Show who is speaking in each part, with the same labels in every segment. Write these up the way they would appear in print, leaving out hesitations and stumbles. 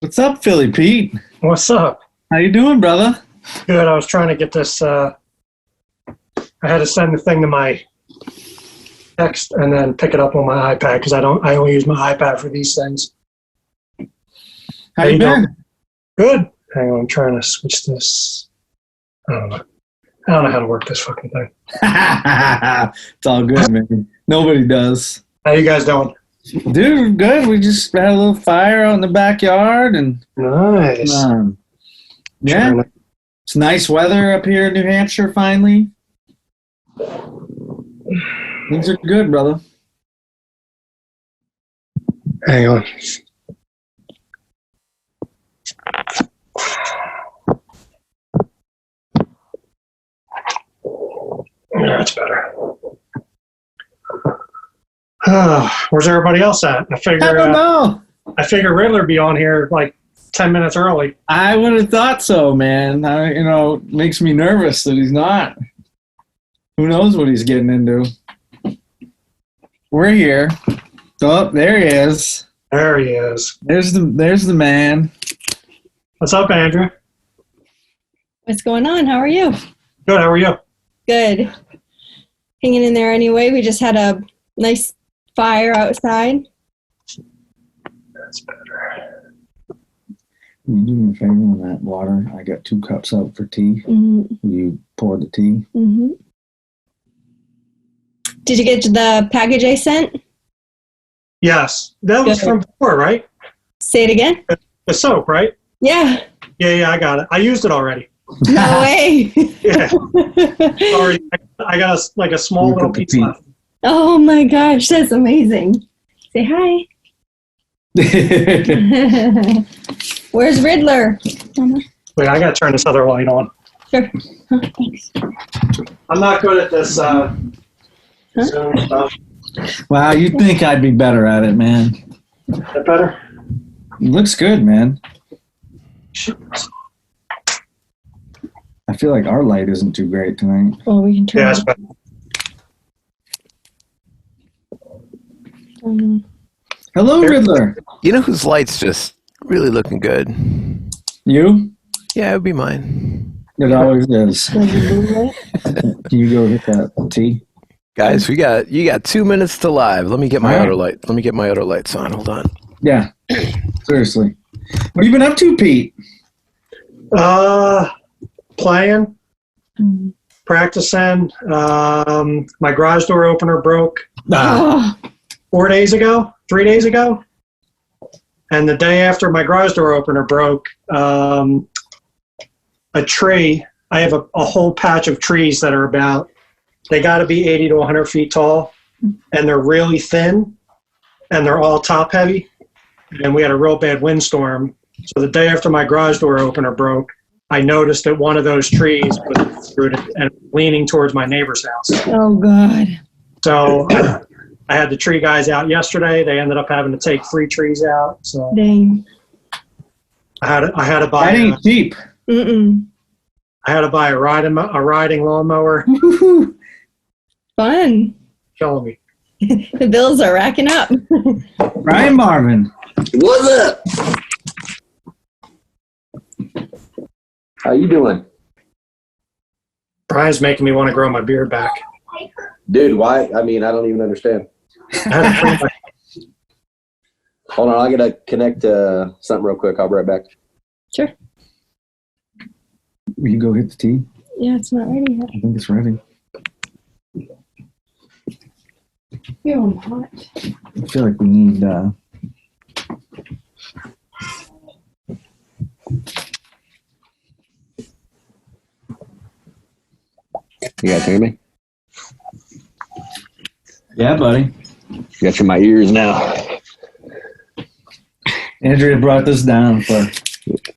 Speaker 1: What's up, Philly Pete?
Speaker 2: What's up?
Speaker 1: How you doing, brother?
Speaker 2: Good. I was trying to get this. I had to send the thing to my text and then pick it up on my iPad because I only use my iPad for these things.
Speaker 1: How you been?
Speaker 2: Good. Hang on, I'm trying to switch this. I don't know how to work this fucking thing.
Speaker 1: It's all good, man. Nobody does.
Speaker 2: How you guys doing?
Speaker 1: Dude, good. We just had a little fire out in the backyard, and
Speaker 2: nice.
Speaker 1: Yeah, it's nice weather up here in New Hampshire. Finally, things are good, brother.
Speaker 2: Hang on. That's better. Where's everybody else at? I
Speaker 1: don't know.
Speaker 2: I figure Riddler be on here like 10 minutes early.
Speaker 1: I would have thought so, man. It makes me nervous that he's not. Who knows what he's getting into? We're here. Oh, there he is.
Speaker 2: There he is.
Speaker 1: There's the man.
Speaker 2: What's up, Andrew?
Speaker 3: What's going on? How are you?
Speaker 2: Good. How are you?
Speaker 3: Good. Hanging in there anyway. We just had a nice fire outside.
Speaker 2: That's better.
Speaker 1: You do me a favor on that water. I got 2 cups out for tea. Mm-hmm. Will you pour the tea?
Speaker 3: Mm-hmm. Did you get the package I sent?
Speaker 2: Yes. That was from before, right?
Speaker 3: Say it again?
Speaker 2: The soap, right?
Speaker 3: Yeah.
Speaker 2: Yeah, I got it. I used it already.
Speaker 3: No way.
Speaker 2: Yeah. Sorry, I got a small little piece left.
Speaker 3: Oh my gosh, that's amazing. Say hi. Where's Riddler?
Speaker 2: Wait, I gotta turn this other light on.
Speaker 3: Sure. Thanks.
Speaker 2: I'm not good at this Zoom stuff.
Speaker 1: Wow, you'd think I'd be better at it, man.
Speaker 2: Is that better?
Speaker 1: It looks good, man. I feel like our light isn't too great tonight.
Speaker 3: Well, we can turn
Speaker 2: it. Better.
Speaker 1: Hello, Riddler.
Speaker 4: You know whose light's just really looking good?
Speaker 1: You?
Speaker 4: Yeah, it would be mine.
Speaker 1: It always is. Can you go hit that tea?
Speaker 4: Guys, you got 2 minutes to live. Let me get my other light. Let me get my other lights on. Hold on.
Speaker 1: Yeah. Seriously. What have you been up to, Pete?
Speaker 2: Playing, practicing. My garage door opener broke 3 days ago, and the day after my garage door opener broke, a tree. I have a whole patch of trees that are they got to be 80 to 100 feet tall, and they're really thin, and they're all top heavy. And we had a real bad windstorm. So the day after my garage door opener broke, I noticed that one of those trees was rooted and leaning towards my neighbor's house.
Speaker 3: Oh, God.
Speaker 2: So I had the tree guys out yesterday. They ended up having to take 3 trees out. So
Speaker 3: dang.
Speaker 2: I had to buy.
Speaker 1: That ain't cheap.
Speaker 3: Mm-mm.
Speaker 2: I had to buy a riding lawnmower.
Speaker 3: Fun.
Speaker 2: Killing me.
Speaker 3: The bills are racking up.
Speaker 1: Ryan Marvin.
Speaker 5: What's up? How you doing?
Speaker 2: Brian's making me want to grow my beard back.
Speaker 5: Dude, why? I mean, I don't even understand. Hold on, I gotta connect something real quick. I'll be right back.
Speaker 3: Sure.
Speaker 1: Will you go hit the tea?
Speaker 3: Yeah, it's not ready yet.
Speaker 1: I think it's ready.
Speaker 3: You're hot.
Speaker 1: I feel like we need
Speaker 5: You guys hear me?
Speaker 1: Yeah, buddy.
Speaker 5: Got you in my ears now.
Speaker 1: Andrea brought this down for.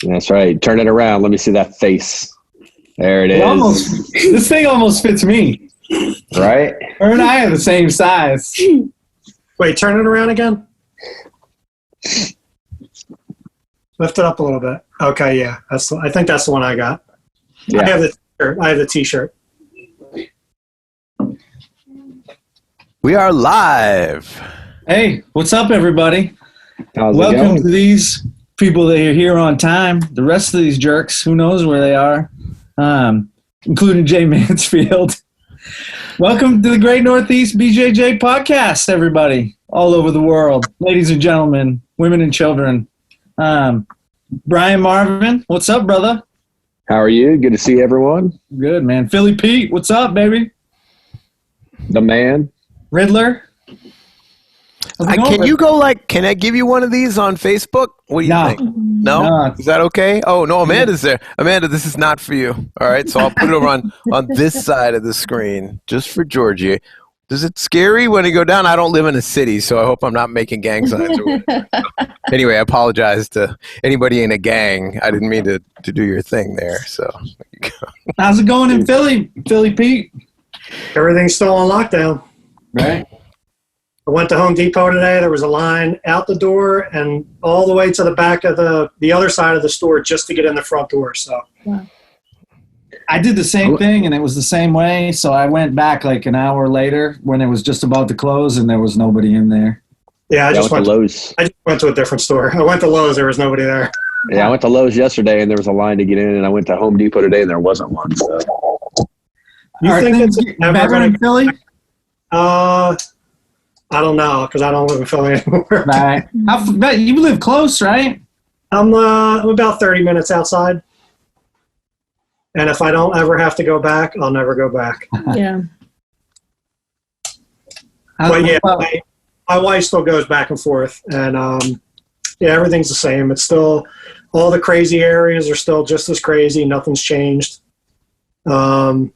Speaker 5: That's right. Turn it around. Let me see that face. There it is.
Speaker 1: This thing almost fits me.
Speaker 5: Right?
Speaker 1: Her and I are the same size.
Speaker 2: Wait, turn it around again. Lift it up a little bit. Okay, yeah. I think that's the one I got.
Speaker 5: Yeah.
Speaker 2: I have the t-shirt. I have the t-shirt.
Speaker 4: We are live.
Speaker 1: Hey, what's up, everybody?
Speaker 5: How's it
Speaker 1: Welcome
Speaker 5: going?
Speaker 1: to these people that are here on time. The rest of these jerks, who knows where they are, including Jay Mansfield. Welcome to the Great Northeast BJJ podcast, everybody, all over the world. Ladies and gentlemen, women and children. Brian Marvin, what's up, brother?
Speaker 5: How are you? Good to see everyone.
Speaker 1: Good, man. Philly Pete, what's up, baby?
Speaker 5: The man.
Speaker 1: Riddler.
Speaker 4: Can you go can I give you one of these on Facebook? What do you
Speaker 1: No.
Speaker 4: think? No?
Speaker 1: No.
Speaker 4: Is that okay? Oh, no, Amanda's there. Amanda, this is not for you. All right, so I'll put it over on this side of the screen, just for Georgie. Is it scary when you go down? I don't live in a city, so I hope I'm not making gang signs. Anyway, I apologize to anybody in a gang. I didn't mean to do your thing there. So,
Speaker 1: How's it going in Philly, Pete?
Speaker 2: Everything's still on lockdown.
Speaker 1: Right.
Speaker 2: I went to Home Depot today. There was a line out the door and all the way to the back of the other side of the store just to get in the front door. So
Speaker 1: I did the same thing, and it was the same way. So I went back like an hour later when it was just about to close, and there was nobody in there.
Speaker 2: yeah, I just went
Speaker 5: to Lowe's.
Speaker 2: to a different store. I went to Lowe's. There was nobody there.
Speaker 5: Yeah, I went to Lowe's yesterday, and there was a line to get in, and I went to Home Depot today, and there wasn't one. So.
Speaker 2: You
Speaker 1: Are
Speaker 2: think
Speaker 1: things
Speaker 2: it's
Speaker 1: getting
Speaker 2: never
Speaker 1: better
Speaker 2: going
Speaker 1: in
Speaker 2: to?
Speaker 1: Philly?
Speaker 2: I don't know because I don't live in Philly anymore.
Speaker 1: Right. But you live close, right?
Speaker 2: I'm about 30 minutes outside. And if I don't ever have to go back, I'll never go back.
Speaker 3: Yeah.
Speaker 2: But yeah, my wife still goes back and forth. And yeah, everything's the same. It's still, all the crazy areas are still just as crazy. Nothing's changed. It's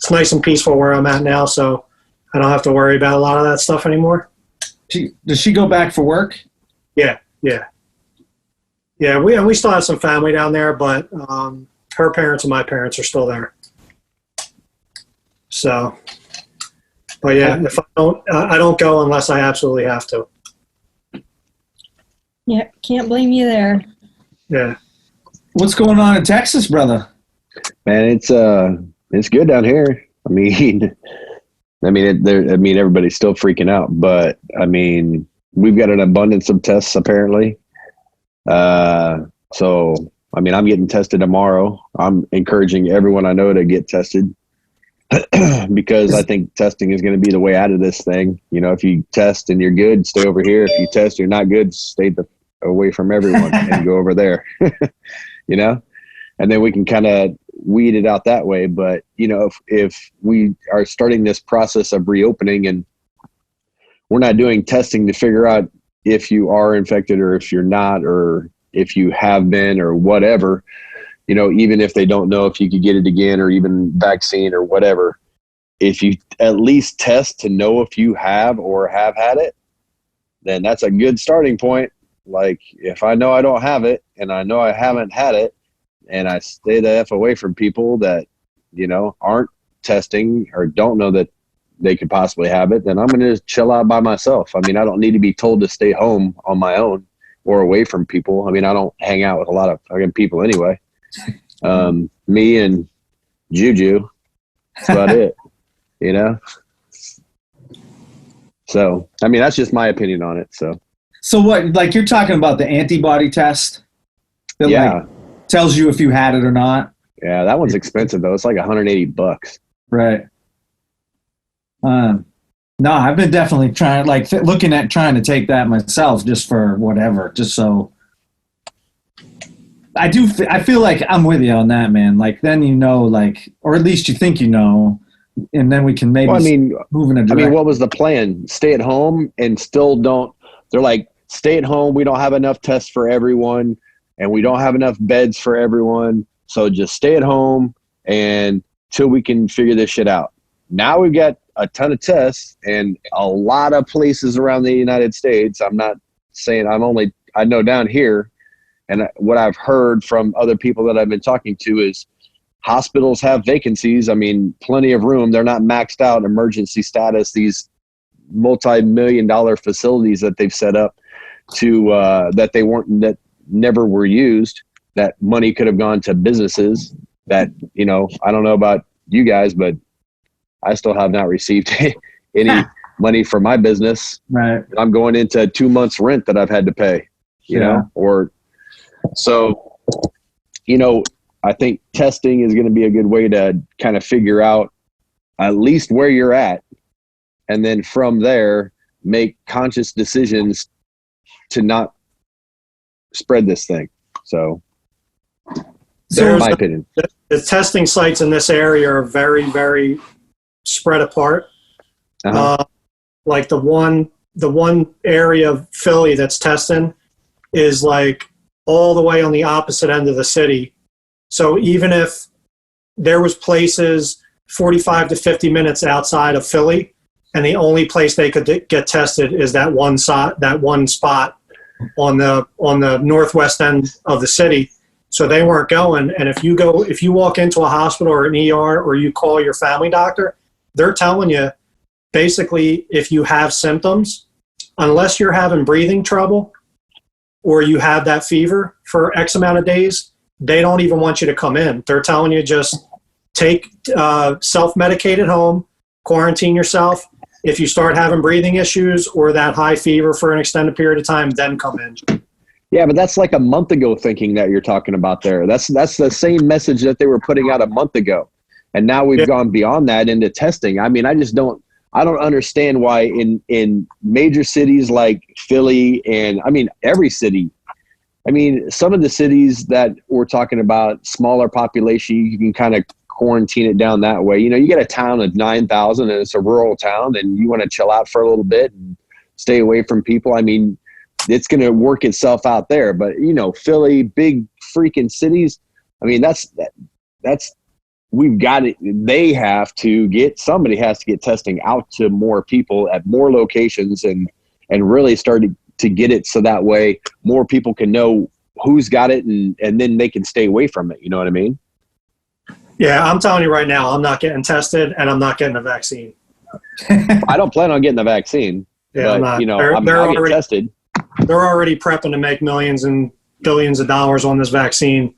Speaker 2: nice and peaceful where I'm at now. So I don't have to worry about a lot of that stuff anymore.
Speaker 1: Does she go back for work?
Speaker 2: Yeah. We still have some family down there, but her parents and my parents are still there. So, but yeah, if I don't go unless I absolutely have to.
Speaker 3: Yeah, can't blame you there.
Speaker 2: Yeah.
Speaker 1: What's going on in Texas, brother?
Speaker 5: Man, it's good down here. I mean, everybody's still freaking out, but I mean, we've got an abundance of tests apparently. So, I mean, I'm getting tested tomorrow. I'm encouraging everyone I know to get tested because I think testing is going to be the way out of this thing. You know, if you test and you're good, stay over here. If you test, you're not good, stay away from everyone and go over there, you know, and then we can kind of weed it out that way. But, you know, if we are starting this process of reopening and we're not doing testing to figure out if you are infected or if you're not, or if you have been or whatever, you know, even if they don't know if you could get it again or even vaccine or whatever, if you at least test to know if you have or have had it, then that's a good starting point. Like if I know I don't have it and I know I haven't had it and I stay the F away from people that, you know, aren't testing or don't know that they could possibly have it, then I'm going to chill out by myself. I mean, I don't need to be told to stay home on my own or away from people. I mean, I don't hang out with a lot of fucking people anyway. Me and Juju, that's about it, you know? So, I mean, that's just my opinion on it.
Speaker 1: So what, like you're talking about the antibody test that like tells you if you had it or not?
Speaker 5: Yeah, that one's expensive though. It's like $180.
Speaker 1: Right. No, I've been definitely trying, looking at trying to take that myself just for whatever, just so. I feel like I'm with you on that, man. Like then you know, like, or at least you think you know, and then we can maybe move in a direction.
Speaker 5: I mean, what was the plan? Stay at home and still don't. They're like, stay at home. We don't have enough tests for everyone, and we don't have enough beds for everyone. So just stay at home and till we can figure this shit out. Now we've got a ton of tests and a lot of places around the United States. I'm not saying I know down here, and what I've heard from other people that I've been talking to is hospitals have vacancies. I mean, plenty of room. They're not maxed out emergency status. These multi-million-dollar facilities that they've set up that never were used, that money could have gone to businesses that, I don't know about you guys, but I still have not received any money for my business.
Speaker 1: Right.
Speaker 5: I'm going into 2 months rent that I've had to pay, I think testing is going to be a good way to kind of figure out at least where you're at. And then from there, make conscious decisions to not spread this thing. So that's my opinion.
Speaker 2: The testing sites in this area are very, very spread apart. Like the one area of Philly that's testing is like all the way on the opposite end of the city. So even if there was places 45 to 50 minutes outside of Philly, and the only place they could get tested is that one spot on the northwest end of the city. So they weren't going. And if you walk into a hospital or an ER or you call your family doctor, they're telling you basically if you have symptoms, unless you're having breathing trouble or you have that fever for X amount of days, they don't even want you to come in. They're telling you just take self-medicate at home, quarantine yourself. If you start having breathing issues or that high fever for an extended period of time, then come in.
Speaker 5: Yeah, but that's like a month ago thinking that you're talking about there. That's the same message that they were putting out a month ago. And now we've gone beyond that into testing. I mean, I don't understand why in major cities like Philly and every city, some of the cities that we're talking about, smaller population, you can kind of quarantine it down that way. You get a town of 9,000 and it's a rural town and you want to chill out for a little bit and stay away from people. It's going to work itself out there. But, Philly, big freaking cities, that's we've got it. Somebody has to get testing out to more people at more locations and really start to get it so that way more people can know who's got it and then they can stay away from it. You know what I mean?
Speaker 2: Yeah, I'm telling you right now, I'm not getting tested and I'm not getting a vaccine.
Speaker 5: I don't plan on getting the vaccine.
Speaker 2: Yeah,
Speaker 5: but,
Speaker 2: I'm not.
Speaker 5: I'm already tested.
Speaker 2: They're already prepping to make millions and billions of dollars on this vaccine.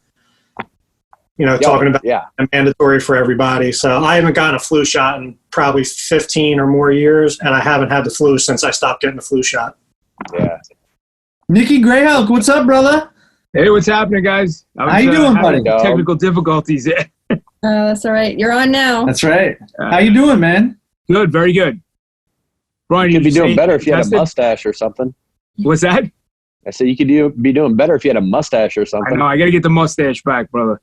Speaker 2: Talking about mandatory for everybody. So I haven't gotten a flu shot in probably 15 or more years, and I haven't had the flu since I stopped getting the flu shot.
Speaker 5: Yeah.
Speaker 1: NICKY GRAYHULK, what's up, brother?
Speaker 6: Hey, what's happening, guys?
Speaker 1: How you doing, buddy?
Speaker 6: Technical difficulties.
Speaker 3: That's all right. You're on now.
Speaker 1: That's right. How you doing, man?
Speaker 6: Good, very good. Brian,
Speaker 5: you'd be doing better if you had a mustache or something.
Speaker 6: What's that?
Speaker 5: I said you could be doing better if you had a mustache or something.
Speaker 6: I know. I got to get the mustache back, brother.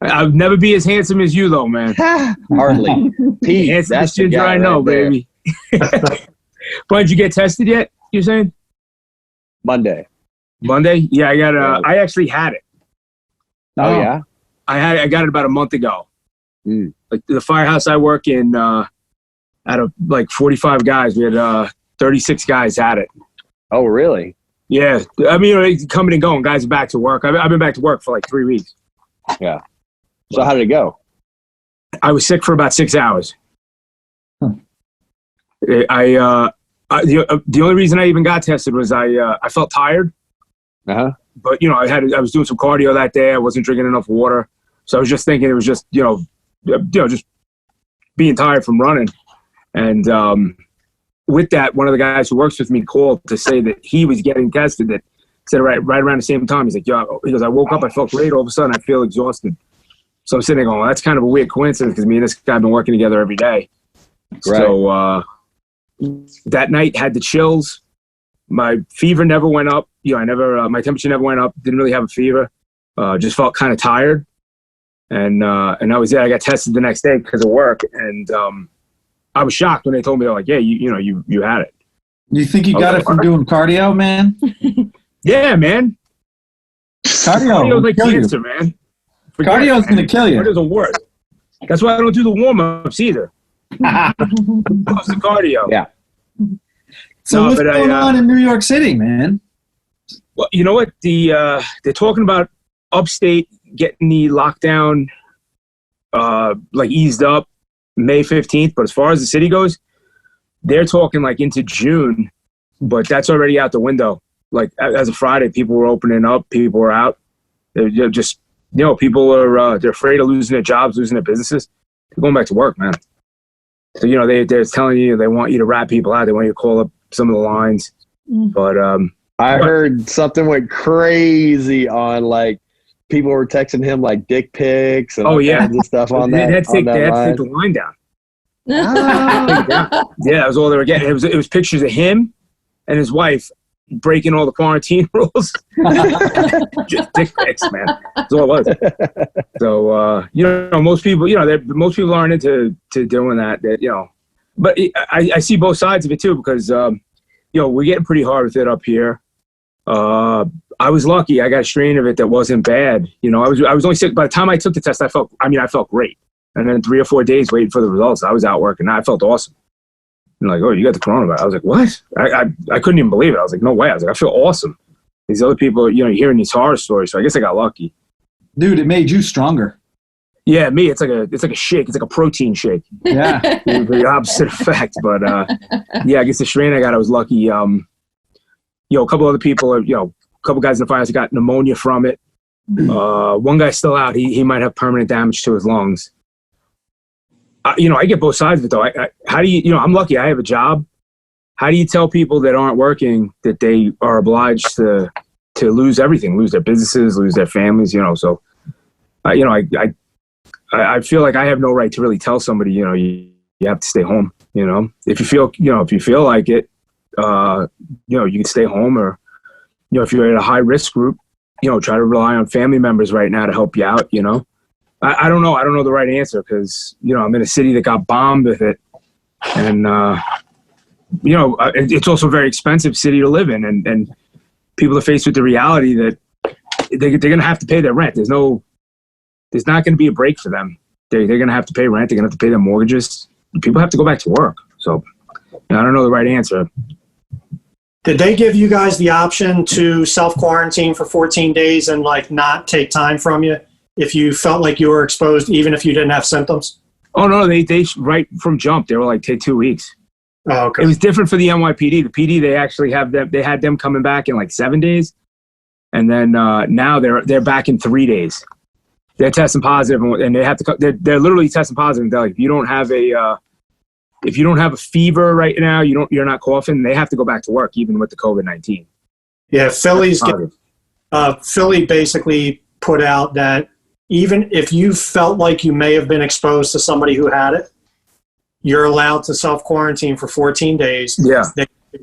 Speaker 6: I'll never be as handsome as you, though, man.
Speaker 5: Hardly. Pete,
Speaker 6: that's the guy I know, baby. Brian, did you get tested yet? You're saying?
Speaker 5: Monday?
Speaker 6: Yeah, I actually had it.
Speaker 5: Oh yeah.
Speaker 6: I got it about a month ago. Like the firehouse I work in, out of like 45 guys, we had 36 guys had it.
Speaker 5: Oh really?
Speaker 6: Yeah, coming and going. Guys are back to work. I've been back to work for like 3 weeks.
Speaker 5: Yeah. So how did it go?
Speaker 6: I was sick for about 6 hours. The only reason I even got tested was I felt tired.
Speaker 5: Uh-huh.
Speaker 6: But I was doing some cardio that day. I wasn't drinking enough water, so I was just thinking it was just just being tired from running. And with that, one of the guys who works with me called to say that he was getting tested. That said right around the same time. He's like, he goes, I woke up, I felt great. All of a sudden, I feel exhausted. So I'm sitting there going, well, that's kind of a weird coincidence because me and this guy have been working together every day. Right. So that night had the chills. My fever never went up. My temperature never went up. Didn't really have a fever. Just felt kind of tired. And that was it. I got tested the next day because of work. And I was shocked when they told me, they're like, yeah, you had it.
Speaker 1: You think you got it from doing cardio, man?
Speaker 6: Yeah, man.
Speaker 1: Cardio
Speaker 6: like cancer, man.
Speaker 1: Cardio's going to kill you.
Speaker 6: Cardio's the worst. That's why I don't do the warm-ups either. Close to cardio.
Speaker 5: Yeah.
Speaker 1: So
Speaker 6: No,
Speaker 1: what's
Speaker 6: but
Speaker 1: going on in New York City, man?
Speaker 6: Well, you know what? They're talking about upstate getting the lockdown like eased up May 15th. But as far as the city goes, they're talking like into June. But that's already out the window. Like as of Friday, people were opening up. People were out. They're just, people are they're afraid of losing their jobs, losing their businesses. They're going back to work, man. So, they're telling you they want you to rat people out. They want you to call up some of the lines. But
Speaker 5: I heard something went crazy on like people were texting him like dick pics and all kinds of stuff on that.
Speaker 6: They had to take the line down. Yeah, that was all they were getting. It was pictures of him and his wife breaking all the quarantine rules. Just dick pics, man. That's all it was. So most people, most people aren't into doing that. But I see both sides of it too because we're getting pretty hard with it up here. I was lucky. I got a strain of it that wasn't bad. I was only sick. By the time I took the test, I felt great. And then 3 or 4 days waiting for the results, I was out working. I felt awesome. And like, oh, you got the coronavirus. I was like, what? I couldn't even believe it. I was like, no way. I was like, I feel awesome. These other people, you're hearing these horror stories. So I guess I got lucky.
Speaker 1: Dude, it made you stronger.
Speaker 6: Yeah, me. It's like a shake. It's like a protein shake.
Speaker 1: Yeah.
Speaker 6: The opposite effect. But I guess the strain I got, I was lucky. A couple other people, a couple guys in the finals got pneumonia from it. One guy's still out. He might have permanent damage to his lungs. I get both sides of it though. How do you, I'm lucky. I have a job. How do you tell people that aren't working that they are obliged to lose everything, lose their businesses, lose their families? So, I feel like I have no right to really tell somebody, you have to stay home. If you feel like it, you can stay home, or if you're in a high risk group, try to rely on family members right now to help you out. I don't know. I don't know the right answer because I'm in a city that got bombed with it, and it's also a very expensive city to live in, and people are faced with the reality that they're going to have to pay their rent. There's not going to be a break for them. They're going to have to pay rent. They're going to have to pay their mortgages. People have to go back to work. So I don't know the right answer.
Speaker 2: Did they give you guys the option to self-quarantine for 14 days and like not take time from you if you felt like you were exposed, even if you didn't have symptoms?
Speaker 6: Oh no, they right from jump, they were like, take 2 weeks.
Speaker 2: Oh, okay.
Speaker 6: It was different for the NYPD. The PD, they actually they had them coming back in like 7 days. And then now they're back in 3 days. They're testing positive and they have to, they're literally testing positive. They're like, if you don't have a fever right now, you're not coughing, they have to go back to work even with the COVID-19.
Speaker 2: Yeah, Philly basically put out that even if you felt like you may have been exposed to somebody who had it, you're allowed to self-quarantine for 14 days.
Speaker 6: Yeah.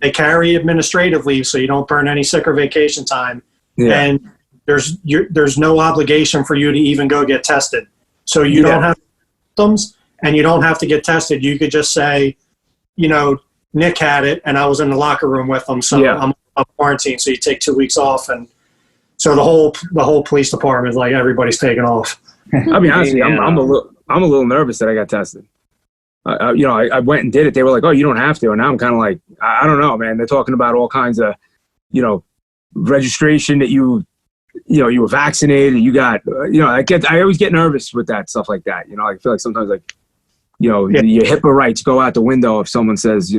Speaker 2: They carry administrative leave so you don't burn any sick or vacation time.
Speaker 6: Yeah.
Speaker 2: And there's no obligation for you to even go get tested. So you don't have symptoms and you don't have to get tested. You could just say, Nick had it and I was in the locker room with him, so I'm on quarantine. So you take 2 weeks off, and so the whole police department is like everybody's taking off.
Speaker 6: I mean, honestly, I'm a little nervous that I got tested. I went and did it. They were like, "Oh, you don't have to," and now I'm kind of like, I don't know, man. They're talking about all kinds of, registration that you were vaccinated. You got, I always get nervous with that stuff like that. I feel like sometimes your HIPAA rights go out the window if someone says,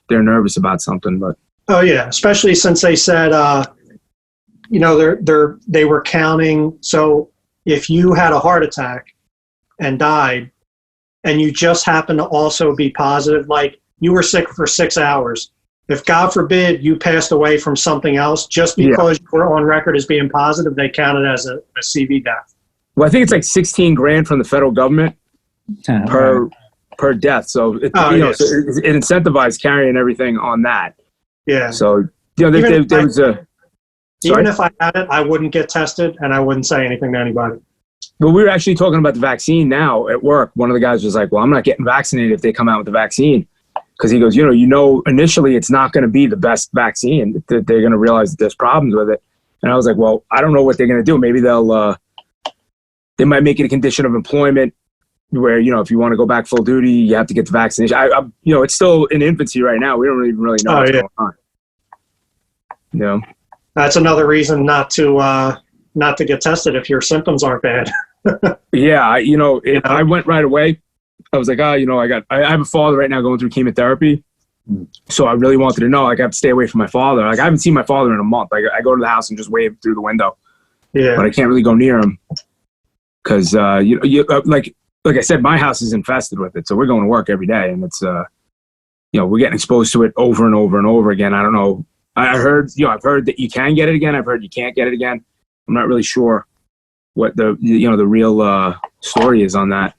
Speaker 6: they're nervous about something. But
Speaker 2: oh yeah, especially since they said, they were counting. So if you had a heart attack and died, and you just happen to also be positive, like you were sick for 6 hours. If God forbid you passed away from something else, just because you were on record as being positive, they count it as a CV death.
Speaker 6: Well, I think it's like $16,000 from the federal government per death. So it incentivized carrying everything on that.
Speaker 2: Yeah.
Speaker 6: So there was a.
Speaker 2: Even if I had it, I wouldn't get tested and I wouldn't say anything to anybody.
Speaker 6: But we were actually talking about the vaccine now at work. One of the guys was like, well, I'm not getting vaccinated if they come out with the vaccine. Because he goes, initially it's not going to be the best vaccine. They're going to realize that there's problems with it. And I was like, well, I don't know what they're going to do. Maybe they might make it a condition of employment where, you know, if you want to go back full duty, you have to get the vaccination. You know, it's still in infancy right now. We don't even really know what's going on. You know?
Speaker 2: That's another reason not to get tested if your symptoms aren't bad.
Speaker 6: Yeah, I went right away. I was like, you know, I have a father right now going through chemotherapy. So I really wanted to know, like, I have to stay away from my father. Like, I haven't seen my father in a month. Like, I go to the house and just wave through the window.
Speaker 2: Yeah.
Speaker 6: But I can't really go near him because, like I said, my house is infested with it. So we're going to work every day, and it's, you know, we're getting exposed to it over and over and over again. I don't know. I've heard that you can get it again. I've heard you can't get it again. I'm not really sure what the real story is on that.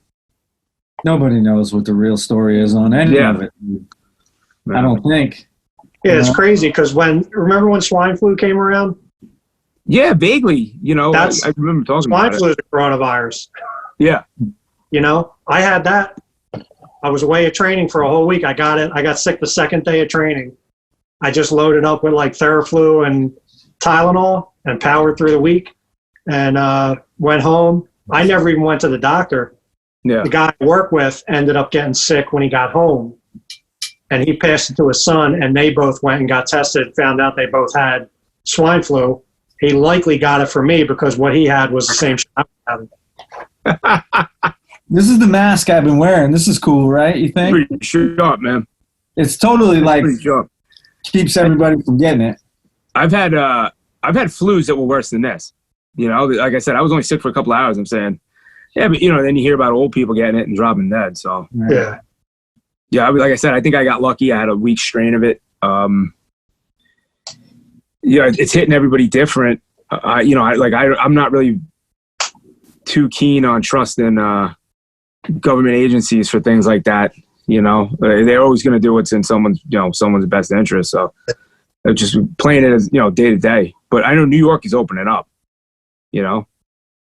Speaker 1: Nobody knows what the real story is on any of it. I don't think.
Speaker 2: Yeah, it's crazy because remember when swine flu came around?
Speaker 6: Yeah, vaguely. You know, I remember talking about it.
Speaker 2: Swine flu is a coronavirus.
Speaker 6: Yeah.
Speaker 2: You know, I had that. I was away at training for a whole week. I got it. I got sick the second day of training. I just loaded up with like Theraflu and Tylenol and powered through the week and went home. I never even went to the doctor.
Speaker 6: Yeah.
Speaker 2: The guy I work with ended up getting sick when he got home. And he passed it to his son, and they both went and got tested, found out they both had swine flu. He likely got it from me because what he had was the same shit I had.
Speaker 1: This is the mask I've been wearing. This is cool, right? You think?
Speaker 6: Pretty sharp, man.
Speaker 1: It's totally keeps everybody from getting it.
Speaker 6: I've had flus that were worse than this. You know, like I said, I was only sick for a couple of hours. I'm saying, yeah, but you know, then you hear about old people getting it and dropping dead. So
Speaker 2: yeah.
Speaker 6: Yeah, like I said, I think I got lucky. I had a weak strain of it. Yeah, it's hitting everybody different. I'm not really too keen on trusting government agencies for things like that. You know, they're always going to do what's in someone's best interest. So they're just playing it as, you know, day to day. But I know New York is opening up. You know,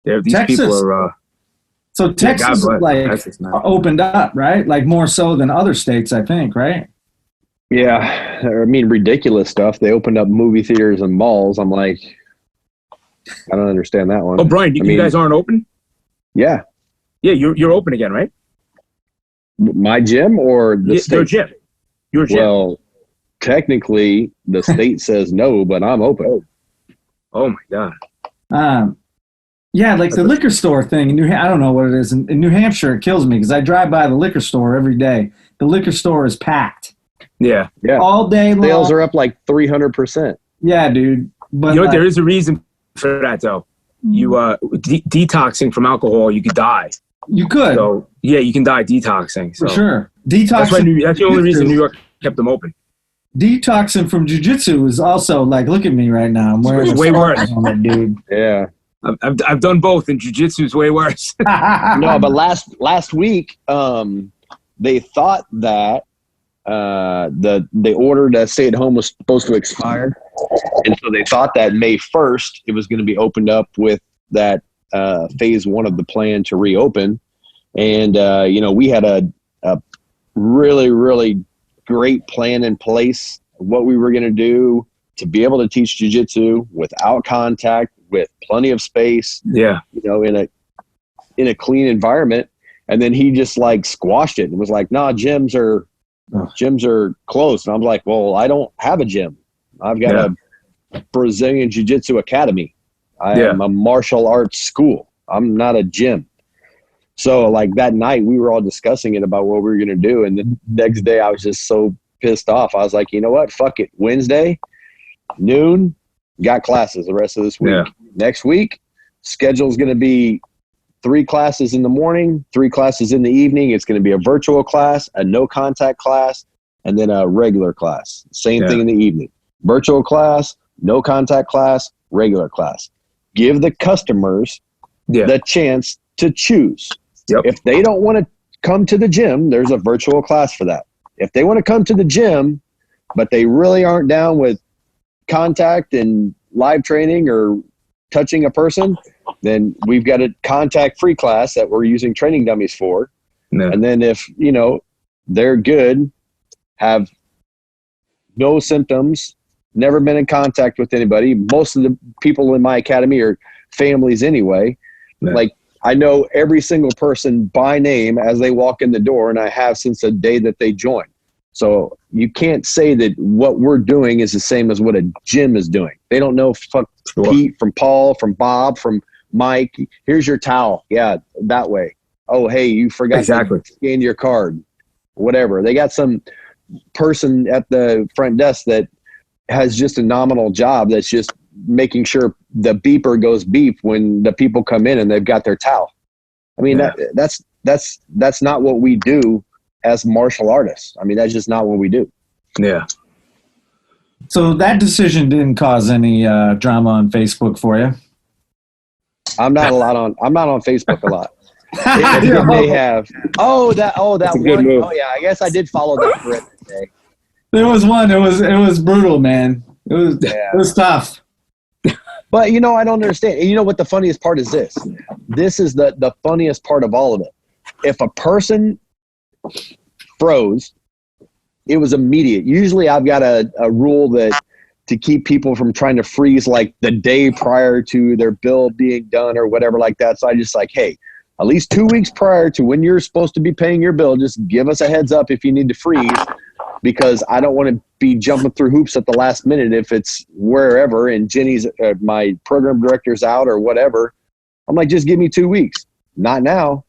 Speaker 6: these
Speaker 1: Texas.
Speaker 6: people are.
Speaker 1: So Texas opened up, right? Like more so than other states, I think, right?
Speaker 5: Yeah, I mean, ridiculous stuff. They opened up movie theaters and malls. I'm like, I don't understand that one.
Speaker 6: Oh, Brian, you guys aren't open?
Speaker 5: Yeah.
Speaker 6: Yeah, you're open again, right?
Speaker 5: My gym or the state?
Speaker 6: Your gym. Your gym.
Speaker 5: Well, technically, the state says no, but I'm open.
Speaker 6: Oh my God.
Speaker 1: Yeah, like the liquor store thing in I don't know what it is. In New Hampshire, it kills me because I drive by the liquor store every day. The liquor store is packed.
Speaker 6: Yeah.
Speaker 1: All day long.
Speaker 5: Sales are up like 300%.
Speaker 1: Yeah, dude. But
Speaker 6: you know, there is a reason for that, though. You detoxing from alcohol, you could die.
Speaker 1: You could.
Speaker 6: So yeah, you can die detoxing. So.
Speaker 1: For sure. Detoxing.
Speaker 6: That's the only reason New York kept them open.
Speaker 1: Detoxing from jiu-jitsu is also like, look at me right now. I'm wearing
Speaker 6: it's way worse,
Speaker 1: on it, dude.
Speaker 5: Yeah.
Speaker 6: I've done both, and jiu-jitsu is way worse.
Speaker 5: No, but last week, they thought that the order to stay at home was supposed to expire, and so they thought that May 1st it was going to be opened up with that phase 1 of the plan to reopen, and you know, we had a really, really great plan in place of what we were going to do to be able to teach jiu-jitsu without contact, with plenty of space,
Speaker 6: yeah,
Speaker 5: you know, in a clean environment. And then he just like squashed it and was like, nah, gyms are closed. And I'm like, well, I don't have a gym. I've got a Brazilian Jiu-Jitsu academy. I am a martial arts school. I'm not a gym. So like that night we were all discussing it about what we were going to do. And the next day I was just so pissed off. I was like, you know what? Fuck it. Wednesday, noon, got classes the rest of this week.
Speaker 6: Yeah.
Speaker 5: Next week, schedule's going to be 3 classes in the morning, 3 classes in the evening. It's going to be a virtual class, a no contact class, and then a regular class. Same thing in the evening. Virtual class, no contact class, regular class. Give the customers the chance to choose.
Speaker 6: Yep.
Speaker 5: If they don't want to come to the gym, there's a virtual class for that. If they want to come to the gym, but they really aren't down with contact and live training or touching a person, then we've got a contact-free class that we're using training dummies for.
Speaker 6: Yeah.
Speaker 5: And then if, you know, they're good, have no symptoms, never been in contact with anybody, most of the people in my academy are families anyway.
Speaker 6: Yeah.
Speaker 5: Like, I know every single person by name as they walk in the door, and I have since the day that they joined. So you can't say that what we're doing is the same as what a gym is doing. They don't know Pete from Paul, from Bob, from Mike. Here's your towel. Yeah, that way. Oh, hey, you forgot to scan your card. Whatever. They got some person at the front desk that has just a nominal job that's just making sure the beeper goes beep when the people come in and they've got their towel. I mean, that's not what we do as martial artists. I mean, that's just not what we do.
Speaker 6: Yeah.
Speaker 1: So that decision didn't cause any drama on Facebook for you?
Speaker 5: I'm not on Facebook a lot. It may have. That one.
Speaker 6: Move.
Speaker 5: Oh yeah, I guess I did follow that thread today.
Speaker 1: There was one. It was brutal, man. It was tough.
Speaker 5: But I don't understand. And you know what the funniest part is? This is the funniest part of all of it. If a person froze, it was immediate. Usually I've got a rule that to keep people from trying to freeze like the day prior to their bill being done or whatever like that. So I just like, hey, at least 2 weeks prior to when you're supposed to be paying your bill, just give us a heads up if you need to freeze, because I don't want to be jumping through hoops at the last minute if it's wherever and Jenny's, my program director's out or whatever. I'm like, just give me 2 weeks. Not now.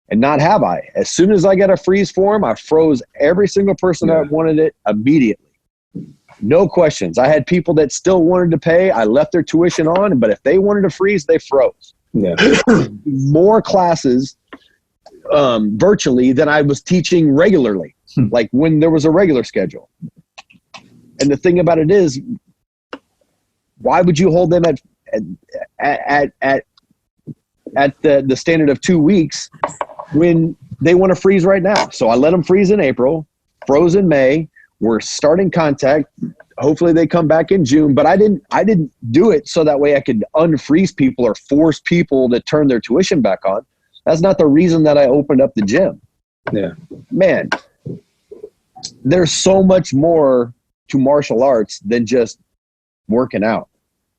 Speaker 5: And not have I. As soon as I got a freeze form, I froze every single person that wanted it immediately. No questions. I had people that still wanted to pay. I left their tuition on, but if they wanted to freeze, they froze.
Speaker 6: Yeah.
Speaker 5: More classes virtually than I was teaching regularly, like when there was a regular schedule. And the thing about it is, why would you hold them at the standard of 2 weeks when they want to freeze right now? So I let them freeze in April, froze in May. We're starting contact. Hopefully they come back in June, but I didn't do it so that way I could unfreeze people or force people to turn their tuition back on. That's not the reason that I opened up the gym.
Speaker 6: Yeah.
Speaker 5: Man, there's so much more to martial arts than just working out.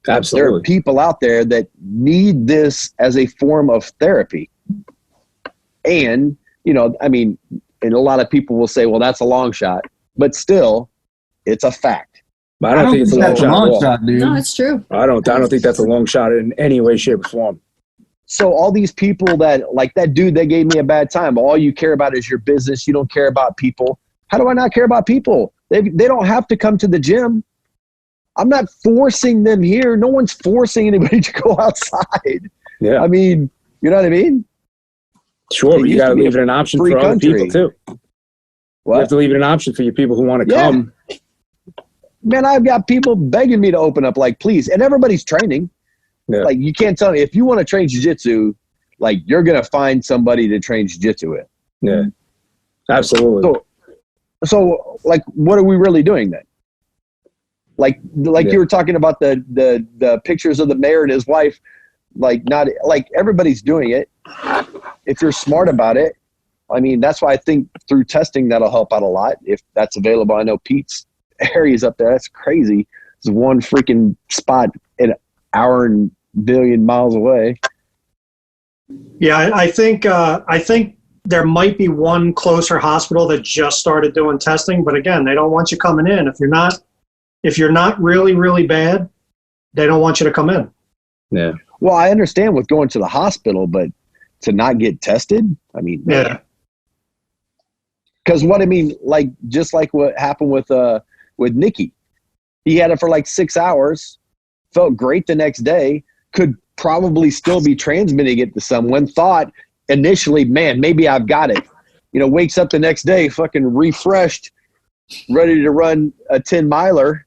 Speaker 6: Absolutely.
Speaker 5: There are people out there that need this as a form of therapy. And, I mean, and a lot of people will say, well, that's a long shot. But still, it's a fact.
Speaker 6: But I don't think it's a long shot,
Speaker 1: dude.
Speaker 3: No, it's true.
Speaker 6: I don't think that's a long shot in any way, shape, or form.
Speaker 5: So all these people that, like that dude that gave me a bad time, all you care about is your business. You don't care about people. How do I not care about people? They don't have to come to the gym. I'm not forcing them here. No one's forcing anybody to go outside.
Speaker 6: Yeah.
Speaker 5: I mean, you know what I mean?
Speaker 6: Sure, but you got to leave it an option for other people too.
Speaker 5: What?
Speaker 6: You have to leave it an option for your people who want to come.
Speaker 5: Man, I've got people begging me to open up, like, please. And everybody's training.
Speaker 6: Yeah.
Speaker 5: Like, you can't tell me. If you want to train jiu-jitsu, like, you're going to find somebody to train jiu-jitsu with.
Speaker 6: Yeah, absolutely.
Speaker 5: So, like, what are we really doing then? Like you were talking about the pictures of the mayor and his wife, like, not like everybody's doing it. If you're smart about it, I mean, that's why I think through testing that'll help out a lot if that's available. I know Pete's area's up there. That's crazy. It's one freaking spot an hour and billion miles away.
Speaker 2: Yeah, I think there might be one closer hospital that just started doing testing, but again, they don't want you coming in. If you're not really, really bad, they don't want you to come in.
Speaker 6: Yeah.
Speaker 5: Well, I understand with going to the hospital, but to not get tested, I mean,
Speaker 2: yeah.
Speaker 5: Because what I mean, like, just like what happened with NICKY, he had it for like 6 hours, felt great the next day, could probably still be transmitting it to someone, thought initially, man, maybe I've got it. Wakes up the next day, fucking refreshed, ready to run a 10-miler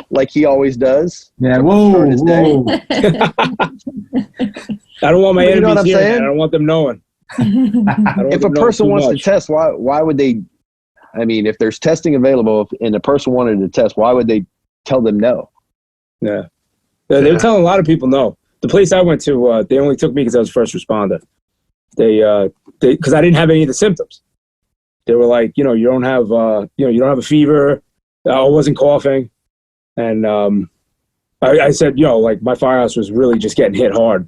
Speaker 5: like he always does.
Speaker 1: Yeah, whoa.
Speaker 6: I don't want my
Speaker 5: You know what
Speaker 6: enemies
Speaker 5: I'm
Speaker 6: hearing
Speaker 5: saying?
Speaker 6: that. I don't want them knowing.
Speaker 5: If a person wants to test, why would they? I mean, if there's testing available and a person wanted to test, why would they tell them no?
Speaker 6: Yeah. They were telling a lot of people no. The place I went to, they only took me because I was a first responder. They because I didn't have any of the symptoms. They were like, you don't have, you don't have a fever. I wasn't coughing. And I said, like my firehouse was really just getting hit hard.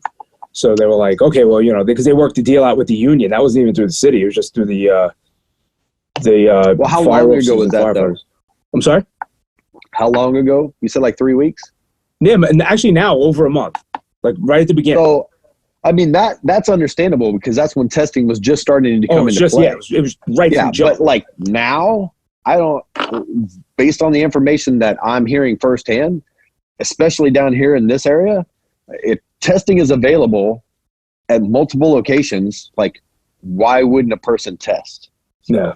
Speaker 6: So they were like, okay, well, because they worked the deal out with the union. That wasn't even through the city. It was just through the
Speaker 5: Well, how long ago was that, though?
Speaker 6: I'm sorry?
Speaker 5: How long ago? You said like 3 weeks?
Speaker 6: Yeah, and actually now over a month, like right at the beginning.
Speaker 5: So, I mean, that's understandable because that's when testing was just starting to come into play.
Speaker 6: Yeah, it was right from jump.
Speaker 5: But like now, based on the information that I'm hearing firsthand, especially down here in this area, if testing is available at multiple locations, like why wouldn't a person test?
Speaker 6: Yeah.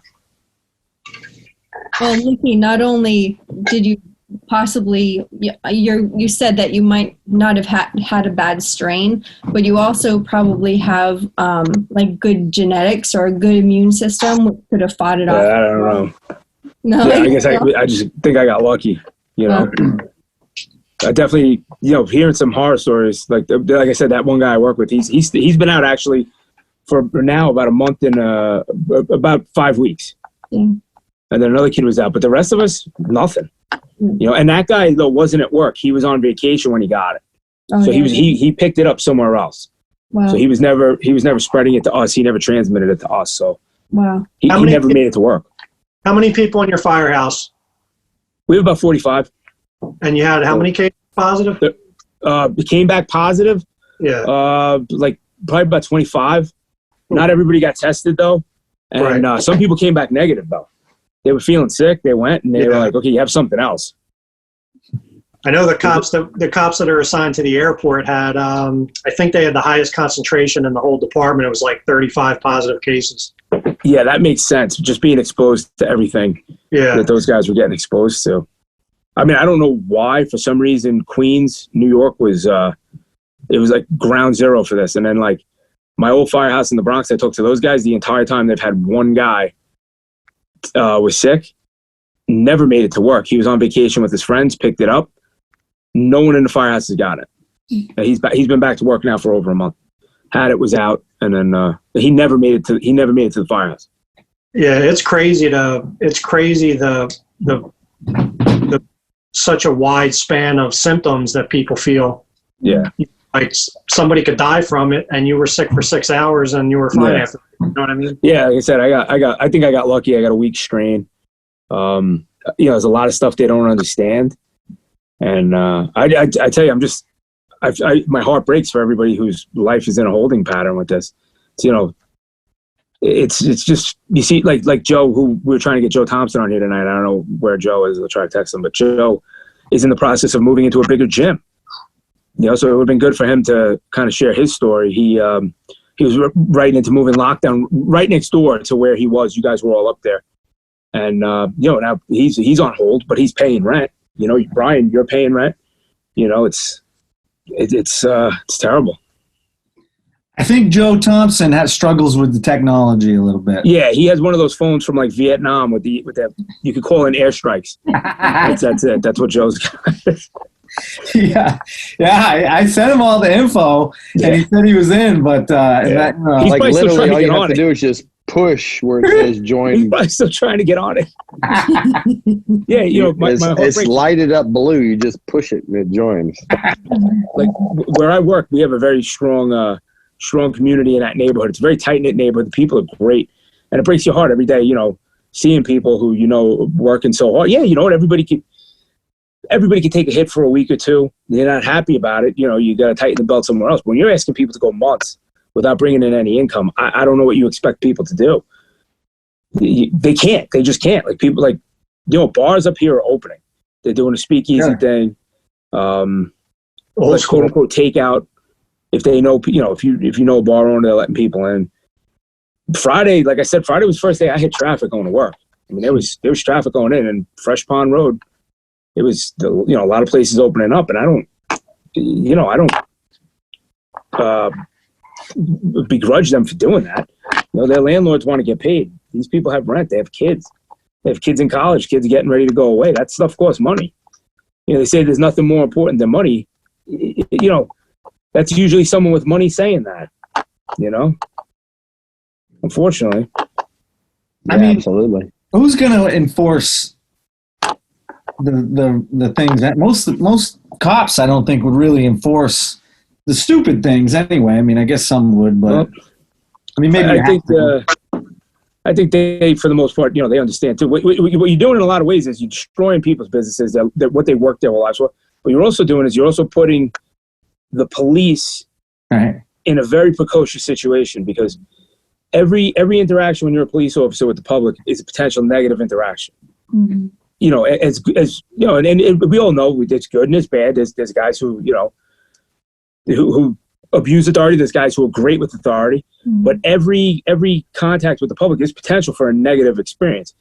Speaker 3: Well, Nicky, not only did you possibly, you said that you might not have had a bad strain, but you also probably have like good genetics or a good immune system which could have fought it off.
Speaker 6: I don't know.
Speaker 3: No,
Speaker 6: yeah, I guess I just think I got lucky. I definitely, hearing some horror stories, like I said, that one guy I work with, he's been out actually for now about a month and about 5 weeks.
Speaker 3: Yeah.
Speaker 6: And then another kid was out, but the rest of us, nothing. And that guy though wasn't at work. He was on vacation when he got it.
Speaker 3: Oh,
Speaker 6: so
Speaker 3: yeah.
Speaker 6: he picked it up somewhere else.
Speaker 3: Wow.
Speaker 6: So he was never spreading it to us. He never transmitted it to us. So
Speaker 3: wow.
Speaker 6: He never made it to work.
Speaker 2: How many people in your firehouse?
Speaker 6: We have about 45.
Speaker 2: And you had how many cases positive?
Speaker 6: It came back positive.
Speaker 2: Yeah.
Speaker 6: Like probably about 25. Not everybody got tested though. And
Speaker 2: Right.
Speaker 6: Some people came back negative though. They were feeling sick. They went and they were like, okay, you have something else.
Speaker 2: I know the cops that are assigned to the airport had, I think they had the highest concentration in the whole department. It was like 35 positive cases.
Speaker 6: Yeah, that makes sense. Just being exposed to everything that those guys were getting exposed to. I mean, I don't know why. For some reason, Queens, New York was, it was like ground zero for this. And then like my old firehouse in the Bronx, I talked to those guys the entire time. They've had one guy was sick, never made it to work. He was on vacation with his friends, picked it up. No one in the firehouse has got it. He's been back to work now for over a month. Had it, was out, and then he never made it to the firehouse.
Speaker 2: Yeah, it's crazy the such a wide span of symptoms that people feel.
Speaker 6: Yeah.
Speaker 2: Like somebody could die from it and you were sick for 6 hours and you were fine after. You know what I mean?
Speaker 6: Yeah, like I said, I think I got lucky. I got a weak strain. There's a lot of stuff they don't understand. And I tell you, my heart breaks for everybody whose life is in a holding pattern with this. It's just, you see, like Joe, who we were trying to get Joe Thompson on here tonight. I don't know where Joe is. I'll try to text him, but Joe is in the process of moving into a bigger gym. So it would have been good for him to kind of share his story. He was right into moving lockdown right next door to where he was. You guys were all up there. And, now he's on hold, but he's paying rent. Brian, you're paying rent. It's terrible.
Speaker 1: I think Joe Thompson struggles with the technology a little bit.
Speaker 6: Yeah, he has one of those phones from like Vietnam with that you could call in airstrikes. That's it. That's what Joe's got.
Speaker 1: Yeah. I sent him all the info, and he said he was in, but
Speaker 6: He's
Speaker 5: like
Speaker 6: probably still
Speaker 5: literally
Speaker 6: trying to
Speaker 5: all
Speaker 6: get
Speaker 5: you have
Speaker 6: on
Speaker 5: to
Speaker 6: it.
Speaker 5: do is just push where it says join.
Speaker 6: He's probably still trying to get on it. Yeah, my
Speaker 5: it's lighted up blue. You just push it and it joins.
Speaker 6: Like where I work, we have a very strong community in that neighborhood. It's a very tight knit neighborhood. The people are great, and it breaks your heart every day. Seeing people who working so hard. Yeah, you know what? Everybody can take a hit for a week or two. They're not happy about it. You got to tighten the belt somewhere else. But when you're asking people to go months without bringing in any income, I don't know what you expect people to do. They can't. They just can't. Like people, bars up here are opening. They're doing a speakeasy thing. Quote unquote takeout. If they know, if you know a bar owner, they're letting people in. Friday, like I said, Friday was the first day I hit traffic going to work. I mean, there was traffic going in, and Fresh Pond Road. It was, a lot of places opening up, and I don't begrudge them for doing that. Their landlords want to get paid. These people have rent. They have kids. They have kids in college. Kids are getting ready to go away. That stuff costs money. They say there's nothing more important than money. That's usually someone with money saying that. Unfortunately.
Speaker 1: I mean,
Speaker 5: absolutely.
Speaker 1: Who's going to enforce the things that most cops I don't think would really enforce the stupid things anyway. I mean, I guess some would, but
Speaker 6: Well,
Speaker 1: I mean, maybe
Speaker 6: I think they, for the most part, they understand too. What you're doing in a lot of ways is you're destroying people's businesses, that what they work their whole lives for. What you're also doing is you're also putting the police in a very precocious situation, because every interaction when you're a police officer with the public is a potential negative interaction. Mm-hmm. As and we all know it's good and it's bad. There's guys who who abuse authority. There's guys who are great with authority. Mm-hmm. But every contact with the public is potential for a negative experience.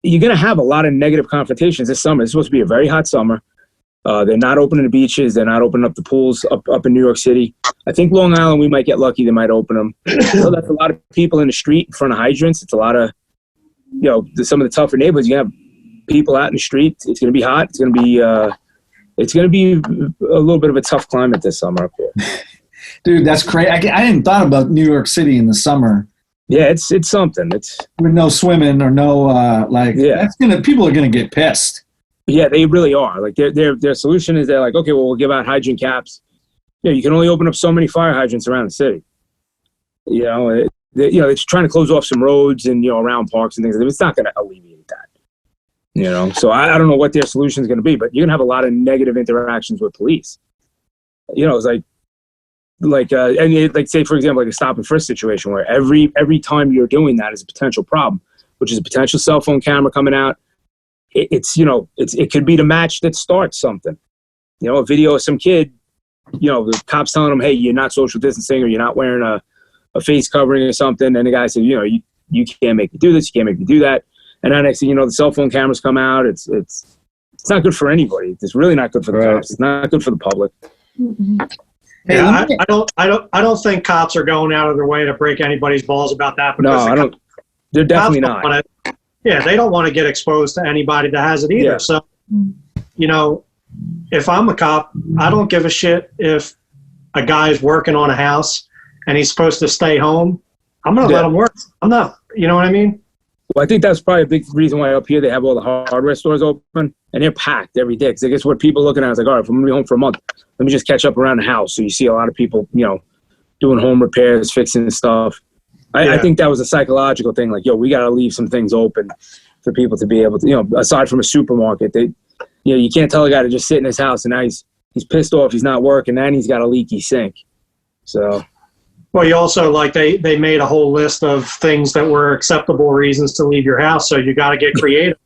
Speaker 6: You're going to have a lot of negative confrontations this summer. It's supposed to be a very hot summer. They're not opening the beaches. They're not opening up the pools up in New York City. I think Long Island, we might get lucky. They might open them. So that's a lot of people in the street in front of hydrants. It's a lot of, some of the tougher neighborhoods. You have people out in the street. It's going to be hot. It's going to be a little bit of a tough climate this summer up here.
Speaker 1: Dude, that's crazy. I didn't thought about New York City in the summer.
Speaker 6: Yeah, it's something. It's
Speaker 1: with no swimming or no people are gonna get pissed.
Speaker 6: Yeah, they really are. Like their solution is they're like, okay, well, we'll give out hydrant caps. You can only open up so many fire hydrants around the city. It's trying to close off some roads and around parks and things. It's not going to alleviate that. So I don't know what their solution is going to be, but you're going to have a lot of negative interactions with police. It's like say for example, like a stop and frisk situation where every time you're doing that is a potential problem, which is a potential cell phone camera coming out. It could be the match that starts something. A video of some kid, the cops telling them, hey, you're not social distancing or you're not wearing a face covering or something, and the guy said, you can't make me do this, you can't make me do that, and then next thing you know, the cell phone cameras come out. It's not good for anybody. It's really not good for the cops. It's not good for the public.
Speaker 3: Mm-hmm.
Speaker 2: Yeah, I don't think cops are going out of their way to break anybody's balls about that.
Speaker 6: No, I don't. They're definitely not.
Speaker 2: They don't want to get exposed to anybody that has it either. Yeah. So, if I'm a cop, I don't give a shit if a guy's working on a house and he's supposed to stay home. I'm going to let him work. I'm not, you know what I mean?
Speaker 6: Well, I think that's probably a big reason why up here they have all the hardware stores open and they're packed every day. Because I guess what people are looking at is like, all right, if I'm going to be home for a month, let me just catch up around the house. So you see a lot of people, doing home repairs, fixing stuff. I think that was a psychological thing. Like, we got to leave some things open for people to be able to, aside from a supermarket, you can't tell a guy to just sit in his house and now he's pissed off, he's not working, and he's got a leaky sink. So.
Speaker 2: Well, you also, they made a whole list of things that were acceptable reasons to leave your house. So you got to get creative.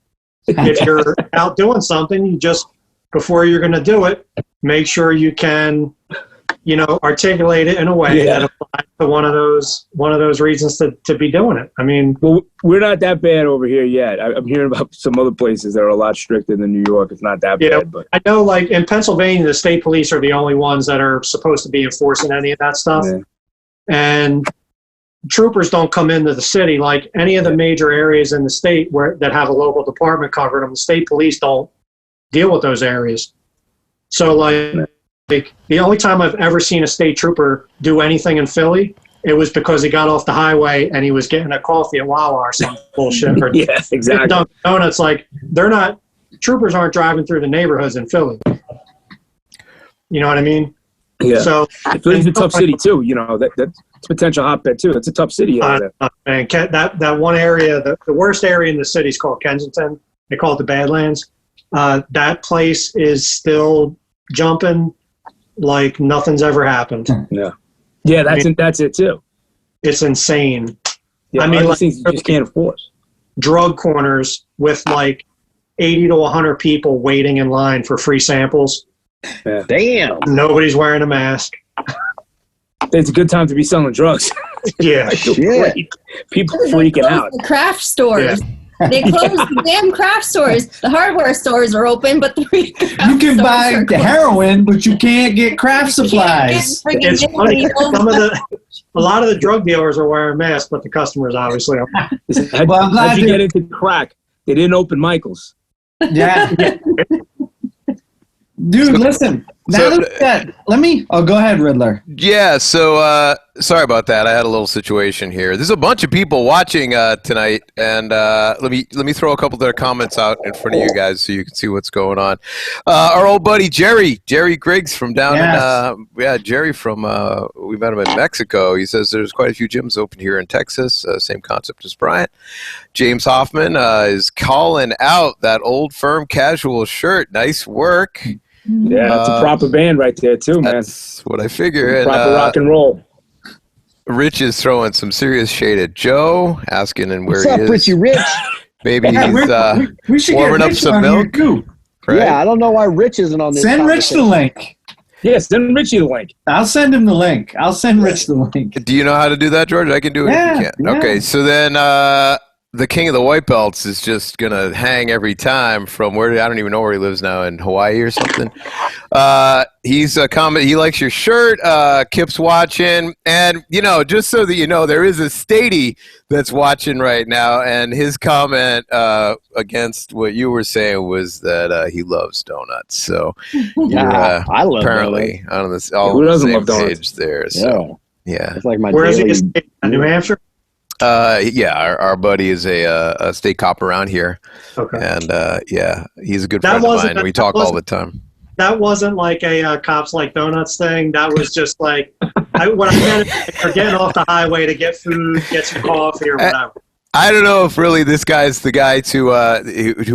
Speaker 2: If you're out doing something, you just, before you're going to do it, make sure you can, articulate it in a way that applies to one of those reasons to be doing it. I mean,
Speaker 6: well, we're not that bad over here yet. I'm hearing about some other places that are a lot stricter than New York. It's not that bad, but
Speaker 2: I know, like in Pennsylvania, the state police are the only ones that are supposed to be enforcing any of that stuff. Yeah. And troopers don't come into the city. Like any of the major areas in the state that have a local department covering them, the state police don't deal with those areas. So like the only time I've ever seen a state trooper do anything in Philly, it was because he got off the highway and he was getting a coffee at Wawa or some bullshit. Or
Speaker 6: yeah, exactly.
Speaker 2: Dunkin' Donuts, troopers aren't driving through the neighborhoods in Philly. You know what I mean?
Speaker 6: Yeah.
Speaker 2: So
Speaker 6: Philly's a tough city too. That's a potential hotbed too. It's a tough city.
Speaker 2: Man, that one area, the worst area in the city is called Kensington. They call it the Badlands. That place is still jumping like nothing's ever happened.
Speaker 6: Yeah, that's it too.
Speaker 2: It's insane.
Speaker 6: Yeah, I mean, things you just can't enforce.
Speaker 2: Drug corners with 80 to 100 people waiting in line for free samples.
Speaker 6: Yeah.
Speaker 5: Damn.
Speaker 2: Nobody's wearing a mask.
Speaker 6: It's a good time to be selling drugs.
Speaker 2: Yeah.
Speaker 6: People freaking out.
Speaker 3: The craft stores. Yeah. They closed the damn craft stores. The hardware stores are open, but
Speaker 1: you can buy the heroin, but you can't get craft supplies.
Speaker 2: It's funny. A lot of the drug dealers are wearing masks, but the customers obviously are.
Speaker 6: Well, I'm glad you get into crack. They didn't open Michael's.
Speaker 1: Yeah. Dude, listen. Now that go ahead, Riddler.
Speaker 4: Yeah, so sorry about that. I had a little situation here. There's a bunch of people watching tonight, and let me throw a couple of their comments out in front of you guys so you can see what's going on. Our old buddy Jerry Griggs from down in Jerry from we met him in Mexico. He says there's quite a few gyms open here in Texas. Same concept as Bryant. James Hoffman is calling out that Old Firm casual shirt. Nice work.
Speaker 6: Yeah, that's a proper band right there too, man.
Speaker 4: That's what I figure.
Speaker 6: Proper rock and roll.
Speaker 4: Rich is throwing some serious shade at Joe, asking him where
Speaker 5: What's up,
Speaker 4: he is.
Speaker 5: Richie Rich?
Speaker 4: Maybe he's
Speaker 1: we should
Speaker 4: warming
Speaker 1: get
Speaker 4: up
Speaker 1: Rich
Speaker 4: some
Speaker 1: on here,
Speaker 4: milk.
Speaker 1: too.
Speaker 4: Right?
Speaker 5: Yeah, I don't know why Rich isn't on this.
Speaker 1: Send Rich the link.
Speaker 6: Yeah, send Richie the link.
Speaker 1: I'll send him the link. I'll send Rich the link.
Speaker 4: Do you know how to do that, George? I can do it if you can.
Speaker 1: Yeah.
Speaker 4: Okay, so then the king of the white belts is just gonna hang every time from where I don't even know where he lives now, in Hawaii or something. He's a comment. He likes your shirt. Kip's watching, and just so that you know, there is a statey that's watching right now, and his comment against what you were saying was that he loves donuts. So
Speaker 5: Yeah, I love
Speaker 4: apparently on this all
Speaker 6: Who
Speaker 4: on the
Speaker 6: doesn't
Speaker 4: same
Speaker 6: love donuts?
Speaker 4: page there. So yeah.
Speaker 5: It's like my
Speaker 2: Where is
Speaker 5: daily.
Speaker 2: he? New Hampshire?
Speaker 4: Our buddy is a state cop around here,
Speaker 2: Okay.
Speaker 4: and he's a good
Speaker 2: That
Speaker 4: friend of
Speaker 2: wasn't-
Speaker 4: mine. We
Speaker 2: that
Speaker 4: talk all
Speaker 2: wasn't-
Speaker 4: the time.
Speaker 2: That wasn't like a cops like donuts thing. That was just like what I meant is like they're getting off the highway to get food, get some coffee or whatever.
Speaker 4: I don't know if really this guy's the guy to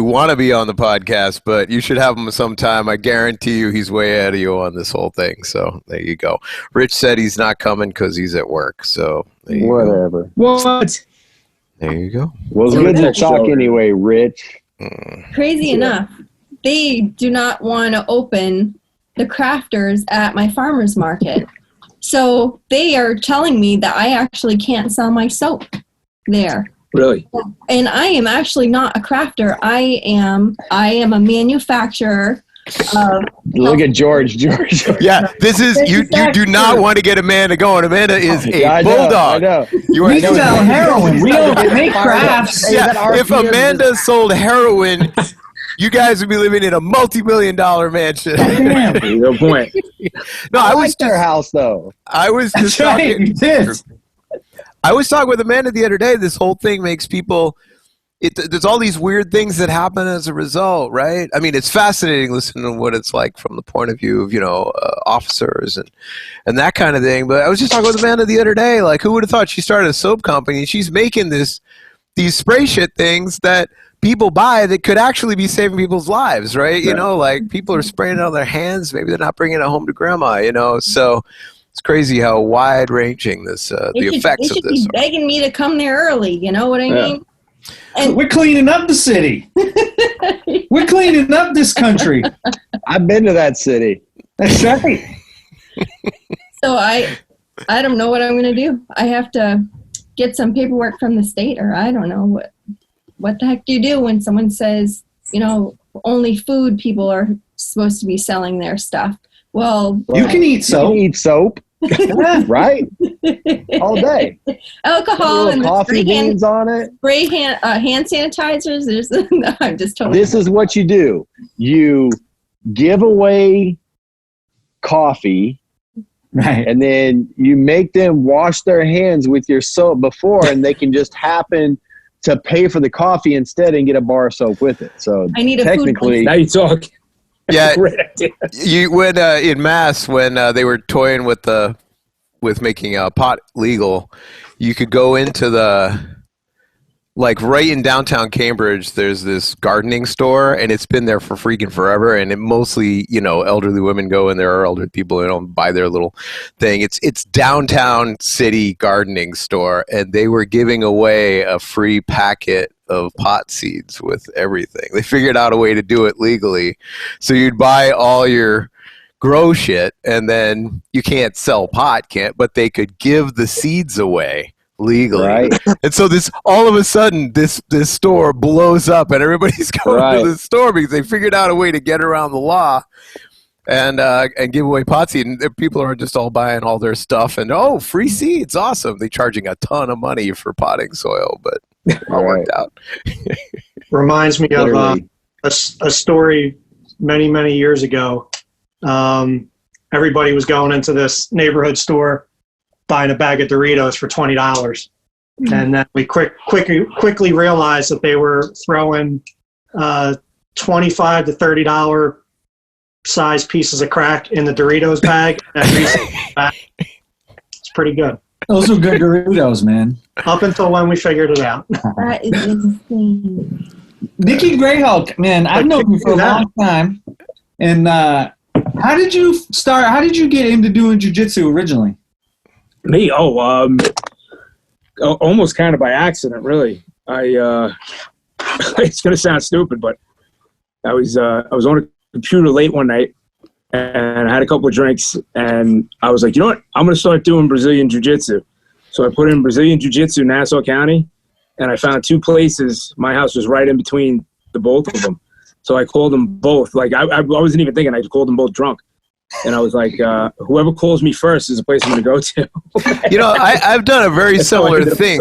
Speaker 4: want to be on the podcast, but you should have him sometime. I guarantee you he's way ahead of you on this whole thing. So there you go. Rich said he's not coming because he's at work. So there you go.
Speaker 5: Whatever.
Speaker 6: What?
Speaker 4: There you go.
Speaker 5: Well, it's
Speaker 6: Yeah,
Speaker 5: good to
Speaker 6: that's
Speaker 5: talk
Speaker 6: so-
Speaker 5: anyway, Rich.
Speaker 3: Crazy enough, they do not want to open the crafters at my farmer's market. So they are telling me that I actually can't sell my soap there.
Speaker 6: Really?
Speaker 3: And I am actually not a crafter. I am a manufacturer of
Speaker 5: Look at George.
Speaker 4: Yeah, this is you do not want to get Amanda going. Amanda is a
Speaker 5: I know,
Speaker 4: bulldog.
Speaker 5: I know.
Speaker 4: You are
Speaker 1: We sell heroin. We don't make crafts.
Speaker 5: Hey, that
Speaker 4: if
Speaker 5: RPM
Speaker 4: Amanda sold heroin, you guys would be living in a multi-million-dollar mansion.
Speaker 1: Damn.
Speaker 6: Good point.
Speaker 4: No,
Speaker 5: I
Speaker 4: I
Speaker 5: like
Speaker 4: was
Speaker 5: their house though.
Speaker 4: I was just
Speaker 1: That's right.
Speaker 4: talking.
Speaker 1: You did.
Speaker 4: I was talking with Amanda the other day. This whole thing makes people. There's all these weird things that happen as a result, right? I mean, it's fascinating listening to what it's like from the point of view of officers and that kind of thing. But I was just talking with Amanda the other day. Like, who would have thought she started a soap company? She's making these spray shit things that people buy that could actually be saving people's lives, right? Like people are spraying it on their hands. Maybe they're not bringing it home to grandma. So. It's crazy how wide-ranging the effects of
Speaker 3: They should
Speaker 4: this
Speaker 3: be begging me to come there early. You know what I mean? And
Speaker 1: We're cleaning up the city. We're cleaning up this country.
Speaker 5: I've been to that city.
Speaker 1: That's right.
Speaker 3: so I don't know what I'm going to do. I have to get some paperwork from the state, or I don't know what the heck do you do when someone says, only food people are supposed to be selling their stuff. Well,
Speaker 1: You can eat
Speaker 5: You
Speaker 1: soap.
Speaker 5: can eat soap, right? All day.
Speaker 3: alcohol and
Speaker 5: Little coffee
Speaker 3: spray hand,
Speaker 5: beans on it.
Speaker 3: spray hand sanitizers. There's no, I'm just totally.
Speaker 5: This is what you do. You give away coffee,
Speaker 1: Right.
Speaker 5: and then you make them wash their hands with your soap before, and they can just happen to pay for the coffee instead and get a bar of soap with it. So
Speaker 3: I need a
Speaker 5: technically,
Speaker 6: Now you talk.
Speaker 4: Yeah,
Speaker 6: Great idea.
Speaker 4: you when in Mass when they were toying with making pot legal, you could go into right in downtown Cambridge. There's this gardening store, and it's been there for freaking forever. And it mostly, elderly women go in there, or elderly people, buy their little thing. It's downtown city gardening store, and they were giving away a free packet of pot seeds with everything. They figured out a way to do it legally. So you'd buy all your grow shit, and then you can't sell pot, but they could give the seeds away legally.
Speaker 5: right?
Speaker 4: And so all of a sudden this store blows up, and everybody's going to the store because they figured out a way to get around the law and give away pot seed. And people are just all buying all their stuff, and free seeds, awesome. They're charging a ton of money for potting soil, but all worked out.
Speaker 2: Reminds me of
Speaker 5: Literally.
Speaker 2: a story many, many years ago. everybody was going into this neighborhood store buying a bag of Doritos for $20. And then we quickly realized that they were throwing $25 to $30 size pieces of crack in the Doritos bag. It's pretty good.
Speaker 1: Those were good Doritos, man.
Speaker 2: Up until when we figured it out.
Speaker 3: That is insane.
Speaker 1: Nicky GRAYHULK, man, I've known you for a long time. And how did you start? How did you get into doing jiu-jitsu originally?
Speaker 6: Me? Almost kind of by accident, really. It's gonna sound stupid, but I was on a computer late one night, and I had a couple of drinks, and I was like, you know what? I'm gonna start doing Brazilian jiu-jitsu. So I put in Brazilian jiu-jitsu, Nassau County, and I found two places. My house was right in between the both of them, so I called them both. Like I wasn't even thinking. I called them both drunk. And I was like, whoever calls me first is the place I'm going to go to.
Speaker 4: You know, I've done a very similar thing.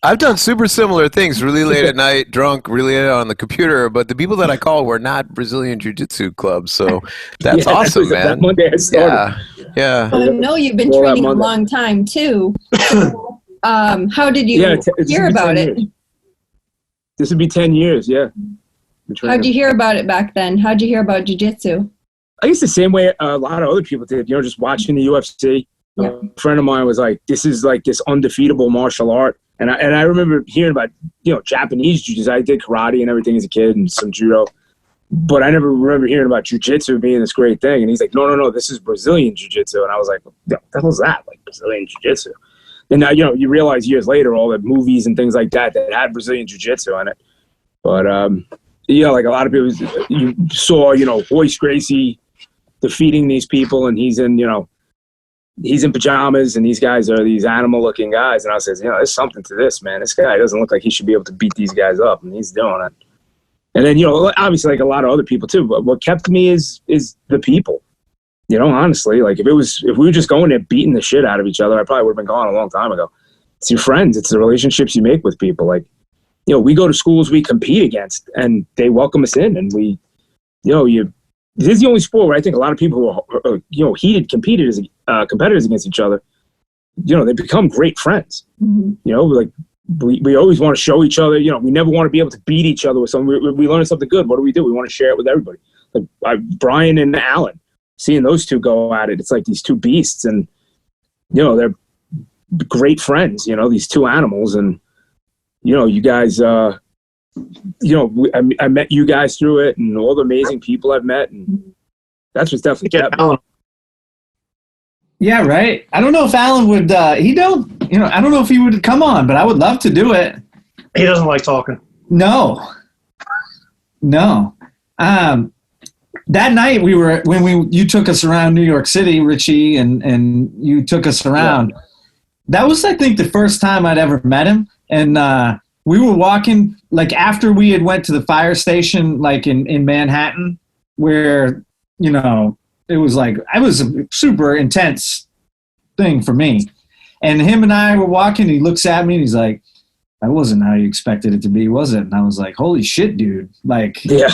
Speaker 4: I've done super similar things, really late at night, drunk, really late on the computer. But the people that I called were not Brazilian Jiu-Jitsu clubs. So that's awesome, man.
Speaker 6: That Monday I started.
Speaker 4: Yeah.
Speaker 3: I know you've been training a long time, too. How did you hear about it?
Speaker 6: This would be 10 years, yeah.
Speaker 3: How'd you hear about it back then? How'd you hear about jiu-jitsu?
Speaker 6: I guess the same way a lot of other people did, you know, just watching the UFC.
Speaker 3: Yeah.
Speaker 6: A friend of mine was like, this is like this undefeatable martial art. And I remember hearing about, you know, Japanese jiu-jitsu. I did karate and everything as a kid and some judo. But I never remember hearing about jiu-jitsu being this great thing. And he's like, no, this is Brazilian jiu-jitsu. And I was like, what the hell is that? Like Brazilian jiu-jitsu. And now, you know, you realize years later all the movies and things like that had Brazilian jiu-jitsu in it. But, yeah, like a lot of people, you saw, you know, Royce Gracie defeating these people, and he's in pajamas, and these guys are these animal-looking guys. And I says, you know, there's something to this, man. This guy doesn't look like he should be able to beat these guys up, and he's doing it. And then, you know, obviously, like a lot of other people too. But what kept me is the people. You know, honestly, like if we were just going there beating the shit out of each other, I probably would have been gone a long time ago. It's your friends. It's the relationships you make with people. Like, you know, we go to schools we compete against, and they welcome us in, and we, you know, this is the only sport where I think a lot of people who are, you know, competitors against each other, you know, they become great friends. Mm-hmm. You know, like we always want to show each other, you know, we never want to be able to beat each other with something. We learn something good. What do? We want to share it with everybody. Like Brian and Alan, seeing those two go at it, it's like these two beasts, and, you know, they're great friends, you know, these two animals. And, you know, you guys, you know, I met you guys through it, and all the amazing people I've met, and that's what's definitely kept me.
Speaker 1: Yeah, right. I don't know if Alan would. I don't know if he would come on, but I would love to do it.
Speaker 2: He doesn't like talking.
Speaker 1: No. That night you took us around New York City, Richie, and you took us around. Yeah. That was, I think, the first time I'd ever met him, and we were walking, like, after we had went to the fire station, like, in Manhattan, where, you know, it was a super intense thing for me. And him and I were walking, he looks at me, and he's like, that wasn't how you expected it to be, was it? And I was like, holy shit, dude. Like, yeah.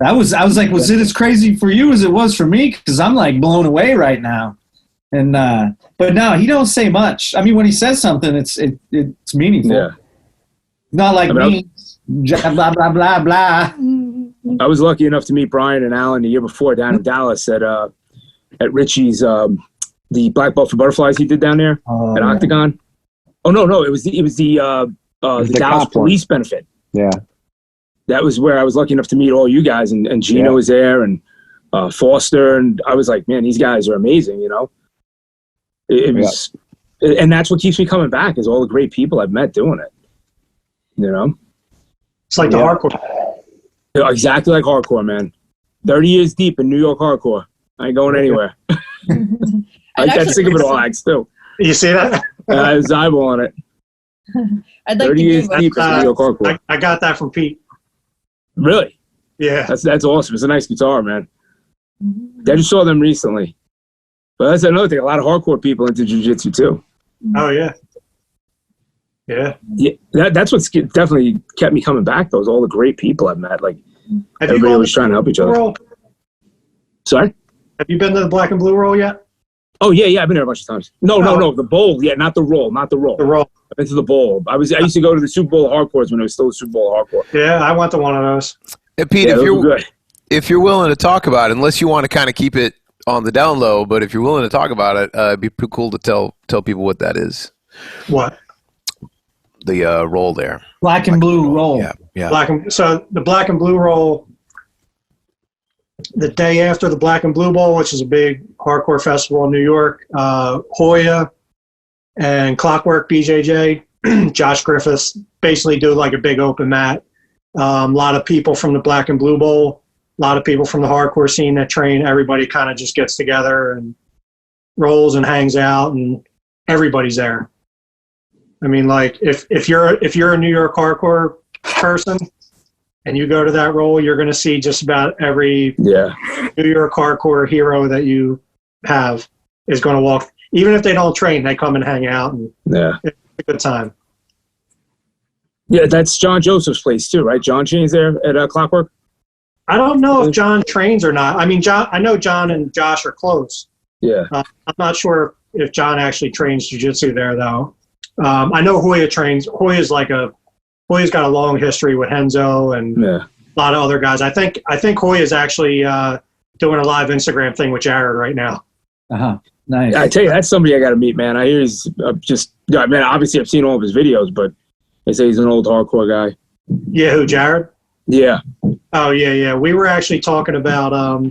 Speaker 1: I was like, was it as crazy for you as it was for me? Because I'm, like, blown away right now. And but no, he don't say much. I mean, when he says something, it's meaningful. Yeah. Not like me, blah, blah, blah, blah.
Speaker 6: I was lucky enough to meet Brian and Alan the year before down in Dallas at Richie's, the Black Belt for Butterflies he did down there at Octagon. Oh, no, it was the Dallas Police benefit.
Speaker 5: Yeah.
Speaker 6: That was where I was lucky enough to meet all you guys, and Gino was there, and Foster, and I was like, man, these guys are amazing, you know? It was, and that's what keeps me coming back, is all the great people I've met doing it. You know,
Speaker 2: it's like the hardcore.
Speaker 6: Exactly like hardcore, man. 30 years deep in New York hardcore. I ain't going anywhere. I think of it all, acts too.
Speaker 2: You see that?
Speaker 6: I was eyeballing it.
Speaker 3: I'd like
Speaker 6: 30
Speaker 3: to
Speaker 6: years deep in New York hardcore.
Speaker 2: I got that from Pete.
Speaker 6: Really?
Speaker 2: Yeah.
Speaker 6: That's awesome. It's a nice guitar, man. I just saw them recently. But that's another thing. A lot of hardcore people into jiu-jitsu too.
Speaker 2: Oh yeah. Yeah.
Speaker 6: That's what's definitely kept me coming back, though, is all the great people I've met. Like, everybody was trying to help each other. Sorry?
Speaker 2: Have you been to the Black and Blue Roll yet?
Speaker 6: Oh yeah, I've been there a bunch of times. No, the bowl. Yeah, not the roll.
Speaker 2: The roll.
Speaker 6: I've been to the bowl. I used to go to the Super Bowl hardcores when it was still the Super Bowl hardcore.
Speaker 2: Yeah, I went to one of those.
Speaker 4: Hey, Pete,
Speaker 6: Yeah,
Speaker 4: if you're willing to talk about it, unless you want to kind of keep it on the down low, but if you're willing to talk about it, it'd be pretty cool to tell people what that is.
Speaker 2: What?
Speaker 4: The roll there.
Speaker 1: Black and blue roll.
Speaker 4: Yeah.
Speaker 2: So the Black and Blue Roll, the day after the Black and Blue Bowl, which is a big hardcore festival in New York, Hoya and Clockwork BJJ, Josh Griffiths basically do like a big open mat. A lot of people from the Black and Blue Bowl, a lot of people from the hardcore scene that train, everybody kind of just gets together and rolls and hangs out, and everybody's there. I mean, like if you're a New York hardcore person and you go to that roll, you're going to see just about every New York hardcore hero that you have is going to walk. Even if they don't train, they come and hang out, and it's a good time.
Speaker 6: Yeah, that's John Joseph's place too, right? John trains there at Clockwork.
Speaker 2: I don't know if John trains or not. I mean, I know John and Josh are close.
Speaker 6: Yeah.
Speaker 2: I'm not sure if John actually trains jiu-jitsu there, though. I know Hoya trains. Hoya's got a long history with Renzo and a lot of other guys. I think Hoya's actually doing a live Instagram thing with Jared right now.
Speaker 1: Nice.
Speaker 6: Yeah, I tell you, that's somebody I got to meet, man. I hear he's man, obviously I've seen all of his videos, but they say he's an old hardcore guy.
Speaker 2: Yeah, who, Jared?
Speaker 6: Yeah.
Speaker 2: Oh, yeah. We were actually talking about,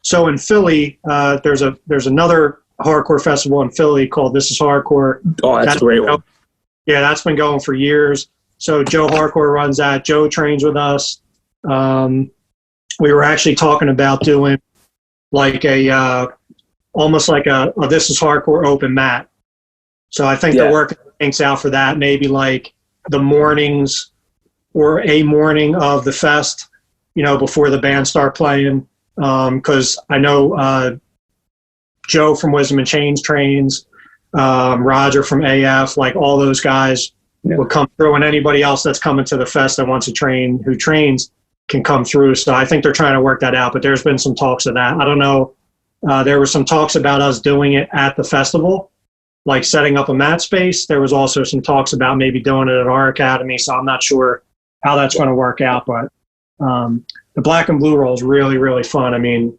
Speaker 2: so in Philly, there's another hardcore festival in Philly called This Is Hardcore.
Speaker 6: Oh, that's a great one.
Speaker 2: Yeah, that's been going for years. So Joe Hardcore runs that. Joe trains with us. We were actually talking about doing like almost like a This Is Hardcore open mat. So I think they're working things out for that. Maybe like the mornings or a morning of the fest, before the band start playing. Because I know Joe from Wisdom and Chains trains, Roger from AF, like all those guys will come through, and anybody else that's coming to the fest that wants to train, who trains, can come through. So I think they're trying to work that out, but there's been some talks of that. I don't know. There were some talks about us doing it at the festival, like setting up a mat space. There was also some talks about maybe doing it at our academy, so I'm not sure how that's going to work out, but the Black and Blue Roll is really, really fun. I mean,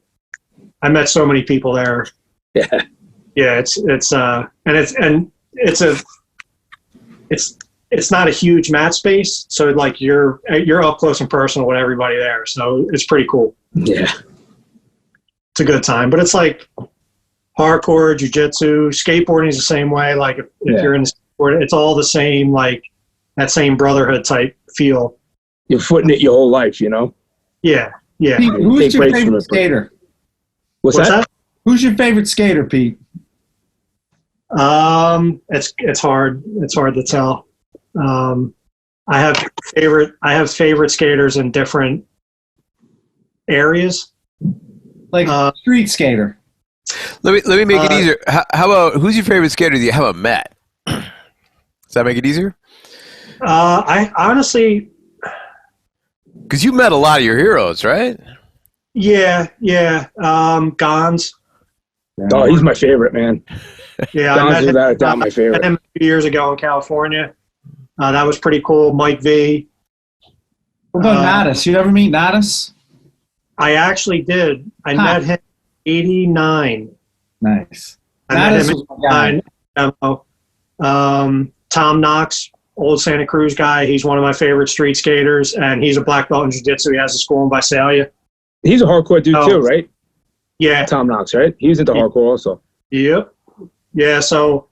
Speaker 2: I met so many people there. Yeah, it's not a huge mat space, so like you're up close and personal with everybody there, so it's pretty cool.
Speaker 6: Yeah,
Speaker 2: it's a good time. But it's like hardcore, jiu-jitsu, skateboarding is the same way. Like if you're in the skateboard, it's all the same, like that same brotherhood type feel.
Speaker 6: You're footing it your whole life,
Speaker 2: Yeah.
Speaker 1: Pete, who's your favorite skater?
Speaker 6: What's that?
Speaker 1: Who's your favorite skater, Pete?
Speaker 2: It's hard. It's hard to tell. I have favorite skaters in different areas.
Speaker 1: Like street skater.
Speaker 4: Let me make it easier. How about, who's your favorite skater that you haven't met? Does that make it easier?
Speaker 2: I honestly,
Speaker 4: because you met a lot of your heroes, right?
Speaker 2: Yeah. Gons.
Speaker 6: Oh, he's my favorite, man.
Speaker 2: Yeah,
Speaker 6: Gons
Speaker 2: I met
Speaker 6: is
Speaker 2: him,
Speaker 6: without a doubt my favorite.
Speaker 2: met him a few years ago in California. That was pretty cool. Mike V.
Speaker 1: What about Nadas? You ever meet Nadas?
Speaker 2: I actually did. I met him in '89.
Speaker 1: Nice.
Speaker 2: I met
Speaker 1: Nadas
Speaker 2: him in '89. Tom Knox, old Santa Cruz guy. He's one of my favorite street skaters, and he's a black belt in jiu-jitsu. He has a school in Visalia.
Speaker 6: He's a hardcore dude too, right?
Speaker 2: Yeah.
Speaker 6: Tom Knox, right? He was into hardcore also.
Speaker 2: Yep. Yeah, so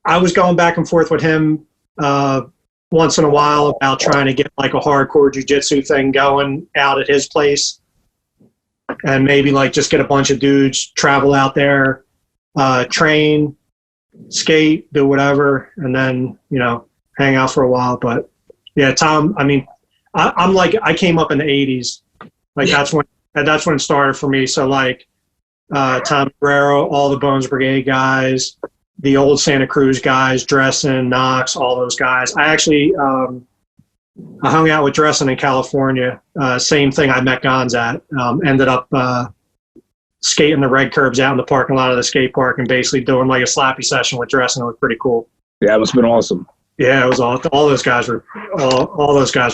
Speaker 2: I was going back and forth with him once in a while about trying to get like a hardcore jiu-jitsu thing going out at his place, and maybe like just get a bunch of dudes, travel out there, train, skate, do whatever, and then, hang out for a while. But yeah, Tom, I mean, I'm like, I came up in the 80s. Like that's when it started for me. So like Tom Guerrero, all the Bones Brigade guys, the old Santa Cruz guys, Dressen, Knox, all those guys. I actually I hung out with Dressen in California. Same thing I met Gons at. Ended up skating the red curbs out in the parking lot of the skate park and basically doing like a slappy session with dressing. It was pretty cool.
Speaker 6: Yeah, it must have been awesome.
Speaker 2: Yeah, it was all those guys were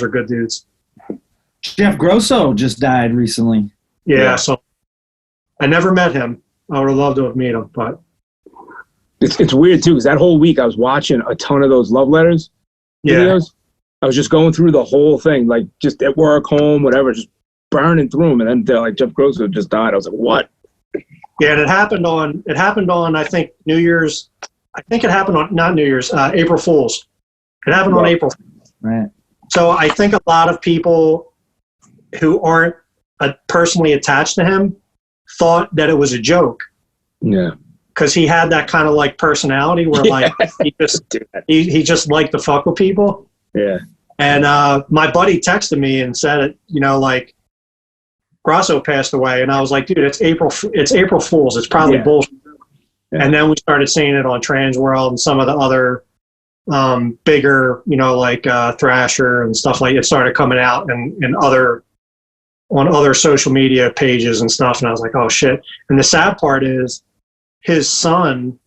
Speaker 2: good dudes.
Speaker 1: Jeff Grosso just died recently.
Speaker 2: Yeah, so I never met him. I would have loved to have met him, but
Speaker 6: it's weird too because that whole week I was watching a ton of those love letters videos. I was just going through the whole thing, like just at work, home, whatever, just burning through them. And then they're like, Jeff Grosso just died. I was like, what?
Speaker 2: Yeah, and it happened on I think New Year's. I think it happened on not New Year's, April Fool's. It happened on April.
Speaker 1: Right.
Speaker 2: So I think a lot of people who aren't personally attached to him thought that it was a joke.
Speaker 6: Yeah.
Speaker 2: Because he had that kind of like personality where like he just liked to fuck with people.
Speaker 6: Yeah.
Speaker 2: And my buddy texted me and said, you know, like Grosso passed away, and I was like, dude, it's April Fool's. It's probably bullshit. Yeah. And then we started seeing it on Transworld and some of the other bigger, you know, like Thrasher and stuff like it started coming out and on other social media pages and stuff. And I was like, oh shit. And the sad part is his son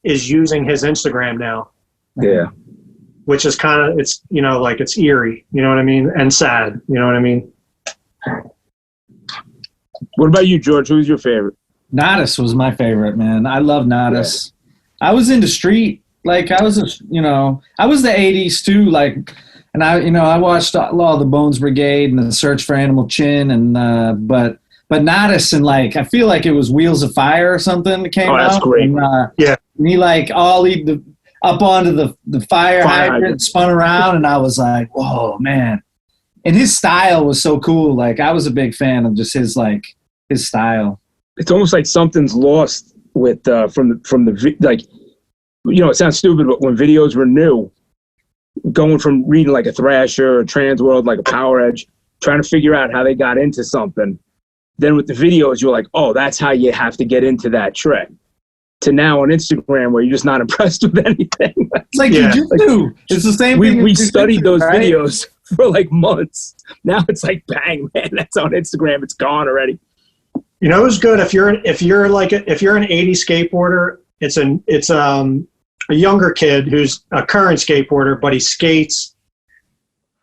Speaker 2: is using his Instagram now.
Speaker 6: Yeah.
Speaker 2: Which is kind of, it's, you know, like it's eerie, you know what I mean? And sad, you know what I mean?
Speaker 6: What about you, George? Who's your favorite?
Speaker 1: Nodis was my favorite, man. I love Nodis. Yeah. I was into street. Like, I was the 80s too. Like, and I watched all the Bones Brigade and the Search for Animal Chin. And, but Nodis, and like, I feel like it was Wheels of Fire or something that came out.
Speaker 6: Oh, that's great.
Speaker 1: And, and he like ollied up onto the fire hydrant and spun around. And I was like, whoa, man. And his style was so cool. Like, I was a big fan of just his style.
Speaker 6: It's almost like something's lost with from the like, you know, it sounds stupid, but when videos were new, going from reading like a Thrasher or Transworld, like a Power Edge, trying to figure out how they got into something. Then with the videos, you're like, oh, that's how you have to get into that trick. To now on Instagram, where you're just not impressed with anything.
Speaker 1: It's like jiu-jitsu. It's the same thing.
Speaker 6: We studied those videos for like months. Now it's like, bang, man, that's on Instagram. It's gone already.
Speaker 2: You know, it's good if you're an 80s skateboarder. It's a younger kid who's a current skateboarder, but he skates.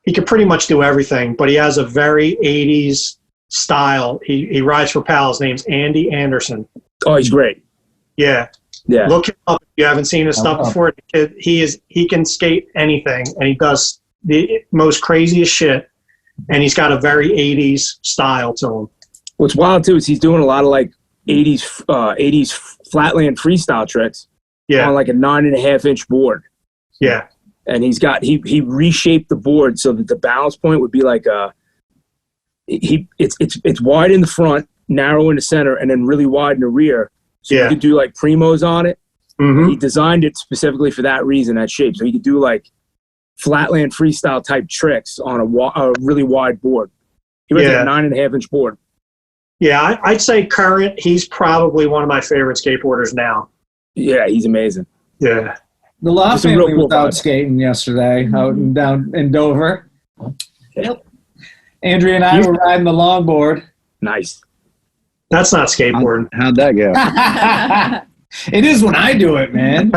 Speaker 2: He can pretty much do everything, but he has a very 80s style. He rides for pal. His name's Andy Anderson.
Speaker 6: Oh, he's great.
Speaker 2: Yeah. Look him up if you haven't seen his stuff before. The kid, he can skate anything, and he does the most craziest shit. And he's got a very 80s style to him.
Speaker 6: What's wild too is he's doing a lot of like 80s flatland freestyle tricks on like a 9.5-inch board.
Speaker 2: Yeah.
Speaker 6: And he reshaped the board so that the balance point would be like it's wide in the front, narrow in the center, and then really wide in the rear. So you could do like primos on it. Mm-hmm. He designed it specifically for that reason, that shape. So he could do like flatland freestyle type tricks on a really wide board. He was a 9.5-inch board.
Speaker 2: Yeah, I'd say current, he's probably one of my favorite skateboarders now.
Speaker 6: Yeah, he's amazing.
Speaker 2: Yeah.
Speaker 1: The Law family was out skating yesterday out down in Dover.
Speaker 3: Yep.
Speaker 1: Andrea and I were riding the longboard.
Speaker 6: Nice.
Speaker 2: That's not skateboarding.
Speaker 5: How'd that go?
Speaker 1: It is when I do it, man.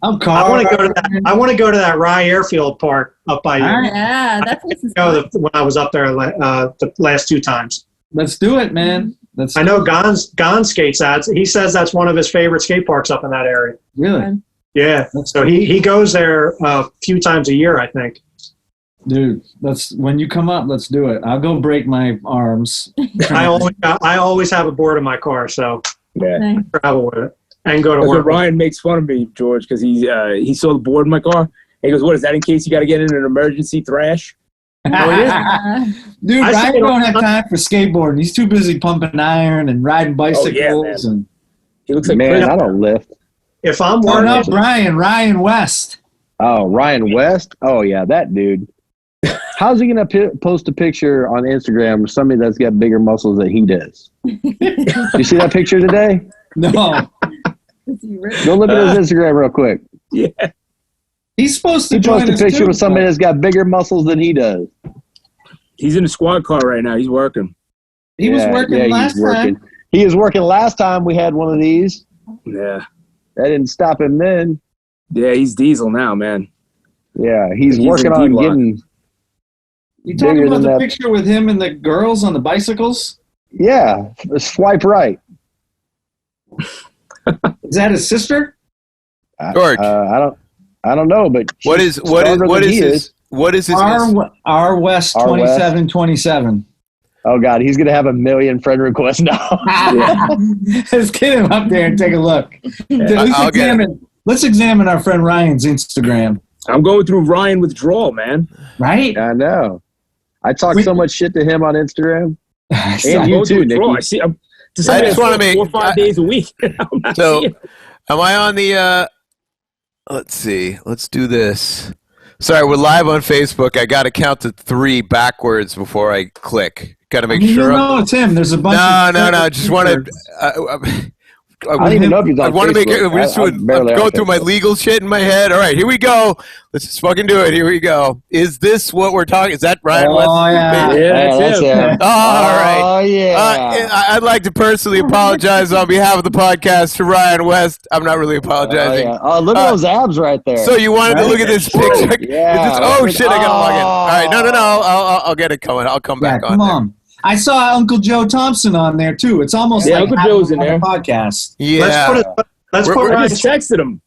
Speaker 1: I'm car.
Speaker 2: I want to go to that Rye Airfield Park up by you.
Speaker 3: Yeah, that's
Speaker 2: when I was up there the last 2 times.
Speaker 1: Let's do it, man.
Speaker 2: I know Gon skates at. He says that's one of his favorite skate parks up in that area.
Speaker 1: Really?
Speaker 2: Yeah. So he goes there a few times a year, I think.
Speaker 1: Dude, when you come up, let's do it. I'll go break my arms.
Speaker 2: I always have a board in my car, so
Speaker 6: I
Speaker 2: travel with it and go to work.
Speaker 6: Ryan makes fun of me, George, because he saw the board in my car. And he goes, "What is that? In case you got to get in an emergency thrash?"
Speaker 1: Dude, Ryan don't have time for skateboarding. He's too busy pumping iron and riding bicycles. And
Speaker 6: he looks like
Speaker 5: I don't lift.
Speaker 2: If I'm working,
Speaker 1: up Ryan West.
Speaker 5: Oh, Ryan West. Oh yeah, that dude. How's he gonna post a picture on Instagram of somebody that's got bigger muscles than he does? You see that picture today?
Speaker 1: No.
Speaker 5: Go look at his Instagram real quick.
Speaker 6: Yeah.
Speaker 1: He's supposed to
Speaker 5: post a picture with somebody that's got bigger muscles than he does.
Speaker 6: He's in a squad car right now. He's working.
Speaker 1: He was working last time.
Speaker 5: He was working last time we had one of these.
Speaker 6: Yeah.
Speaker 5: That didn't stop him then.
Speaker 6: Yeah, he's diesel now, man.
Speaker 5: Yeah, he's
Speaker 6: He's
Speaker 5: working
Speaker 6: in
Speaker 5: on
Speaker 6: D-block.
Speaker 5: getting.
Speaker 1: You talking
Speaker 5: bigger
Speaker 1: about
Speaker 5: than
Speaker 1: the
Speaker 5: that.
Speaker 1: picture with him and the girls on the bicycles?
Speaker 5: Yeah, swipe right.
Speaker 1: Is that his sister?
Speaker 4: George.
Speaker 5: I don't know, but
Speaker 4: What
Speaker 5: she's
Speaker 4: is
Speaker 5: stronger than he is.
Speaker 4: his
Speaker 1: R West
Speaker 5: R. West.
Speaker 1: 2727.
Speaker 5: Oh God, he's gonna have 1 million friend requests now.
Speaker 1: Let's get him up there and take a look.
Speaker 4: I'll get it.
Speaker 1: Let's examine our friend Ryan's Instagram.
Speaker 6: I'm going through Ryan withdrawal, man.
Speaker 1: Right?
Speaker 5: I know. I talk so much shit to him on Instagram.
Speaker 6: I'm
Speaker 5: And you
Speaker 6: going through
Speaker 5: too,
Speaker 6: withdrawal.
Speaker 5: Nicky.
Speaker 6: I just
Speaker 4: wanna make-
Speaker 6: 4 or 5 days a week. I'm not
Speaker 4: So,
Speaker 6: seeing-
Speaker 4: am I on the, let's see. Let's do this. Sorry, we're live on Facebook. I got to count to 3 backwards before I click. Got to make sure.
Speaker 1: No, it's him. There's a bunch
Speaker 4: No.
Speaker 1: of
Speaker 4: Just want to.
Speaker 5: I don't even know if he's on
Speaker 4: I want to make it.
Speaker 5: Facebook.
Speaker 4: We just
Speaker 5: I'm
Speaker 4: would
Speaker 5: barely
Speaker 4: go
Speaker 5: on
Speaker 4: through my
Speaker 5: Facebook.
Speaker 4: legal shit in my head. All right, here we go. Let's just fucking do it. Here we go. Is this what we're talking? Is that Ryan?
Speaker 1: Oh,
Speaker 4: West?
Speaker 1: yeah.
Speaker 6: Yeah, that's him.
Speaker 4: Oh, all right.
Speaker 5: Oh yeah.
Speaker 4: I'd like to personally apologize on behalf of the podcast to Ryan West. I'm not really apologizing.
Speaker 5: Oh, yeah. Oh, look at those abs right there.
Speaker 4: So you wanted to look at this picture?
Speaker 5: Yeah.
Speaker 4: Oh shit! I gotta log in. All right, no. I'll get it coming. I'll come back on.
Speaker 1: Come on. I saw Uncle Joe Thompson on there too. It's almost
Speaker 6: Yeah,
Speaker 1: like
Speaker 6: Uncle
Speaker 1: having
Speaker 6: Joe's
Speaker 1: him
Speaker 6: in
Speaker 1: on
Speaker 6: there.
Speaker 1: the podcast.
Speaker 4: Yeah.
Speaker 2: Let's
Speaker 4: We're-
Speaker 2: put
Speaker 4: we're
Speaker 6: I
Speaker 2: Ryan's
Speaker 6: just texted him.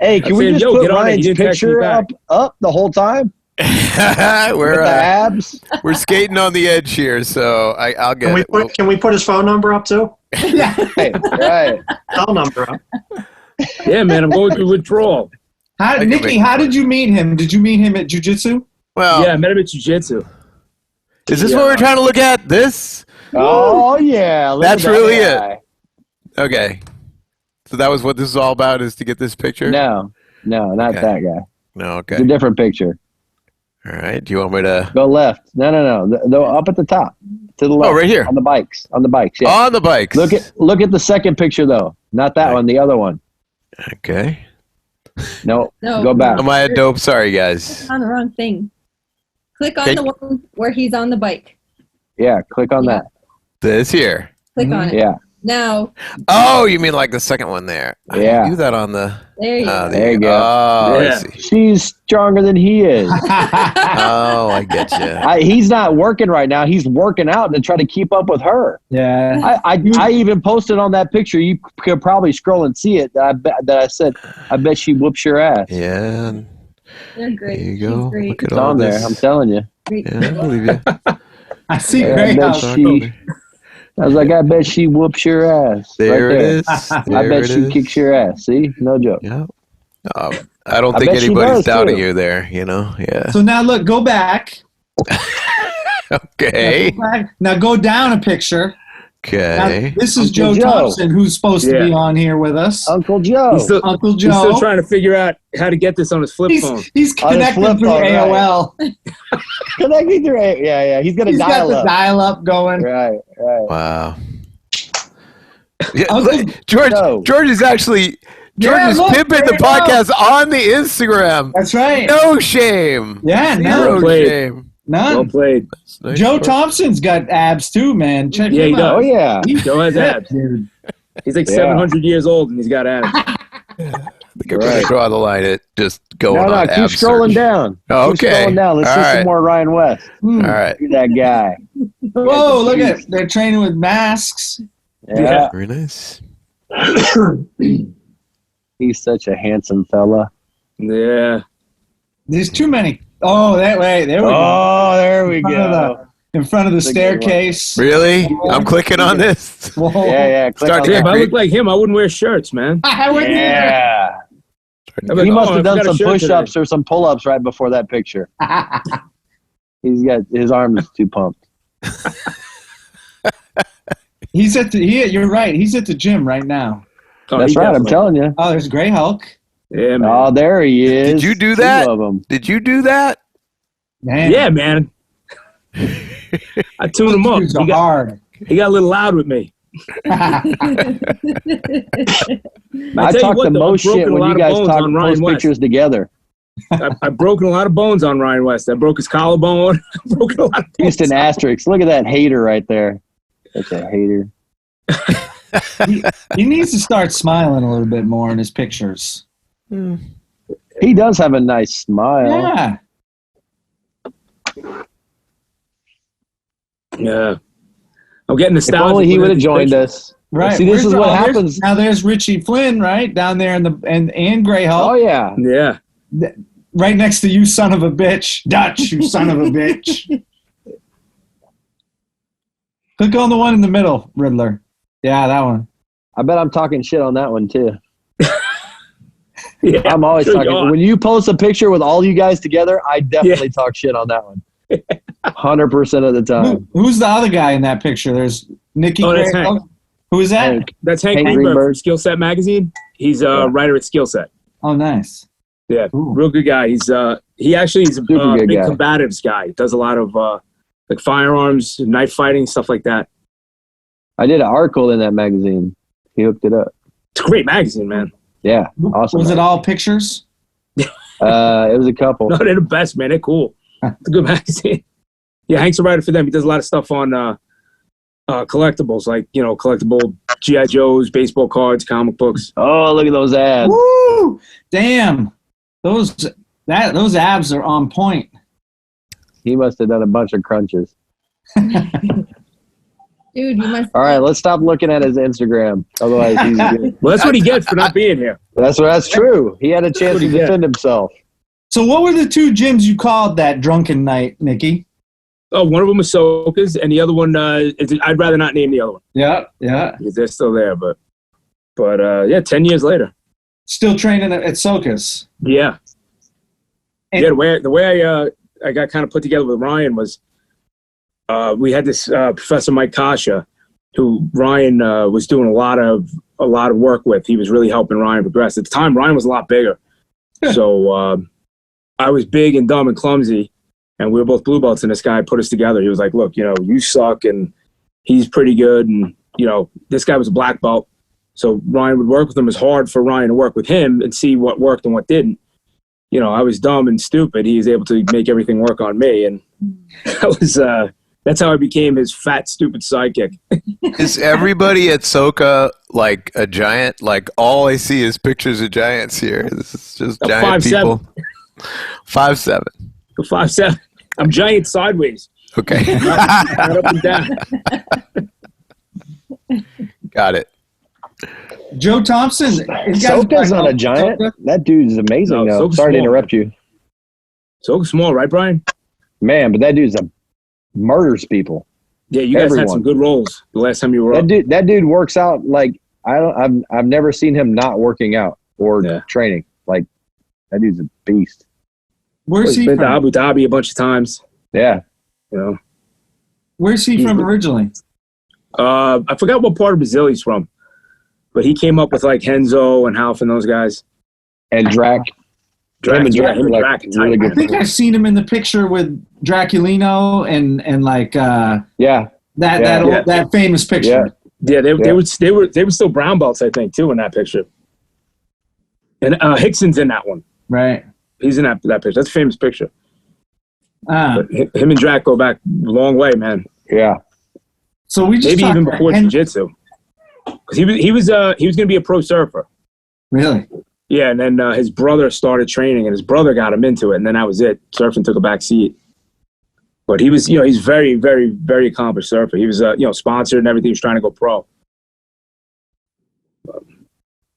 Speaker 5: Hey, can
Speaker 6: I
Speaker 5: we
Speaker 6: said,
Speaker 5: just
Speaker 6: yo,
Speaker 5: put
Speaker 6: get on it. He
Speaker 5: Ryan's
Speaker 6: didn't text me
Speaker 5: picture
Speaker 6: back.
Speaker 5: up the whole time?
Speaker 4: we're
Speaker 5: With the abs?
Speaker 4: we're skating on the edge here, so I'll get it.
Speaker 2: Can we put his phone number up too?
Speaker 1: Yeah.
Speaker 5: Hey, right.
Speaker 2: Cell number up.
Speaker 6: Yeah, man, I'm going through withdrawal.
Speaker 4: can
Speaker 1: Nicky,
Speaker 4: make
Speaker 1: how
Speaker 4: it
Speaker 1: did you meet him? Did you meet him at jiu-jitsu?
Speaker 4: Well,
Speaker 6: Yeah, I met him at jiu-jitsu.
Speaker 4: is this
Speaker 6: Yeah.
Speaker 4: what we're trying to look at? This?
Speaker 5: Oh, yeah. Look
Speaker 4: That's
Speaker 5: at that
Speaker 4: really
Speaker 5: guy.
Speaker 4: Okay. So that was what this is all about, is to get this picture?
Speaker 5: No, not
Speaker 4: Okay.
Speaker 5: that guy.
Speaker 4: No,
Speaker 5: It's a
Speaker 4: okay.
Speaker 5: different picture.
Speaker 4: All right. Do you want me to?
Speaker 5: Go left. No. The up at the top. To the left.
Speaker 4: Oh, right here.
Speaker 5: On the bikes. Yeah.
Speaker 4: On the bikes.
Speaker 5: Look at the second picture though. Not that
Speaker 4: Okay.
Speaker 5: one. The other one.
Speaker 4: Okay.
Speaker 5: No.
Speaker 3: No.
Speaker 5: Go back.
Speaker 4: Am I a dope? Sorry, guys.
Speaker 3: On the wrong thing. Click on
Speaker 4: Okay.
Speaker 3: the one where he's on the bike.
Speaker 5: Yeah. Click on that.
Speaker 4: This here.
Speaker 3: Click on it.
Speaker 5: Yeah.
Speaker 3: Now,
Speaker 4: Oh, you mean like the second one there? I
Speaker 5: Yeah.
Speaker 4: can do that on the.
Speaker 3: there you go.
Speaker 5: There you go.
Speaker 4: Oh,
Speaker 6: Yeah.
Speaker 4: I see.
Speaker 5: She's stronger than he is.
Speaker 4: Oh, I get you.
Speaker 5: He's not working right now. He's working out to try to keep up with her.
Speaker 1: Yeah.
Speaker 5: I even posted on that picture. You could probably scroll and see it. That I said, I bet she whoops your ass.
Speaker 4: Yeah.
Speaker 3: They're great.
Speaker 4: There you
Speaker 3: She's
Speaker 4: go.
Speaker 3: great.
Speaker 4: Look at
Speaker 5: It's
Speaker 4: all
Speaker 5: on there.
Speaker 4: this.
Speaker 5: I'm telling you.
Speaker 3: Great.
Speaker 4: Yeah, I believe you.
Speaker 1: I see
Speaker 5: Yeah,
Speaker 1: Gray
Speaker 5: I bet
Speaker 1: House.
Speaker 5: I was like, I bet she whoops your ass.
Speaker 4: There
Speaker 5: right
Speaker 4: it
Speaker 5: there.
Speaker 4: is.
Speaker 5: I
Speaker 4: There
Speaker 5: bet
Speaker 4: it
Speaker 5: she
Speaker 4: is.
Speaker 5: kicks your ass. See? No joke.
Speaker 4: Yeah. I don't
Speaker 5: I
Speaker 4: think
Speaker 5: bet she
Speaker 4: anybody's
Speaker 5: does,
Speaker 4: doubting
Speaker 5: too.
Speaker 4: you there, you know? Yeah.
Speaker 1: So now look, go back.
Speaker 4: Okay.
Speaker 1: Now go down a picture. Now,
Speaker 4: Okay.
Speaker 1: this is
Speaker 5: Uncle
Speaker 1: Joe
Speaker 5: Joe.
Speaker 1: Thompson, who's supposed to be
Speaker 6: Yeah.
Speaker 1: on here with us.
Speaker 5: Uncle Joe.
Speaker 6: He's still,
Speaker 1: Uncle
Speaker 6: he's still
Speaker 1: Joe.
Speaker 6: trying to figure out how to get this on his flip phone.
Speaker 1: He's
Speaker 5: On his
Speaker 1: connected
Speaker 5: flip
Speaker 1: through
Speaker 5: phone, right.
Speaker 1: AOL.
Speaker 5: Connecting through yeah. He's got a
Speaker 1: He's got
Speaker 5: dial
Speaker 1: the
Speaker 5: up.
Speaker 1: dial-up going.
Speaker 5: Right.
Speaker 4: Wow. Yeah,
Speaker 1: Uncle
Speaker 4: George
Speaker 5: Joe.
Speaker 4: is actually is
Speaker 1: look,
Speaker 4: pimping
Speaker 1: there
Speaker 4: the
Speaker 1: you go.
Speaker 4: podcast on the Instagram.
Speaker 1: That's right.
Speaker 4: No shame.
Speaker 1: Yeah,
Speaker 4: Zero
Speaker 1: no,
Speaker 6: played.
Speaker 4: shame.
Speaker 6: Well
Speaker 1: none.
Speaker 6: played.
Speaker 4: Nice
Speaker 1: Joe
Speaker 4: work.
Speaker 1: Thompson's got abs too, man. Check
Speaker 6: Yeah,
Speaker 1: him
Speaker 6: he
Speaker 1: out.
Speaker 5: Oh yeah.
Speaker 6: Joe has abs.
Speaker 1: Dude.
Speaker 6: He's like
Speaker 5: Yeah.
Speaker 6: 700 years old and he's got abs.
Speaker 4: I think I'm
Speaker 5: Right.
Speaker 4: gonna draw the line at just going
Speaker 5: No,
Speaker 4: on
Speaker 5: keep
Speaker 4: ab
Speaker 5: scrolling
Speaker 4: search.
Speaker 5: down.
Speaker 4: Oh,
Speaker 5: Keep
Speaker 4: okay.
Speaker 5: scrolling down. Let's
Speaker 4: All
Speaker 5: see
Speaker 4: right.
Speaker 5: some more Ryan West.
Speaker 1: Hmm.
Speaker 4: All right.
Speaker 5: Look at that guy.
Speaker 1: Whoa, look at it. They're training with masks.
Speaker 5: Yeah.
Speaker 4: Very nice.
Speaker 5: He's such a handsome fella.
Speaker 6: Yeah.
Speaker 1: There's too many. Oh, that way. There we go.
Speaker 5: Oh, there we
Speaker 1: In front of
Speaker 5: go.
Speaker 1: In front of the
Speaker 5: That's a good one.
Speaker 1: staircase.
Speaker 4: Really? I'm clicking on this.
Speaker 1: Whoa.
Speaker 5: Yeah. Click
Speaker 4: Start
Speaker 5: on
Speaker 4: to
Speaker 6: Yeah,
Speaker 4: get
Speaker 6: if I
Speaker 5: that.
Speaker 6: looked like him, I wouldn't wear shirts, man.
Speaker 1: I wouldn't either.
Speaker 5: Yeah.
Speaker 6: I'd be like,
Speaker 5: He must
Speaker 6: oh,
Speaker 5: have
Speaker 6: I
Speaker 5: done
Speaker 6: forgot a
Speaker 5: some
Speaker 6: shirt
Speaker 5: push-ups
Speaker 6: today.
Speaker 5: or some pull-ups right before that picture. He's got his arms too pumped.
Speaker 1: He's at the. You're right. He's at the gym right now.
Speaker 6: Oh,
Speaker 5: That's
Speaker 6: he
Speaker 5: right. I'm
Speaker 6: definitely-
Speaker 5: telling you.
Speaker 1: Oh, there's GRAYHULK.
Speaker 6: Yeah, man.
Speaker 5: Oh, there he is.
Speaker 4: Did you do
Speaker 5: Two
Speaker 4: that?
Speaker 5: of them.
Speaker 4: Did you do that?
Speaker 1: Man,
Speaker 6: Yeah, man. I tuned him up.
Speaker 1: Dudes are
Speaker 6: He got,
Speaker 1: hard.
Speaker 6: he got a little loud with me.
Speaker 5: I
Speaker 6: tell you
Speaker 5: talk
Speaker 6: what,
Speaker 5: the
Speaker 6: though,
Speaker 5: most
Speaker 6: I've broken
Speaker 5: shit
Speaker 6: a
Speaker 5: when
Speaker 6: lot
Speaker 5: you
Speaker 6: of
Speaker 5: guys
Speaker 6: bones
Speaker 5: talk
Speaker 6: on Ryan
Speaker 5: post
Speaker 6: West.
Speaker 5: pictures together.
Speaker 6: I've broken a lot of bones on Ryan West. I broke his collarbone. I broke a lot of bones.
Speaker 5: Houston Asterix. Look at that hater right there. Such a hater.
Speaker 1: He needs to start smiling a little bit more in his pictures.
Speaker 5: He does have a nice smile.
Speaker 1: Yeah.
Speaker 6: Yeah. I'm getting nostalgic.
Speaker 5: If only he would have joined
Speaker 6: pictures.
Speaker 5: us.
Speaker 1: Right.
Speaker 5: See, this is what happens.
Speaker 1: Now there's Richie Flynn, right? Down there in the and GRAYHULK.
Speaker 5: Oh, yeah.
Speaker 6: Yeah.
Speaker 1: Right next to you, son of a bitch. Dutch, you son of a bitch. Click on the one in the middle, Riddler. Yeah, that one.
Speaker 5: I bet I'm talking shit on that one, too.
Speaker 6: Yeah,
Speaker 5: I'm always
Speaker 6: sure
Speaker 5: talking.
Speaker 6: you are.
Speaker 5: When you post a picture with all you guys together, I definitely talk shit on that one. 100% of the time.
Speaker 1: Who's the other guy in that picture? There's NICKY.
Speaker 6: Oh, that's Hank.
Speaker 1: Who is that?
Speaker 5: Hank.
Speaker 6: That's Hank
Speaker 5: Hank
Speaker 6: Greenberg from
Speaker 5: Greenberg.
Speaker 6: Skill Set Magazine. He's a writer at Skill Set.
Speaker 1: Oh, nice.
Speaker 6: Yeah,
Speaker 1: Ooh.
Speaker 6: real good guy. He's he actually is a
Speaker 5: Super good
Speaker 6: big
Speaker 5: guy.
Speaker 6: combatives guy. He does a lot of like firearms, knife fighting, stuff like that.
Speaker 5: I did an article in that magazine. He hooked it up.
Speaker 6: It's a great magazine, man.
Speaker 5: Yeah, awesome.
Speaker 1: Was it all pictures?
Speaker 5: It was a couple.
Speaker 6: No, they're the best, man. They're cool. It's a good magazine. Yeah, Hank's a writer for them. He does a lot of stuff on collectibles, like, you know, collectible G.I. Joes, baseball cards, comic books.
Speaker 5: Oh, look at those ads.
Speaker 1: Woo! Damn. Those abs are on point.
Speaker 5: He must have done a bunch of crunches.
Speaker 3: Dude, you must.
Speaker 5: All right, let's stop looking at his Instagram. Otherwise, he's good.
Speaker 6: Well, that's what he gets for not being here.
Speaker 5: That's true. He had a chance to defend himself.
Speaker 1: So what were the two gyms you called that drunken night, Nicky?
Speaker 6: Oh, one of them was Soca's, and the other one, I'd rather not name the other one.
Speaker 1: Yeah.
Speaker 6: Because they're still there, but yeah, 10 years later.
Speaker 1: Still training at Soca's.
Speaker 6: Yeah.
Speaker 1: And-
Speaker 6: Yeah, the way I got kind of put together with Ryan was we had this Professor Mike Kasha, who Ryan was doing a lot of work with. He was really helping Ryan progress. At the time, Ryan was a lot bigger. So I was big and dumb and clumsy, and we were both blue belts, and this guy put us together. He was like, look, you know, you suck, and he's pretty good, and, you know, this guy was a black belt. So Ryan would work with him. It was hard for Ryan to work with him and see what worked and what didn't. You know, I was dumb and stupid. He was able to make everything work on me, and that's how I became his fat, stupid sidekick.
Speaker 4: Is everybody at Soca like a giant? Like all I see is pictures of giants here. This is just
Speaker 6: A
Speaker 4: giant
Speaker 6: 5'7".
Speaker 4: people. 5'7".
Speaker 6: The 5'7". I'm giant sideways,
Speaker 4: Okay.
Speaker 6: not up and down.
Speaker 4: Got it.
Speaker 1: Joe Thompson.
Speaker 5: Soca's not a giant. That dude's amazing,
Speaker 6: No,
Speaker 5: though.
Speaker 6: Soca's
Speaker 5: Sorry to
Speaker 6: small.
Speaker 5: interrupt you.
Speaker 6: So small, right, Brian?
Speaker 5: Man, but that dude's murders people.
Speaker 6: Yeah, you guys had
Speaker 5: Everyone.
Speaker 6: some good roles the last time you were up.
Speaker 5: That dude works out like I've never seen him not working out or training. Like that dude's a beast.
Speaker 1: Where's he
Speaker 6: Been to
Speaker 1: from?
Speaker 6: Abu Dhabi a bunch of times.
Speaker 5: Yeah.
Speaker 6: You know,
Speaker 1: Where's he from originally?
Speaker 6: I forgot what part of Brazil he's from, but he came up with like Renzo and Half and those guys.
Speaker 5: And Drac.
Speaker 6: Drac,
Speaker 5: Him and
Speaker 6: yeah,
Speaker 5: Drac
Speaker 6: him
Speaker 5: are
Speaker 6: and
Speaker 5: like
Speaker 6: Drac are
Speaker 5: really
Speaker 6: tight,
Speaker 5: good
Speaker 1: I think I've seen him in the picture with Draculino and like
Speaker 5: Yeah.
Speaker 1: that famous picture.
Speaker 6: Yeah, they were still brown belts, I think, too, in that picture. And Hickson's in that one.
Speaker 1: Right.
Speaker 6: He's in that picture. That's a famous picture.
Speaker 1: Ah.
Speaker 6: But him and Drac go back a long way, man.
Speaker 5: Yeah.
Speaker 1: So we just
Speaker 6: Maybe
Speaker 1: talked
Speaker 6: even
Speaker 1: about
Speaker 6: before jiu-jitsu. Because he was going to be a pro surfer.
Speaker 1: Really?
Speaker 6: Yeah, and then his brother started training, and his brother got him into it, and then that was it. Surfing took a back seat. But he was, you know, he's very, very, very accomplished surfer. He was, sponsored and everything. He was trying to go pro. But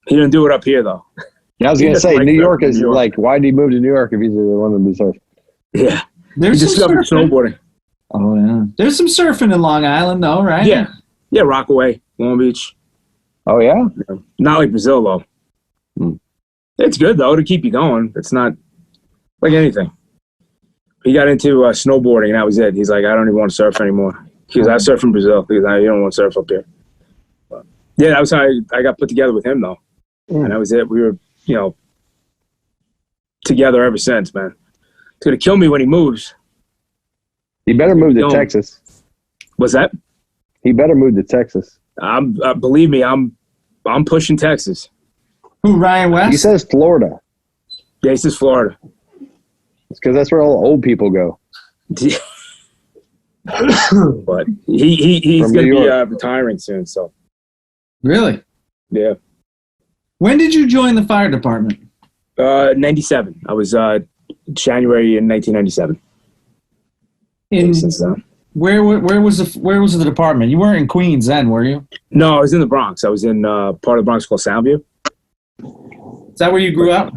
Speaker 6: he didn't do it up here, though.
Speaker 5: Yeah, I was
Speaker 6: He
Speaker 5: going to
Speaker 6: doesn't
Speaker 5: say,
Speaker 6: like
Speaker 5: New
Speaker 6: that.
Speaker 5: York is
Speaker 6: New York.
Speaker 5: like, why did he move to New York if he's the one to be surfing?
Speaker 6: Yeah. He
Speaker 1: There's some
Speaker 6: discovered
Speaker 1: surfing.
Speaker 6: snowboarding.
Speaker 1: Oh yeah. There's some surfing in Long Island though, right?
Speaker 6: Yeah. Yeah, Rockaway, Long Beach.
Speaker 5: Oh, yeah?
Speaker 6: Not like Brazil, though.
Speaker 5: Hmm.
Speaker 6: It's good, though, to keep you going. It's not like anything. He got into snowboarding, and that was it. He's like, I don't even want to surf anymore. Because I surf in Brazil. Because you don't want to surf up here. But, yeah, that was how I got put together with him, though. And that was it. We were, together ever since, man. It's going to kill me when he moves.
Speaker 5: He better move to
Speaker 6: Don't.
Speaker 5: Texas.
Speaker 6: What's that?
Speaker 5: He better move to Texas.
Speaker 6: Believe me, I'm pushing Texas.
Speaker 1: Who, Ryan West?
Speaker 5: He says Florida.
Speaker 6: Yeah, he says Florida.
Speaker 5: It's because that's where all the old people go.
Speaker 6: But he's
Speaker 5: From
Speaker 6: going to
Speaker 5: New
Speaker 6: be
Speaker 5: York.
Speaker 6: retiring soon. So
Speaker 1: Really?
Speaker 6: yeah,
Speaker 1: When did you join the fire department?
Speaker 6: 97. I was January in 1997.
Speaker 1: In
Speaker 6: Since then.
Speaker 1: where was the department? You weren't in Queens then, were you?
Speaker 6: No, I was in the Bronx. I was in part of the Bronx called Soundview.
Speaker 1: Is that where you grew up?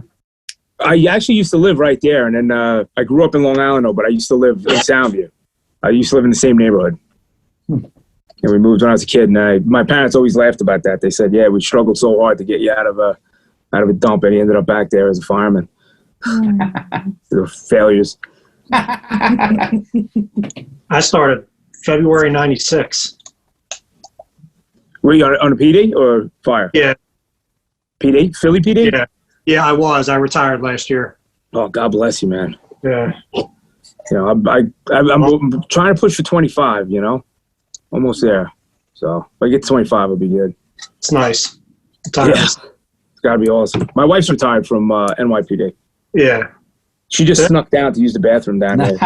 Speaker 6: I actually used to live right there, and then I grew up in Long Island, though, but I used to live in Soundview. I used to live in the same neighborhood. And we moved when I was a kid, and my parents always laughed about that. They said, "Yeah, we struggled so hard to get you out of a dump, and he ended up back there as a fireman." The failures.
Speaker 2: I started February 96.
Speaker 6: Were you on a PD or fire?
Speaker 2: Yeah.
Speaker 6: PD? Philly PD?
Speaker 2: Yeah. Yeah, I was. I retired last year.
Speaker 6: Oh, God bless you, man.
Speaker 2: Yeah.
Speaker 6: You know, I'm trying to push for 25, you know? Almost there. So if I get 25, it'll be good.
Speaker 2: It's nice.
Speaker 6: Yeah. It's got to be awesome. My wife's retired from NYPD.
Speaker 2: Yeah.
Speaker 6: She just snuck down to use the bathroom down there.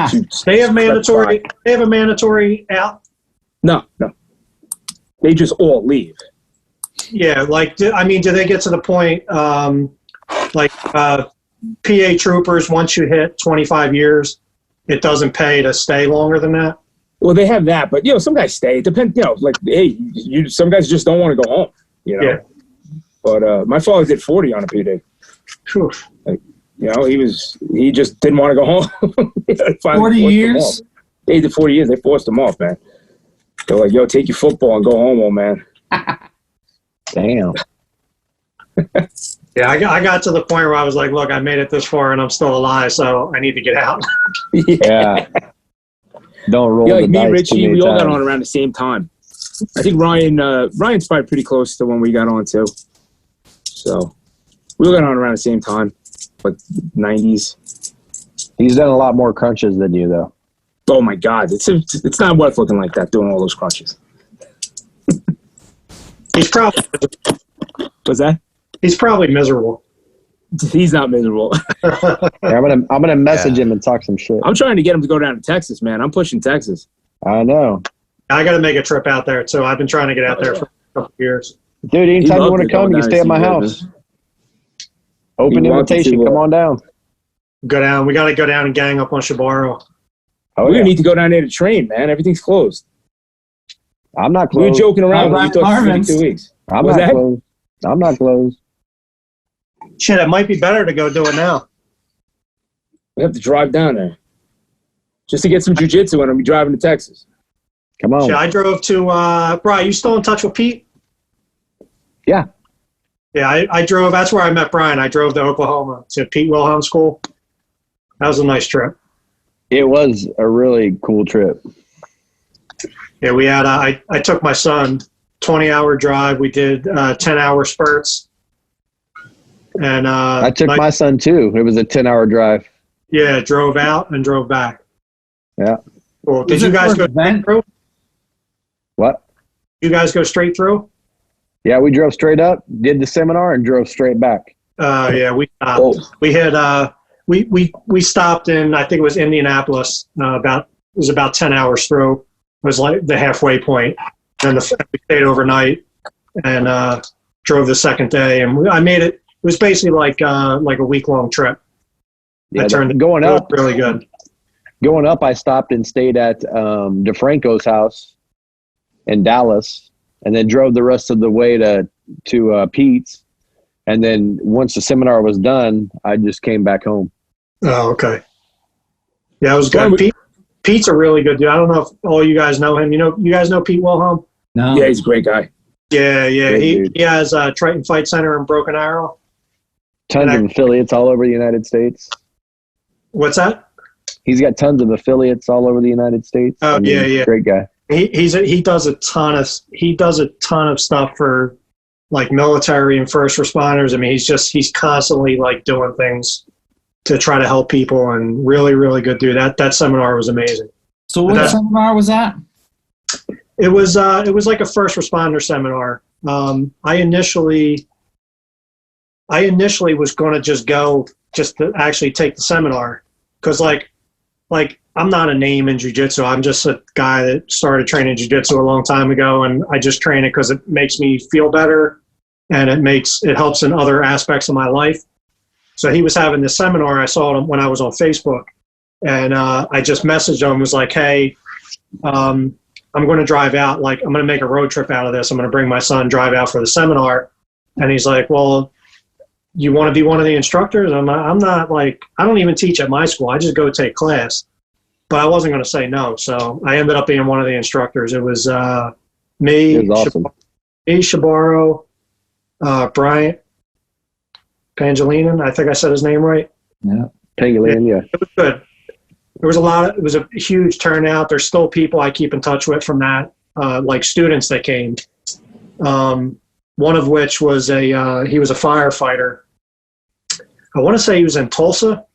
Speaker 2: They have mandatory. They have a mandatory out.
Speaker 6: No. They just all leave.
Speaker 2: Yeah, like do they get to the point PA troopers, once you hit 25 years, it doesn't pay to stay longer than that?
Speaker 6: Well, they have that, but some guys stay. It depends. Like hey, some guys just don't want to go home.
Speaker 2: Yeah.
Speaker 6: But my father did 40 on a PD.
Speaker 2: Whew.
Speaker 6: Like, he just didn't want to go home.
Speaker 1: 40 years?
Speaker 6: They did 40 years. They forced him off, man. They're like, "Yo, take your football and go home, old man."
Speaker 5: Damn.
Speaker 2: Yeah, I got to the point where I was like, look, I made it this far and I'm still alive, so I need to get out.
Speaker 5: Yeah. Don't roll the
Speaker 6: me
Speaker 5: dice
Speaker 6: and
Speaker 5: too
Speaker 6: Richie,
Speaker 5: many
Speaker 6: we all got
Speaker 5: times.
Speaker 6: on around the same time. I think Ryan's probably pretty close to when we got on too. So we all got on around the same time, like 90s.
Speaker 5: He's done a lot more crunches than you, though.
Speaker 6: Oh my God, it's not worth looking like that doing all those crunches.
Speaker 2: He's probably
Speaker 6: What's that?
Speaker 2: miserable.
Speaker 6: He's not miserable.
Speaker 5: Yeah, I'm gonna message him and talk some shit.
Speaker 6: I'm trying to get him to go down to Texas, man. I'm pushing Texas.
Speaker 5: I know.
Speaker 2: I got to make a trip out there too. I've been trying to get out there for a couple of years.
Speaker 5: Dude, anytime you
Speaker 6: loved
Speaker 5: want
Speaker 6: it
Speaker 5: to come,
Speaker 6: going
Speaker 5: you
Speaker 6: down
Speaker 5: stay
Speaker 6: to
Speaker 5: at my
Speaker 6: see
Speaker 5: house.
Speaker 6: Renzo.
Speaker 5: Open
Speaker 6: He wanted
Speaker 5: invitation.
Speaker 6: to,
Speaker 5: Come on down.
Speaker 2: Go down. We got to go down and gang up on Shabaro.
Speaker 5: Oh,
Speaker 6: We're
Speaker 5: yeah.
Speaker 6: gonna need to go down there to train, man. Everything's closed.
Speaker 5: I'm not
Speaker 6: We were
Speaker 5: closed.
Speaker 6: joking around.
Speaker 1: Oh,
Speaker 6: We thought
Speaker 1: Marvin's.
Speaker 6: 2 weeks.
Speaker 5: I'm
Speaker 6: What's
Speaker 5: not
Speaker 6: that?
Speaker 5: closed. I'm not closed.
Speaker 2: Shit, it might be better to go do it now.
Speaker 6: We have to drive down there just to get some jiu-jitsu and I'll be driving to Texas.
Speaker 5: Come on.
Speaker 2: Shit, I drove to, Brian, you still in touch with Pete?
Speaker 5: Yeah.
Speaker 2: Yeah, I drove, that's where I met Brian. I drove to Oklahoma to Pete Wilhelm School. That was a nice trip.
Speaker 5: It was a really cool trip.
Speaker 2: Yeah, we had, I took my son, 20-hour drive. We did 10-hour spurts. And
Speaker 5: I took my son too. It was a 10-hour drive.
Speaker 2: Yeah, drove out and drove back.
Speaker 5: Yeah.
Speaker 2: Cool. Did
Speaker 1: Was
Speaker 2: you
Speaker 1: it
Speaker 2: guys
Speaker 1: for
Speaker 2: go
Speaker 1: an event?
Speaker 2: straight through?
Speaker 5: What?
Speaker 2: You guys go straight through?
Speaker 5: Yeah, we drove straight up, did the seminar, and drove straight back.
Speaker 2: Yeah, we stopped.
Speaker 6: Oh.
Speaker 2: We had we stopped in, I think it was Indianapolis. It was about 10 hours through. It was like the halfway point. And we stayed overnight and drove the second day. And I made it. It was basically like a week-long trip.
Speaker 5: Yeah,
Speaker 2: It turned
Speaker 5: going up,
Speaker 2: really good.
Speaker 5: I stopped and stayed at DeFranco's house in Dallas, and then drove the rest of the way to Pete's. And then once the seminar was done, I just came back home.
Speaker 2: Oh, okay. Yeah, it was good. Pete's a really good dude. I don't know if all you guys know him. You guys know Pete Wilhelm?
Speaker 1: No.
Speaker 6: Yeah, he's a great guy.
Speaker 2: Yeah.
Speaker 5: Great
Speaker 2: He has Triton Fight Center in Broken Arrow.
Speaker 5: Tons of affiliates all over the United States.
Speaker 2: What's that?
Speaker 5: He's got tons of affiliates all over the United States.
Speaker 2: Oh, yeah.
Speaker 5: Great guy.
Speaker 2: He does a ton of stuff for like military and first responders. I mean, he's constantly like doing things to try to help people, and really, really good dude. That seminar was amazing.
Speaker 1: So what seminar was that?
Speaker 2: It was like a first responder seminar. I initially was going to just go just to actually take the seminar, because like like, I'm not a name in jiu-jitsu. I'm just a guy that started training jiu-jitsu a long time ago, and I just train it because it makes me feel better, and it helps in other aspects of my life. So he was having this seminar. I saw him when I was on Facebook, and I just messaged him, was like, hey, I'm going to drive out. Like, I'm going to make a road trip out of this. I'm going to bring my son, drive out for the seminar. And he's like, well, you want to be one of the instructors? I'm not like, I don't even teach at my school. I just go take class. But I wasn't going to say no. So I ended up being one of the instructors. It was me,
Speaker 5: It was awesome.
Speaker 2: Shabaro, Bryant Pangilinan. I think I said his name right.
Speaker 1: Yeah.
Speaker 5: Pangolin, yeah.
Speaker 2: It was good. There was it was a huge turnout. There's still people I keep in touch with from that, like students that came. One of which was he was a firefighter. I want to say he was in Tulsa,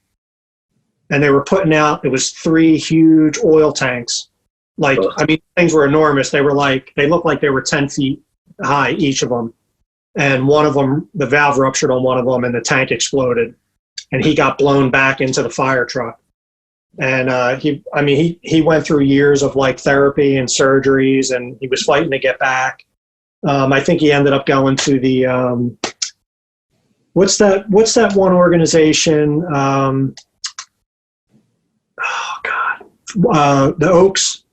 Speaker 2: and they were putting out, it was 3 huge oil tanks. Like, I mean, things were enormous. They looked like they were 10 feet high, each of them. And one of them, the valve ruptured on one of them and the tank exploded, and he got blown back into the fire truck. And he went through years of like therapy and surgeries, and he was fighting to get back. I think he ended up going to the, what's that one organization? Oh God, the Oaks.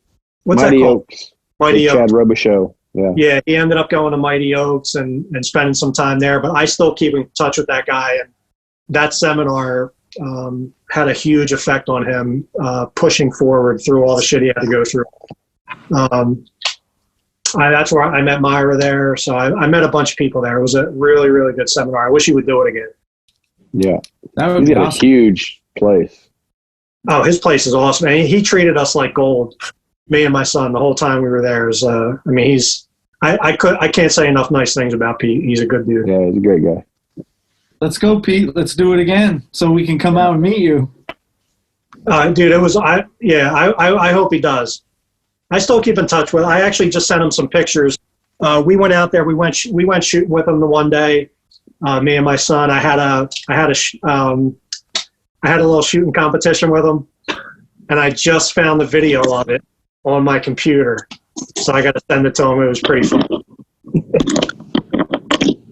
Speaker 2: What's
Speaker 5: Mighty
Speaker 2: that called?
Speaker 5: Oaks.
Speaker 2: Mighty
Speaker 5: Chad
Speaker 2: Oaks.
Speaker 5: Robichaux. Yeah.
Speaker 2: Yeah, he ended up going to Mighty Oaks and spending some time there. But I still keep in touch with that guy, and that seminar had a huge effect on him, pushing forward through all the shit he had to go through. That's where I met Myra there. So I met a bunch of people there. It was a really, really good seminar. I wish he would do it again.
Speaker 5: Yeah.
Speaker 1: That would
Speaker 5: He's
Speaker 1: be
Speaker 5: got
Speaker 1: awesome.
Speaker 5: a huge place.
Speaker 2: Oh, his place is awesome. And he treated us like gold. Me and my son, the whole time we were there. I can't say enough nice things about Pete. He's a good dude.
Speaker 5: Yeah, he's a great guy.
Speaker 1: Let's go, Pete. Let's do it again so we can come out and meet you.
Speaker 2: Dude, it was, I hope he does. I still keep in touch with, I actually just sent him some pictures. We went out there, we went shooting with him the one day, me and my son. I had a little shooting competition with him, and I just found the video of it on my computer. So I got to send it to him. It was pretty fun.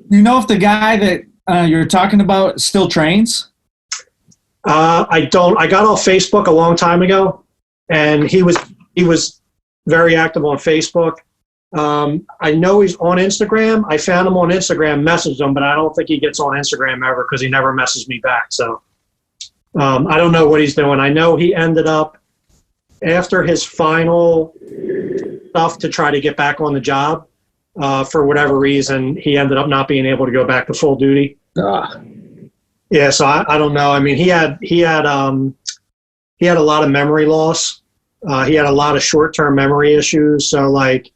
Speaker 1: You know if the guy that you're talking about still trains?
Speaker 2: I don't. I got off Facebook a long time ago, and he was very active on Facebook. I know he's on Instagram. I found him on Instagram, messaged him, but I don't think he gets on Instagram ever because he never messaged me back. So I don't know what he's doing. I know he ended up, after his final stuff to try to get back on the job, for whatever reason, he ended up not being able to go back to full duty. Yeah, so I don't know. I mean, he had a lot of memory loss. He had a lot of short-term memory issues. So like,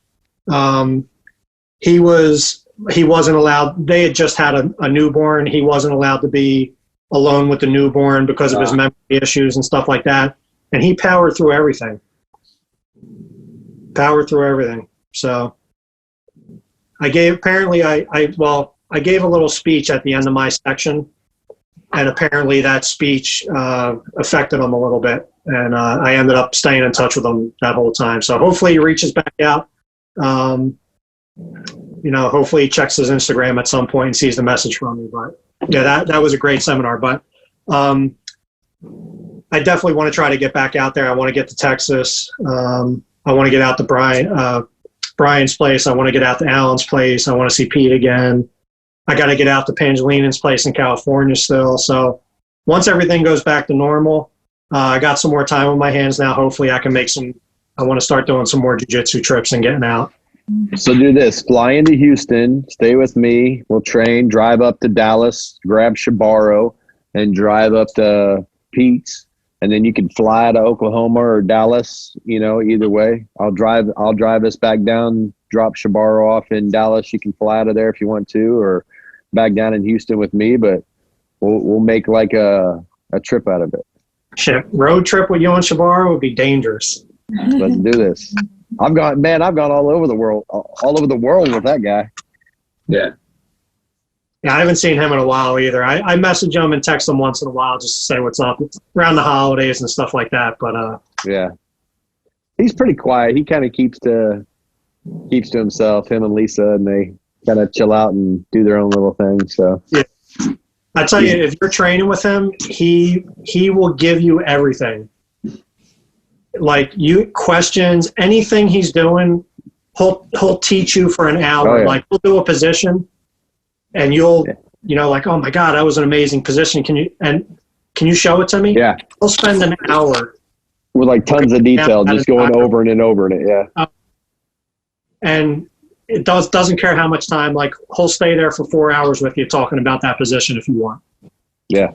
Speaker 2: he wasn't allowed. They had just had a newborn. He wasn't allowed to be alone with the newborn because of his memory issues and stuff like that. And he powered through everything. So I gave a little speech at the end of my section, and apparently that speech affected him a little bit, and I ended up staying in touch with him that whole time. So hopefully he reaches back out. Hopefully he checks his Instagram at some point and sees the message from me. But yeah, that was a great seminar. But I definitely want to try to get back out there. I want to get to Texas. I want to get out to Brian's place. I want to get out to Alan's place. I want to see Pete again. I got to get out to Pangelinan's place in California still. So once everything goes back to normal, I got some more time on my hands now. Hopefully I can I want to start doing some more jiu-jitsu trips and getting out.
Speaker 5: So do this. Fly into Houston, stay with me. We'll train, drive up to Dallas, grab Shabaro, and drive up to Pete's. And then you can fly to Oklahoma or Dallas, either way. I'll drive us back down, drop Shabaro off in Dallas. You can fly out of there if you want to, or back down in Houston with me, but we'll make like a trip out of it.
Speaker 2: Shit, road trip with you and Shabaro would be dangerous.
Speaker 5: Let's do this. I've gone all over the world with that guy.
Speaker 6: Yeah.
Speaker 2: Yeah, I haven't seen him in a while either. I message him and text him once in a while just to say what's up around the holidays and stuff like that. But
Speaker 5: Yeah. He's pretty quiet. He kind of keeps to himself, him and Lisa, and they kind of chill out and do their own little thing. So
Speaker 2: yeah. I tell you, if you're training with him, he will give you everything. Like questions, anything he's doing, he'll teach you for an hour.
Speaker 5: Oh, yeah.
Speaker 2: Like we'll do a position, and you'll like, oh my God, that was an amazing position. Can you show it to me?
Speaker 5: Yeah.
Speaker 2: He'll spend an hour
Speaker 5: with like tons of detail, just going over and over in it. Yeah.
Speaker 2: And it doesn't care how much time. Like he'll stay there for 4 hours with you talking about that position if you want.
Speaker 5: Yeah.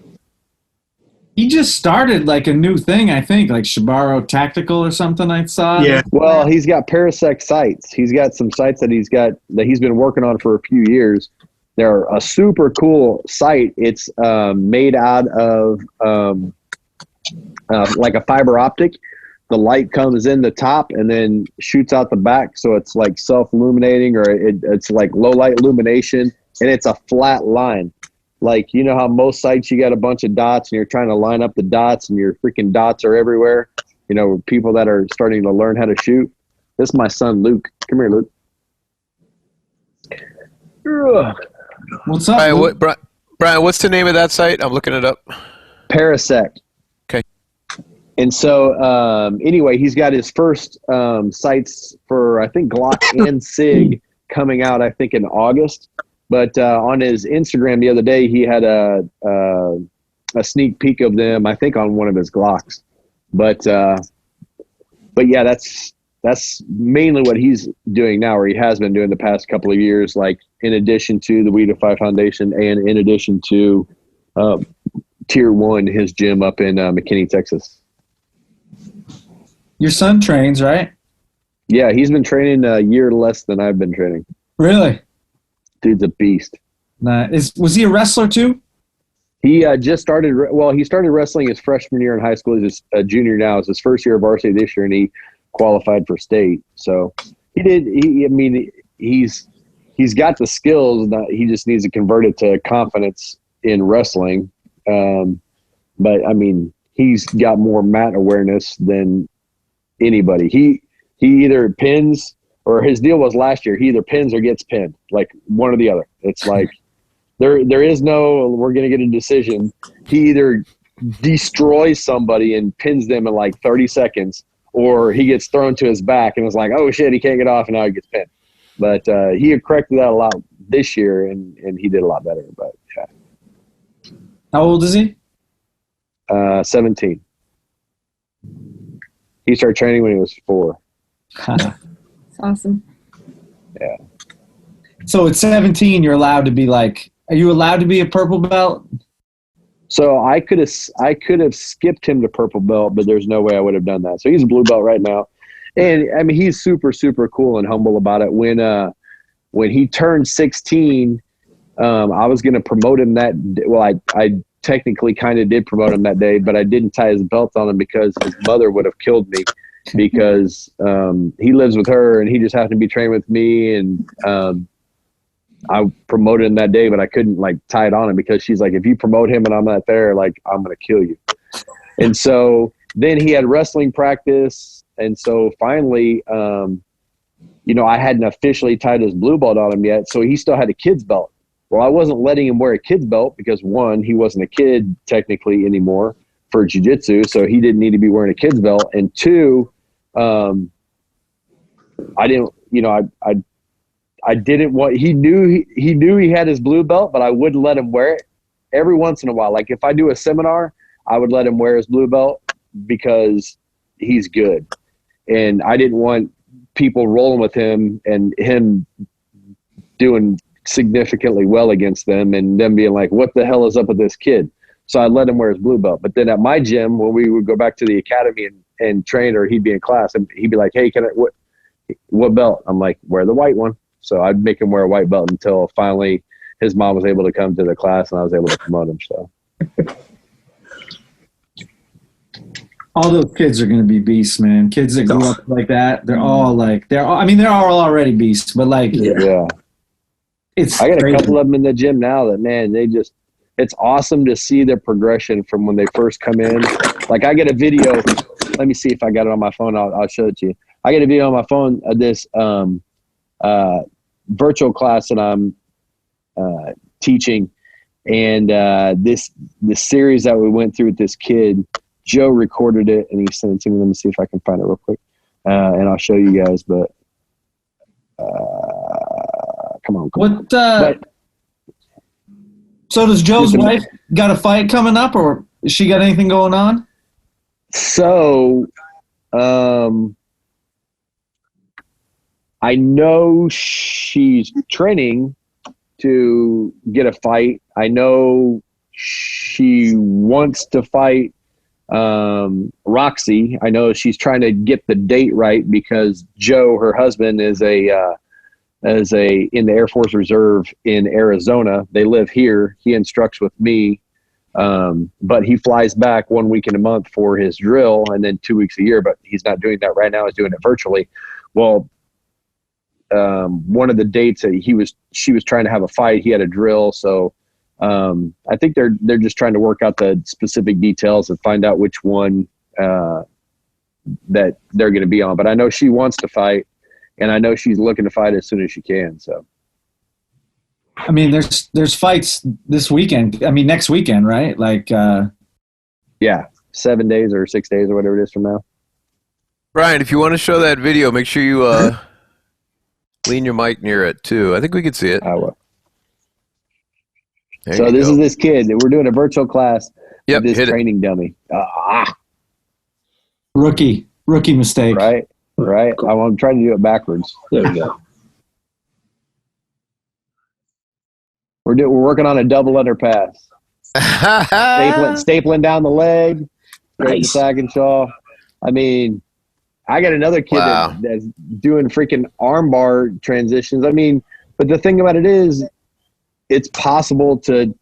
Speaker 1: He just started like a new thing, I think, like Shibaro Tactical or something I saw.
Speaker 2: Yeah.
Speaker 5: Well, he's got Parasec sights. He's got some sights that he's been working on for a few years. They're a super cool sight. It's made out of like a fiber optic. The light comes in the top and then shoots out the back, so it's like self-illuminating, or it's like low light illumination, and it's a flat line. Like, you know how most sites you got a bunch of dots and you're trying to line up the dots and your freaking dots are everywhere? You know, people that are starting to learn how to shoot. This is my son, Luke. Come here, Luke.
Speaker 1: What's up?
Speaker 4: Brian, what's the name of that site? I'm looking it up.
Speaker 5: Parasec.
Speaker 4: Okay.
Speaker 5: And so, anyway, he's got his first sights for, I think, Glock and SIG coming out, I think, in August. But on his Instagram the other day, he had a sneak peek of them, I think, on one of his Glocks. But yeah, that's mainly what he's doing now, or he has been doing the past couple of years, like in addition to the We Defy Foundation and in addition to Tier 1, his gym up in McKinney, Texas.
Speaker 1: Your son trains, right?
Speaker 5: Yeah, he's been training a year less than I've been training.
Speaker 1: Really?
Speaker 5: Dude's a beast.
Speaker 1: Was he a wrestler too?
Speaker 5: He just started. Well, he started wrestling his freshman year in high school. He's a junior now. It's his first year of varsity this year, and he qualified for state. So he did. He's got the skills. He just needs to convert it to confidence in wrestling. But I mean, he's got more mat awareness than anybody. He either pins, or his deal was last year, he either pins or gets pinned, like one or the other. It's like there is no, we're going to get a decision. He either destroys somebody and pins them in like 30 seconds, or he gets thrown to his back and it's like, oh shit, he can't get off, and now he gets pinned. But he had corrected that a lot this year, and he did a lot better. But yeah.
Speaker 1: How old is he?
Speaker 5: 17. He started training when he was 4.
Speaker 3: That's awesome.
Speaker 5: Yeah.
Speaker 1: So at 17, you're allowed to be like, are you allowed to be a purple belt?
Speaker 5: So I could have skipped him to purple belt, but there's no way I would have done that. So he's a blue belt right now. And I mean, he's super, super cool and humble about it. When he turned 16, I was going to promote him I technically kind of did promote him that day, but I didn't tie his belt on him because his mother would have killed me, because he lives with her and he just happened to be training with me. And I promoted him that day, but I couldn't like tie it on him because she's like, if you promote him and I'm not there, like I'm going to kill you. And so then he had wrestling practice. And so finally, I hadn't officially tied his blue belt on him yet. So he still had a kid's belt. Well, I wasn't letting him wear a kid's belt because, one, he wasn't a kid technically anymore for jiu-jitsu, so he didn't need to be wearing a kid's belt. And two, I didn't, I didn't want, he knew he had his blue belt, but I wouldn't let him wear it every once in a while. Like if I do a seminar, I would let him wear his blue belt because he's good. And I didn't want people rolling with him and him doing significantly well against them and them being like, what the hell is up with this kid? So I let him wear his blue belt. But then at my gym, when we would go back to the academy and train, or he'd be in class and he'd be like, hey, what belt? I'm like, wear the white one. So I'd make him wear a white belt until finally his mom was able to come to the class and I was able to promote him. So
Speaker 1: all those kids are going to be beasts, man. Kids that grew up like that, they're all already beasts, but like,
Speaker 5: yeah. I got a
Speaker 1: crazy.
Speaker 5: couple of them in the gym now that, man, it's awesome to see the progression from when they first come in. Like, I get a video. Let me see if I got it on my phone. I'll show it to you. I get a video on my phone of this virtual class that I'm teaching. And this series that we went through with this kid, Joe recorded it and he sent it to me. Let me see if I can find it real quick. And I'll show you guys, but come on.
Speaker 1: So does Joe's wife got a fight coming up, or has she got anything going on?
Speaker 5: So, I know she's training to get a fight. I know she wants to fight Roxy. I know she's trying to get the date right because Joe, her husband, is in the Air Force Reserve in Arizona. They live here. He instructs with me, but he flies back 1 week in a month for his drill and then 2 weeks a year. But he's not doing that right now. He's doing it virtually. Well, one of the dates that she was trying to have a fight. He had a drill, so I think they're just trying to work out the specific details and find out which one that they're going to be on. But I know she wants to fight, and I know she's looking to fight as soon as she can. So,
Speaker 1: I mean, there's fights this weekend. I mean, next weekend, right? Like,
Speaker 5: yeah, 7 days or 6 days or whatever it is from now.
Speaker 4: Brian, if you want to show that video, make sure you lean your mic near it too. I think we can see it.
Speaker 5: I will.
Speaker 4: There
Speaker 5: So
Speaker 4: you
Speaker 5: this
Speaker 4: go.
Speaker 5: is this kid. We're doing a virtual class
Speaker 4: Yep,
Speaker 5: with this
Speaker 4: hit it.
Speaker 5: training dummy.
Speaker 1: rookie mistake.
Speaker 5: Right. I'm trying to do it backwards.
Speaker 6: There we go.
Speaker 5: We're working on a double underpass. Stapling down the leg, straight to
Speaker 6: Nice.
Speaker 5: sack and shaw. I mean, I got another kid
Speaker 4: Wow.
Speaker 5: that's doing freaking armbar transitions. I mean, but the thing about it is, it's possible to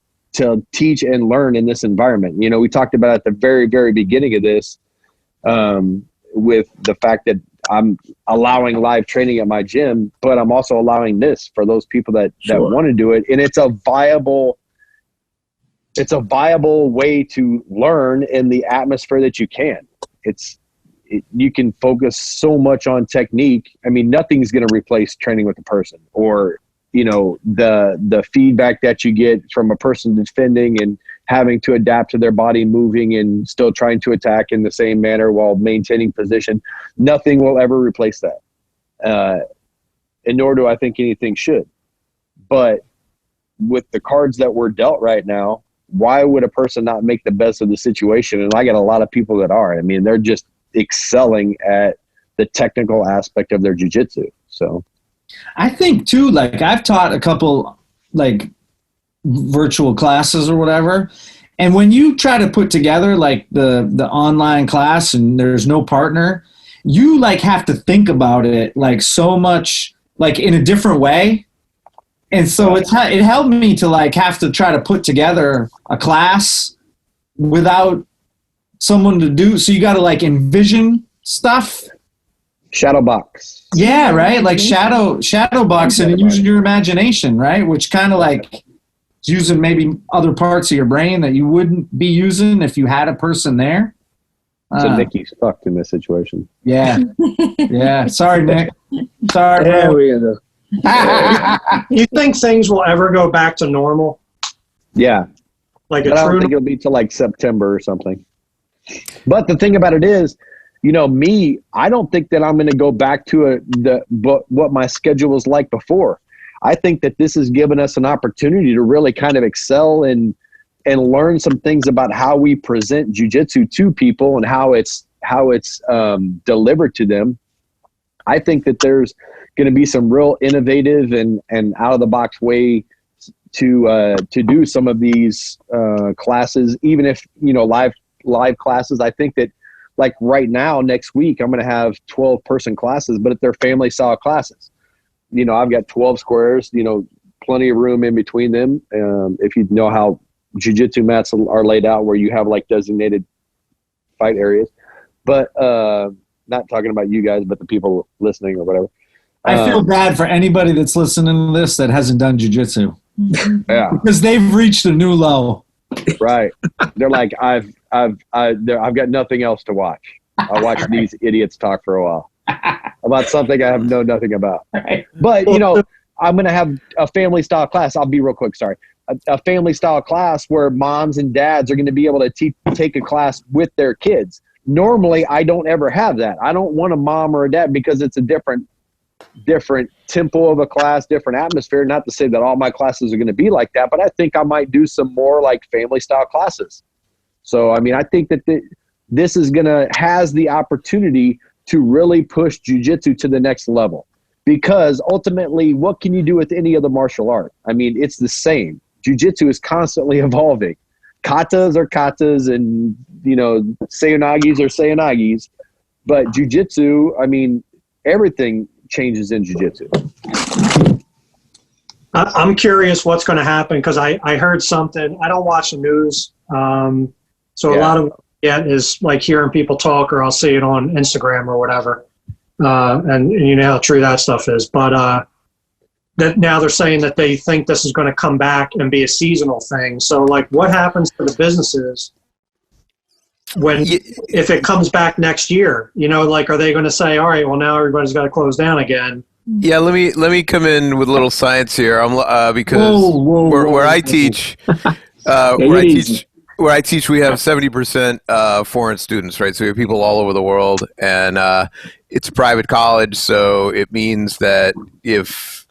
Speaker 5: teach and learn in this environment. You know, we talked about at the very, very beginning of this, with the fact that I'm allowing live training at my gym, but I'm also allowing this for those people that
Speaker 6: Sure.
Speaker 5: want to do it. And it's a viable way to learn in the atmosphere that you can. You can focus so much on technique. I mean, nothing's going to replace training with a person, or, you know, the feedback that you get from a person defending and having to adapt to their body moving and still trying to attack in the same manner while maintaining position. Nothing will ever replace that. And nor do I think anything should. But with the cards that we're dealt right now, why would a person not make the best of the situation? And I got a lot of people that are. I mean, they're just excelling at the technical aspect of their jiu-jitsu. So
Speaker 1: I think too, like, I've taught a couple like virtual classes or whatever, and when you try to put together like the online class and there's no partner, you like have to think about it like so much, like in a different way. And so it helped me to like have to try to put together a class without someone to do. So you got to like envision stuff.
Speaker 5: shadow box.
Speaker 1: Yeah, right. Like shadow boxing and using your imagination, right? Which kind of like using maybe other parts of your brain that you wouldn't be using if you had a person there.
Speaker 5: So Nicky's fucked in this situation.
Speaker 1: Yeah. Yeah. Sorry, Nick. Sorry,
Speaker 6: There
Speaker 1: bro.
Speaker 6: we go.
Speaker 2: You think things will ever go back to normal?
Speaker 5: Yeah.
Speaker 2: Like
Speaker 5: But I
Speaker 2: a
Speaker 5: don't
Speaker 2: true
Speaker 5: think it'll be till like September or something. But the thing about it is, you know, me, I don't think that I'm going to go back to what my schedule was like before. I think that this has given us an opportunity to really kind of excel and learn some things about how we present jiu-jitsu to people and how it's delivered to them. I think that there's going to be some real innovative and out of the box way to do some of these classes, even if, you know, live classes. I think that like right now, next week, I'm going to have 12-person classes, but they're family style classes. You know, I've got 12 squares, you know, plenty of room in between them. If you know how jiu-jitsu mats are laid out, where you have like designated fight areas, but not talking about you guys, but the people listening or whatever.
Speaker 1: I feel bad for anybody that's listening to this that hasn't done jiu-jitsu.
Speaker 5: Yeah.
Speaker 1: Because they've reached a new low.
Speaker 5: Right. They're like, I've got nothing else to watch. I'll watch these idiots talk for a while about something I have known nothing about.
Speaker 1: Right.
Speaker 5: But, you know, I'm going to have a family style class. I'll be real quick. Sorry. A family style class where moms and dads are going to be able to take a class with their kids. Normally, I don't ever have that. I don't want a mom or a dad because it's a different tempo of a class, different atmosphere. Not to say that all my classes are going to be like that, but I think I might do some more like family style classes. So, I mean, I think that this is has the opportunity to really push jiu-jitsu to the next level, because ultimately, what can you do with any other martial art? I mean, it's the same. Jiu-jitsu is constantly evolving. Katas are katas, and, you know, sayonagis are sayonagis. But jiu-jitsu, I mean, everything changes in jiu-jitsu.
Speaker 2: I'm curious what's going to happen, because I heard something. I don't watch the news. So a lot of it is like hearing people talk, or I'll see it on Instagram or whatever. And you know how true that stuff is. But that now they're saying that they think this is going to come back and be a seasonal thing. So, like, what happens to the businesses if it comes back next year? You know, like, are they going to say, all right, well, now everybody's got to close down again?
Speaker 4: Yeah, let me come in with a little science here. Because where I teach, where I teach, we have 70% foreign students, right? So we have people all over the world, and it's a private college, so it means that if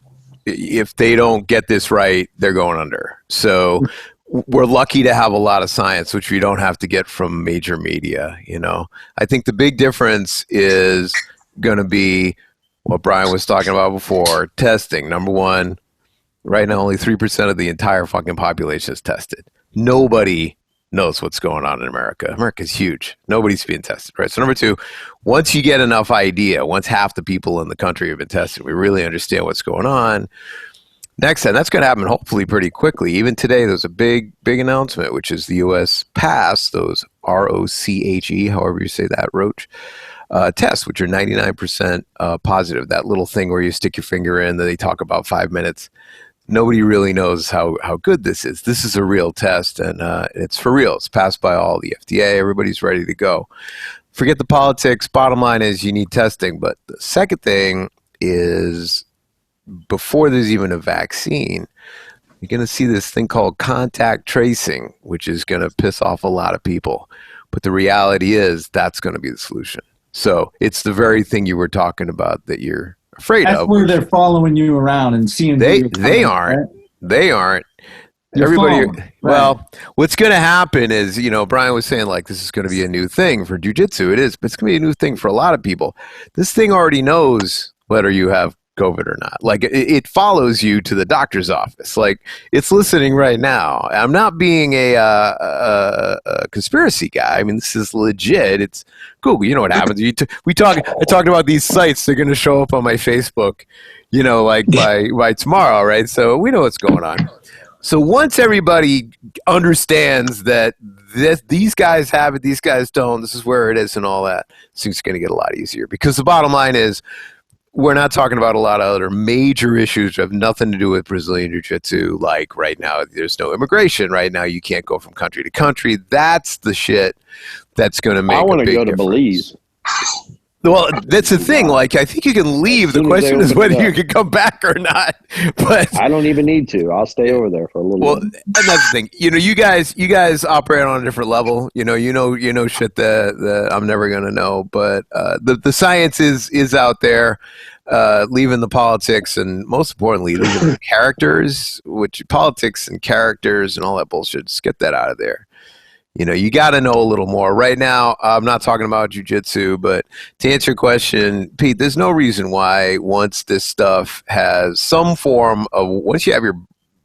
Speaker 4: they don't get this right, they're going under. So we're lucky to have a lot of science, which we don't have to get from major media. You know, I think the big difference is going to be what Brian was talking about before: testing. Number one, right now only 3% of the entire fucking population is tested. Nobody knows what's going on in America. America's huge. Nobody's being tested, right? So number two, once you get enough idea, once half the people in the country have been tested, we really understand what's going on. Next time, that's going to happen hopefully pretty quickly. Even today, there's a big announcement, which is the U.S. passed those ROCHE, however you say that, Roach, tests, which are 99% positive. That little thing where you stick your finger in, that they talk about 5 minutes. Nobody really knows how good this is. This is a real test, and it's for real. It's passed by all the FDA. Everybody's ready to go. Forget the politics. Bottom line is you need testing. But the second thing is, before there's even a vaccine, you're going to see this thing called contact tracing, which is going to piss off a lot of people. But the reality is that's going to be the solution. So it's the very thing you were talking about that you're afraid of.
Speaker 1: That's where they're following you around and seeing.
Speaker 4: They aren't. Right? They aren't. Everybody. Right. Well, what's going to happen is, you know, Brian was saying, like, this is going to be a new thing for jiu-jitsu. It is, but it's going to be a new thing for a lot of people. This thing already knows whether you have COVID or not. Like, it follows you to the doctor's office. Like, it's listening right now. I'm not being a conspiracy guy. I mean, this is legit. It's Google. You know what happens. I talked about these sites. They're going to show up on my Facebook, you know, like by tomorrow, right? So we know what's going on. So once everybody understands that these guys have it, these guys don't, this is where it is and all that, it's going to get a lot easier. Because the bottom line is, we're not talking about a lot of other major issues that have nothing to do with Brazilian Jiu-Jitsu. Like right now, there's no immigration. Right now, you can't go from country to country. That's the shit that's going to make a big difference. I want to go to Belize. Well, that's the thing. Like, I think you can leave. The question is whether you can come back or not. But
Speaker 5: I don't even need to. I'll stay over there for a little bit.
Speaker 4: And that's the thing. You know, you guys operate on a different level. You know shit that I'm never gonna know. But the science is out there. Leaving the politics, and most importantly, leaving the characters, which politics and characters and all that bullshit. Just get that out of there. You know, you got to know a little more. Right now, I'm not talking about jiu-jitsu, but to answer your question, Pete, there's no reason why once this stuff has some form of, once you have your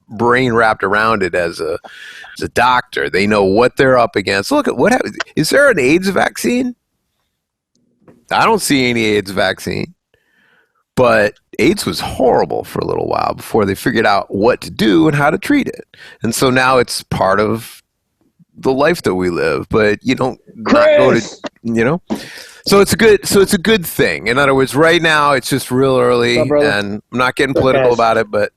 Speaker 4: brain wrapped around it as a doctor, they know what they're up against. Look at what happens. Is there an AIDS vaccine? I don't see any AIDS vaccine. But AIDS was horrible for a little while before they figured out what to do and how to treat it. And so now it's part of the life that we live. But you don't not go to you know. So it's a good thing. In other words, right now it's just real early, and I'm not getting political about it, but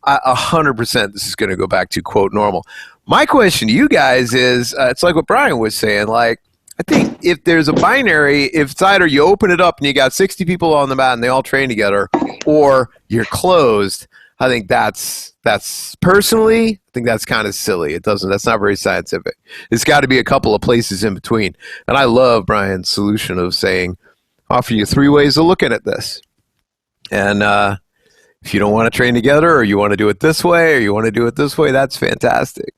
Speaker 4: 100% this is going to go back to quote normal. My question to you guys is, it's like what Brian was saying. Like, I think if there's a binary, if it's either you open it up and you got 60 people on the mat and they all train together, or you're closed, I think that's personally, I think that's kind of silly. That's not very scientific. It's got to be a couple of places in between. And I love Brian's solution of saying, offer you 3 ways of looking at this. And if you don't want to train together, or you want to do it this way, or you want to do it this way, that's fantastic.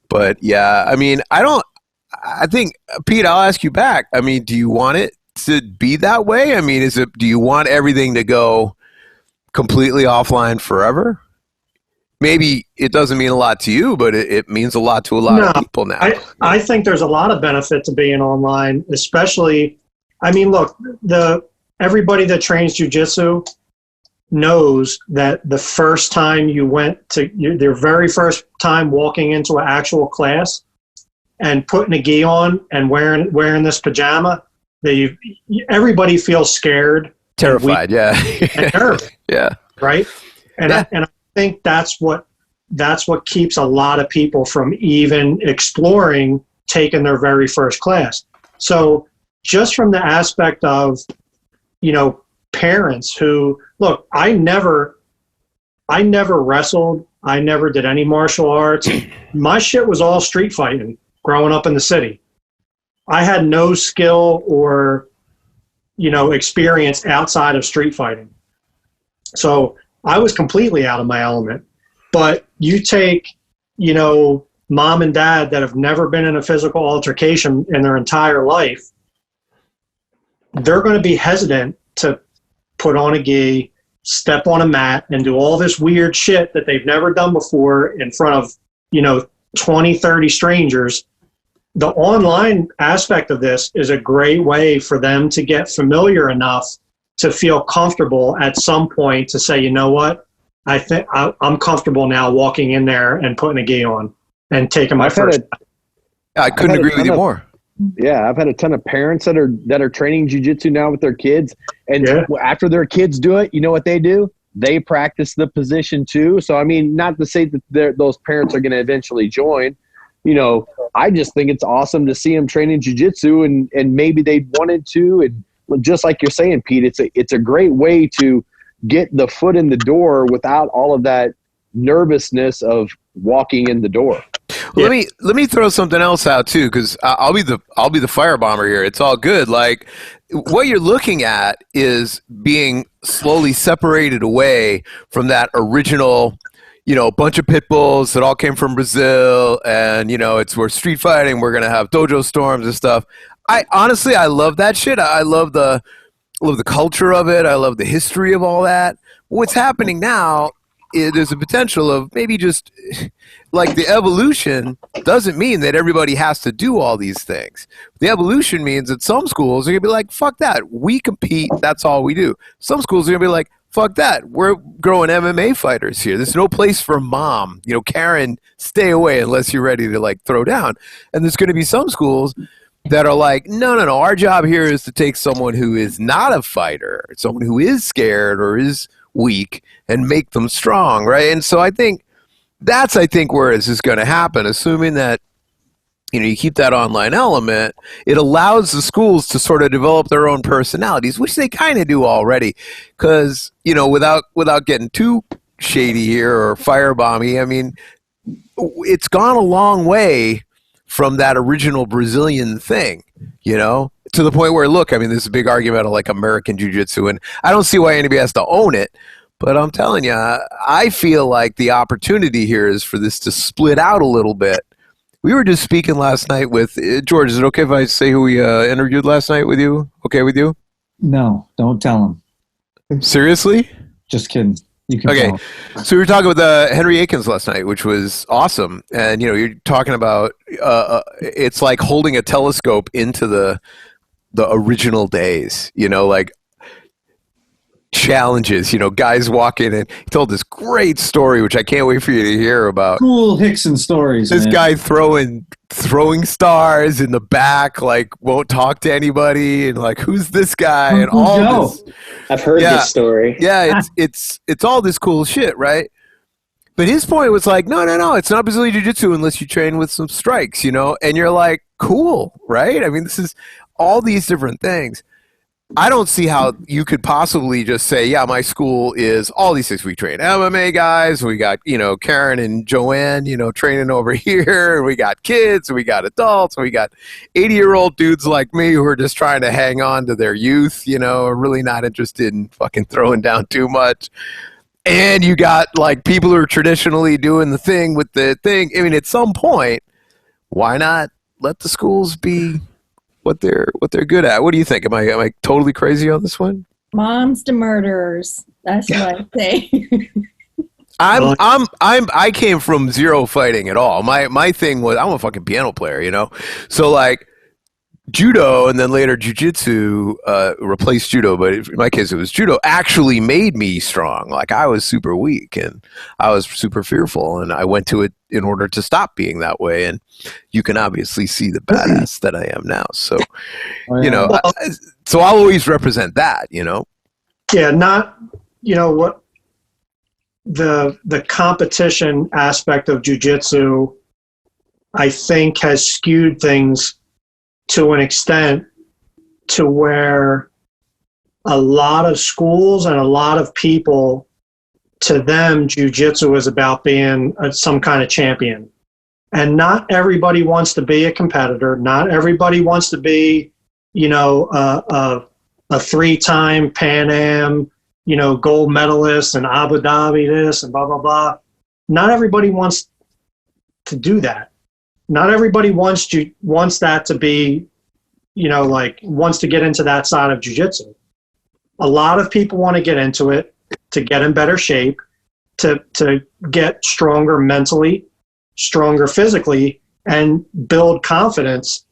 Speaker 4: But yeah, I mean, I think, Pete, I'll ask you back. I mean, do you want it to be that way? I mean, do you want everything to go completely offline forever? Maybe it doesn't mean a lot to you, but it means a lot to a lot of people now.
Speaker 2: I think there's a lot of benefit to being online, especially, I mean, look, everybody that trains jiu-jitsu knows that the first time you went to their very first time walking into an actual class and putting a gi on and wearing this pajama, everybody feels scared,
Speaker 4: terrified,
Speaker 2: and nervous, right? And I think that's what keeps a lot of people from even exploring taking their very first class. So just from the aspect of, parents who look, I never wrestled, I never did any martial arts. My shit was all street fighting growing up in the city. I had no skill or experience outside of street fighting. So I was completely out of my element. But you take, mom and dad that have never been in a physical altercation in their entire life, they're going to be hesitant to put on a gi, step on a mat, and do all this weird shit that they've never done before in front of, 20, 30 strangers. The online aspect of this is a great way for them to get familiar enough to feel comfortable at some point to say, you know what, I think I'm comfortable now walking in there and putting a gi on and taking my first.
Speaker 4: I couldn't agree with you more.
Speaker 5: Yeah, I've had a ton of parents that are training jiu-jitsu now with their kids, and after their kids do it, you know what they do? They practice the position too. So I mean, not to say that those parents are going to eventually join. I just think it's awesome to see them training jiu-jitsu, and maybe they wanted to, and just like you're saying, Pete, it's a great way to get the foot in the door without all of that nervousness of walking in the door.
Speaker 4: Let me throw something else out too, because I'll be the firebomber here. It's all good. Like, what you're looking at is being slowly separated away from that original, bunch of pit bulls that all came from Brazil, and we're street fighting. We're gonna have dojo storms and stuff. I love that shit. I love the culture of it. I love the history of all that. What's happening now is there's a potential of maybe just like the evolution doesn't mean that everybody has to do all these things. The evolution means that some schools are going to be like, fuck that. We compete. That's all we do. Some schools are going to be like, fuck that. We're growing MMA fighters here. There's no place for mom. Karen, stay away unless you're ready to like throw down. And there's going to be some schools that are like, no. Our job here is to take someone who is not a fighter, someone who is scared or is weak, and make them strong, right? And so I think that's where this is going to happen, assuming that you keep that online element. It allows the schools to sort of develop their own personalities, which they kind of do already, because without getting too shady here or firebomby, I mean, it's gone a long way from that original Brazilian thing, to the point where, look, I mean, there's a big argument of like American jiu-jitsu, and I don't see why anybody has to own it, but I'm telling you, I feel like the opportunity here is for this to split out a little bit. We were just speaking last night with George. Is it okay if I say who we interviewed last night with you? Okay with you?
Speaker 1: No, don't tell him.
Speaker 4: Seriously?
Speaker 1: Just kidding. You can
Speaker 4: okay.
Speaker 1: tell him.
Speaker 4: So we were talking with Henry Akins last night, which was awesome. And, you're talking about it's like holding a telescope into the original days, like challenges, you know, guys walk in, and he told this great story, which I can't wait for you to hear about.
Speaker 1: Cool Hickson stories.
Speaker 4: This
Speaker 1: man.
Speaker 4: guy throwing stars in the back, like won't talk to anybody, and like, who's this guy? And all this.
Speaker 7: I've heard this story.
Speaker 4: Yeah, it's all this cool shit, right? But his point was like, no, it's not Brazilian Jiu-Jitsu unless you train with some strikes, you know? And you're like, cool, right? I mean, this is all these different things. I don't see how you could possibly just say, yeah, my school is all these things. We train MMA guys. We got, you know, Karen and Joanne, you know, training over here. We got kids. We got adults. We got 80-year-old dudes like me who are just trying to hang on to their youth, you know, are really not interested in fucking throwing down too much. And you got like people who are traditionally doing the thing with the thing. I mean, at some point, why not let the schools be what they're good at? What do you think? Am I totally crazy on this one?
Speaker 3: Moms to murderers. That's what I say.
Speaker 4: I came from zero fighting at all. My thing was, I'm a fucking piano player, you know? So like judo and then later jiu-jitsu replaced judo, but in my case it was judo, actually made me strong. Like I was super weak and I was super fearful, and I went to it in order to stop being that way. And you can obviously see the badass that I am now. So, you know, so I'll always represent that, you know?
Speaker 2: Yeah, not, you know, what the competition aspect of jiu-jitsu, I think, has skewed things to an extent to where a lot of schools and a lot of people, to them, jiu-jitsu is about being some kind of champion. And not everybody wants to be a competitor. Not everybody wants to be, you know, a 3-time Pan Am, you know, gold medalist and Abu Dhabi this and blah, blah, blah. Not everybody wants to do that. Not everybody wants that to be, you know, like wants to get into that side of jiu-jitsu. A lot of people want to get into it to get in better shape, to get stronger mentally, stronger physically, and build confidence,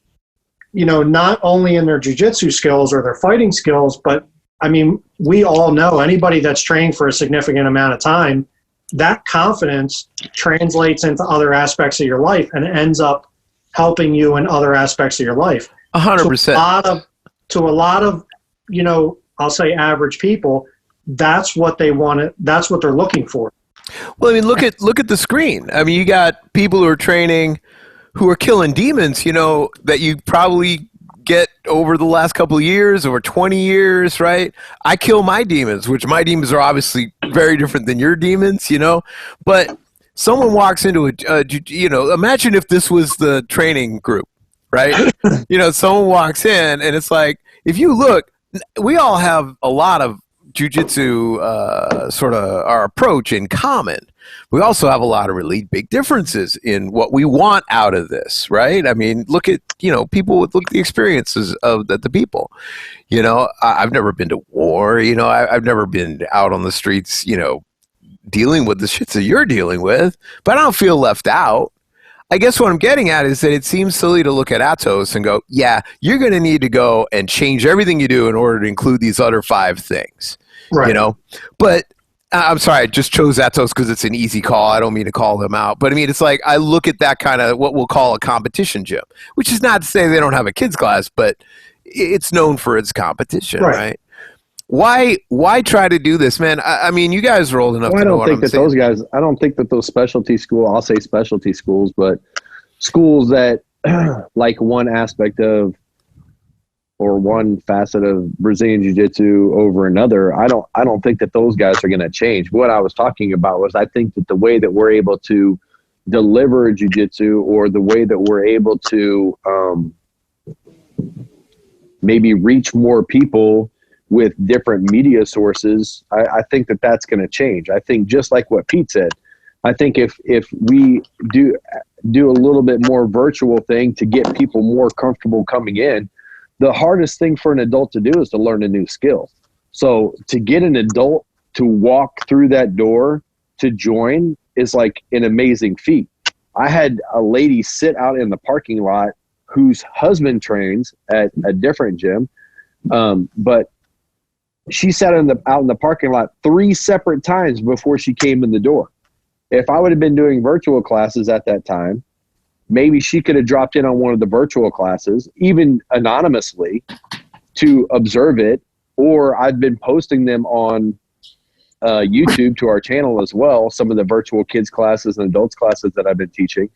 Speaker 2: you know, not only in their jiu-jitsu skills or their fighting skills, but I mean, we all know, anybody that's trained for a significant amount of time, that confidence translates into other aspects of your life and ends up helping you in other aspects of your life.
Speaker 4: 100%.
Speaker 2: To a lot of, you know, I'll say average people, that's what they want. That's what they're looking for.
Speaker 4: Well, I mean, look at the screen. I mean, you got people who are training, who are killing demons, you know, that you probably get over the last couple of years, over 20 years, right? I kill my demons, which my demons are obviously very different than your demons, you know, but someone walks into you know, imagine if this was the training group, right? You know, someone walks in and it's like, if you look, we all have a lot of jiu-jitsu sort of our approach in common. We also have a lot of really big differences in what we want out of this, right? I mean, look at, you know, look at the experiences of the people. You know, I've never been to war, you know, I've never been out on the streets, you know, dealing with the shits that you're dealing with, but I don't feel left out. I guess what I'm getting at is that it seems silly to look at Atos and go, yeah, you're going to need to go and change everything you do in order to include these other 5 things, right? You know, but I'm sorry, I just chose Atos because it's an easy call. I don't mean to call them out, but I mean, it's like, I look at that kind of what we'll call a competition gym, which is not to say they don't have a kids class, but it's known for its competition, right? Why try to do this, man? I mean, you guys are old enough to know what I'm saying.
Speaker 5: Those guys, I don't think that those specialty schools, I'll say specialty schools, but schools that like one aspect of or one facet of Brazilian Jiu-Jitsu over another, I don't think that those guys are going to change. What I was talking about was, I think that the way that we're able to deliver Jiu-Jitsu, or the way that we're able to maybe reach more people with different media sources, I think that that's going to change. I think, just like what Pete said, I think if we do a little bit more virtual thing to get people more comfortable coming in, the hardest thing for an adult to do is to learn a new skill. So to get an adult to walk through that door to join is like an amazing feat. I had a lady sit out in the parking lot whose husband trains at a different gym, but she sat out in the parking lot 3 separate times before she came in the door. If I would have been doing virtual classes at that time, maybe she could have dropped in on one of the virtual classes, even anonymously, to observe it, or I've been posting them on YouTube to our channel as well, some of the virtual kids classes and adults classes that I've been teaching.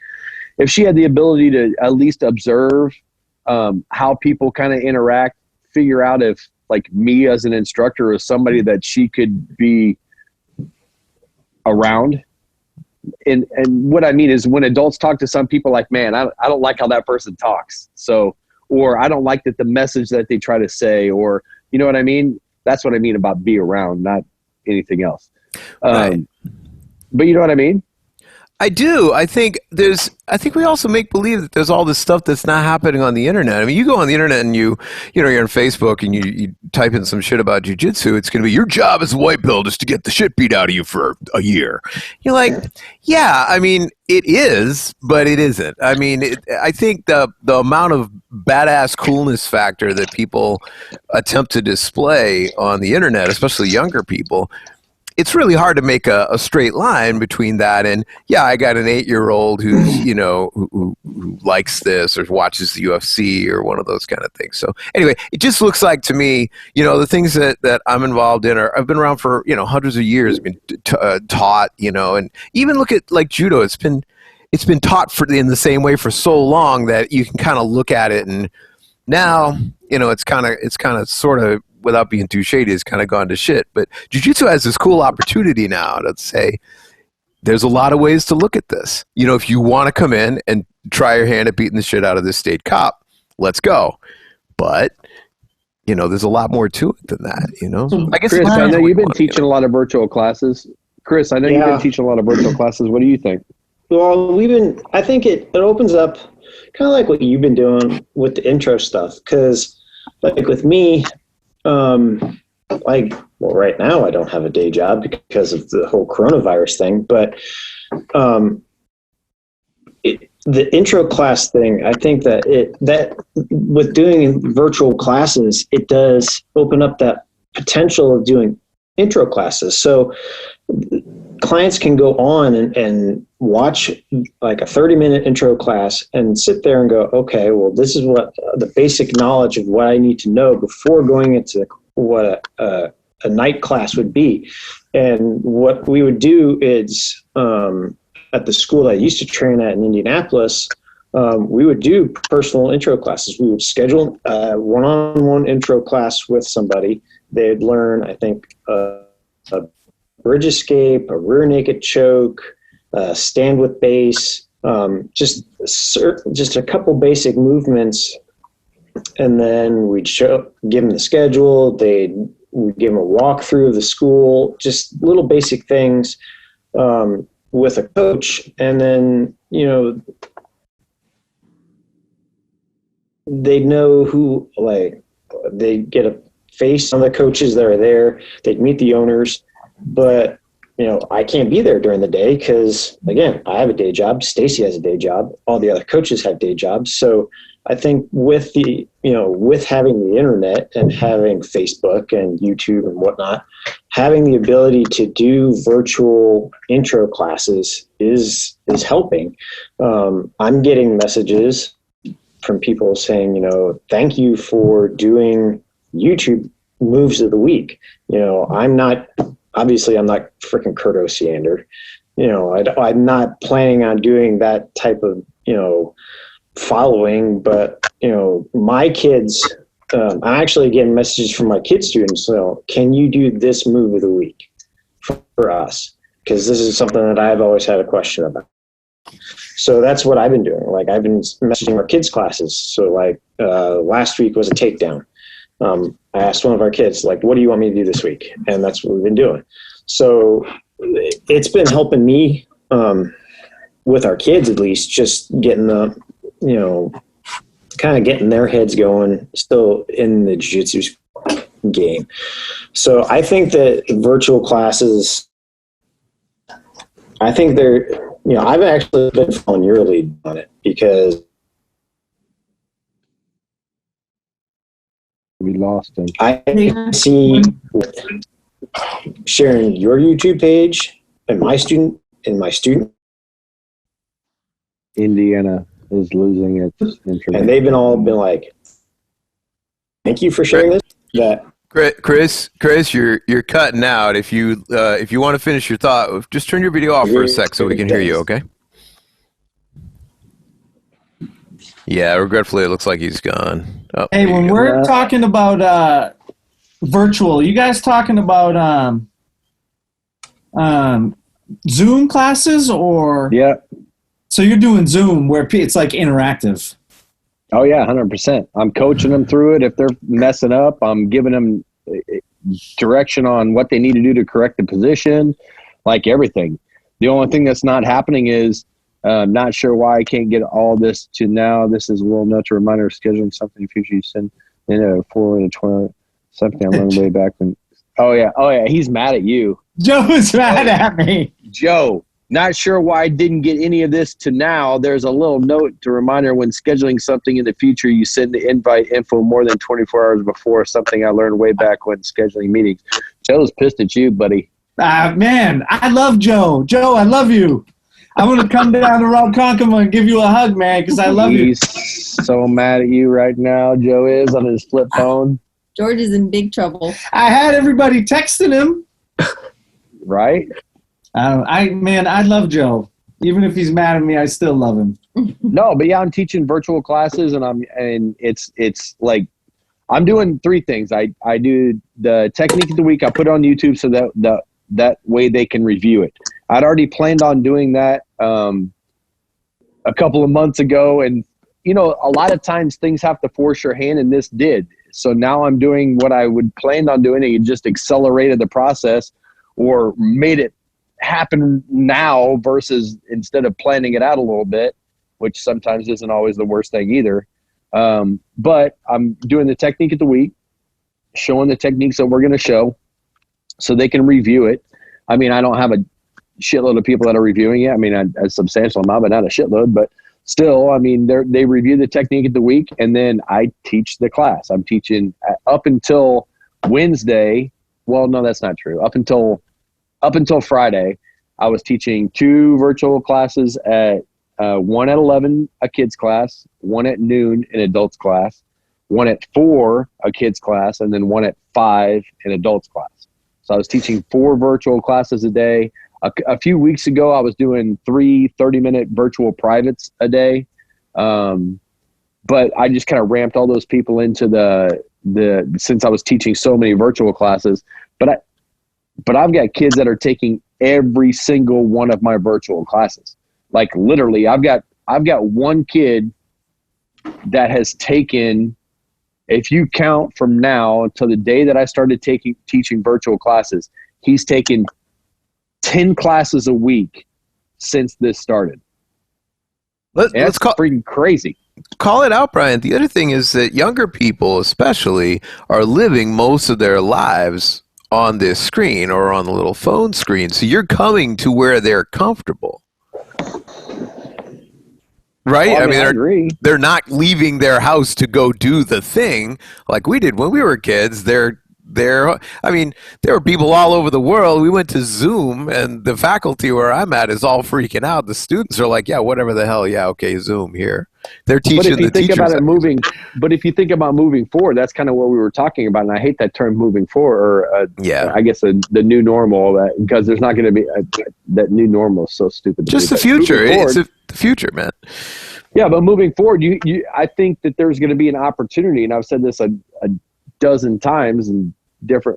Speaker 5: If she had the ability to at least observe how people kind of interact, figure out if like me as an instructor is somebody that she could be around. And what I mean is when adults talk to some people like, man, I don't like how that person talks. So, or I don't like that the message that they try to say, or, you know what I mean? That's what I mean about be around, not anything else.
Speaker 4: Right.
Speaker 5: But you know what I mean?
Speaker 4: I do. I think we also make believe that there's all this stuff that's not happening on the internet. I mean, you go on the internet and you're on Facebook and you type in some shit about jujitsu. It's going to be your job as a white belt is to get the shit beat out of you for a year. You're like, yeah, I mean, it is, but it isn't. I mean, I think the amount of badass coolness factor that people attempt to display on the internet, especially younger people, it's really hard to make a straight line between that and, yeah, I got an 8-year-old who's, who likes this or watches the UFC or one of those kind of things. So anyway, it just looks like to me, the things that I'm involved in I've been around for, hundreds of years, been taught, and even look at like judo. It's been taught in the same way for so long that you can kind of look at it and now, it's kind of sort of, without being too shady, has kind of gone to shit. But jiu-jitsu has this cool opportunity now to say, there's a lot of ways to look at this. If you want to come in and try your hand at beating the shit out of this state cop, let's go. But, there's a lot more to it than that, I guess
Speaker 5: Chris, I know you've been teaching a lot of virtual classes. Chris, I know you've been teaching a lot of virtual classes. What do you think?
Speaker 7: Well, I think it opens up kind of like what you've been doing with the intro stuff. Because like with me, right now I don't have a day job because of the whole coronavirus thing, but the intro class thing, I think that with doing virtual classes, it does open up that potential of doing intro classes. So clients can go on and watch like a 30-minute intro class and sit there and go, okay, well, this is what the basic knowledge of what I need to know before going into what a night class would be. And what we would do is at the school that I used to train at in Indianapolis, we would do personal intro classes. We would schedule a one-on-one intro class with somebody. They'd learn, I think, a bridge escape, a rear naked choke, stand with base, just a couple basic movements, and then we'd give them the schedule. We'd give them a walkthrough of the school, just little basic things with a coach, and then they know who, like, they get a face on the coaches that are there. They'd meet the owners. But, I can't be there during the day because, again, I have a day job. Stacy has a day job. All the other coaches have day jobs. So I think with with having the internet and having Facebook and YouTube and whatnot, having the ability to do virtual intro classes is helping. I'm getting messages from people saying, thank you for doing YouTube moves of the week. Obviously, I'm not freaking Kurt Osiander. I'm not planning on doing that type of, following. But, my kids, I'm actually getting messages from my kid students. Can you do this move of the week for us? Because this is something that I've always had a question about. So that's what I've been doing. Like, I've been messaging our kids' classes. So, like, last week was a takedown. I asked one of our kids, like, what do you want me to do this week? And that's what we've been doing. So it's been helping me with our kids, at least, just getting kind of getting their heads going still in the jiu-jitsu game. So I think that virtual classes, I think they're, I've actually been following your lead on it because
Speaker 5: We lost him.
Speaker 7: I see sharing your YouTube page and my student.
Speaker 5: Indiana is losing its internet.
Speaker 7: And they've all been like, thank you for sharing this. That
Speaker 4: Chris, you're cutting out. If you want to finish your thought, just turn your video off for a sec so we can hear you. Okay. Yeah, regretfully, it looks like he's gone. Oh,
Speaker 1: Hey, when we're talking about virtual, you guys talking about Zoom classes or?
Speaker 5: Yeah.
Speaker 1: So you're doing Zoom where it's like interactive.
Speaker 5: Oh yeah, 100%. I'm coaching them through it. If they're messing up, I'm giving them direction on what they need to do to correct the position, like everything. The only thing that's not happening is not sure why I can't get all this to now. This is a little note to reminder of scheduling something in the future. You send in a 4 and a 12 something. I'm running way back when. Oh yeah. He's mad at you.
Speaker 1: Joe is mad at me.
Speaker 5: Joe. Not sure why I didn't get any of this to now. There's a little note to reminder when scheduling something in the future, you send the invite info more than 24 hours before. Something I learned way back when scheduling meetings. Joe's pissed at you, buddy.
Speaker 1: Man, I love Joe. Joe, I love you. I'm going to come down to Ronkonkoma and give you a hug, man, because I love you.
Speaker 5: He's so mad at you right now. Joe is on his flip phone.
Speaker 3: George is in big trouble.
Speaker 1: I had everybody texting him.
Speaker 5: Right?
Speaker 1: I love Joe. Even if he's mad at me, I still love him.
Speaker 5: No, but yeah, I'm teaching virtual classes, and it's like I'm doing 3 things. I do the technique of the week. I put it on YouTube so that way they can review it. I'd already planned on doing that a couple of months ago, and a lot of times things have to force your hand, and this did. So now I'm doing what I would planned on doing, and it just accelerated the process or made it happen now versus instead of planning it out a little bit, which sometimes isn't always the worst thing either. But I'm doing the technique of the week, showing the techniques that we're going to show so they can review it. I mean, I don't have a shitload of people that are reviewing it. I mean, a substantial amount, but not a shitload, but still, I mean, they review the technique of the week, and then I teach the class. I'm teaching up until Wednesday. Well, no, that's not true. Up until Friday, I was teaching 2 virtual classes at one at 11, a kids class, one at noon, an adults class, one at 4, a kids class, and then one at 5, an adults class. So I was teaching 4 virtual classes a day. A few weeks ago, I was doing 3 30-minute virtual privates a day. But I just kind of ramped all those people into since I was teaching so many virtual classes. But I've got kids that are taking every single one of my virtual classes. Like literally, I've got one kid that has taken, if you count from now until the day that I started teaching virtual classes, he's taken 10 classes a week since this started. Let's call freaking crazy.
Speaker 4: Call it out, Brian. The other thing is that younger people especially are living most of their lives on this screen or on the little phone screen. So you're coming to where they're comfortable. Right?
Speaker 5: Well,
Speaker 4: I mean, they're not leaving their house to go do the thing like we did when we were kids. I mean, there were people all over the world. We went to Zoom, and the faculty where I'm at is all freaking out. The students are like, yeah, whatever the hell. Yeah, okay, Zoom here. They're teaching the teachers.
Speaker 5: But if you think about moving forward, that's kind of what we were talking about. And I hate that term moving forward, or I guess the new normal, because there's not going to be that new normal is so stupid.
Speaker 4: Just the future. It's the future, man.
Speaker 5: Yeah, but moving forward, I think that there's going to be an opportunity, and I've said this a dozen times in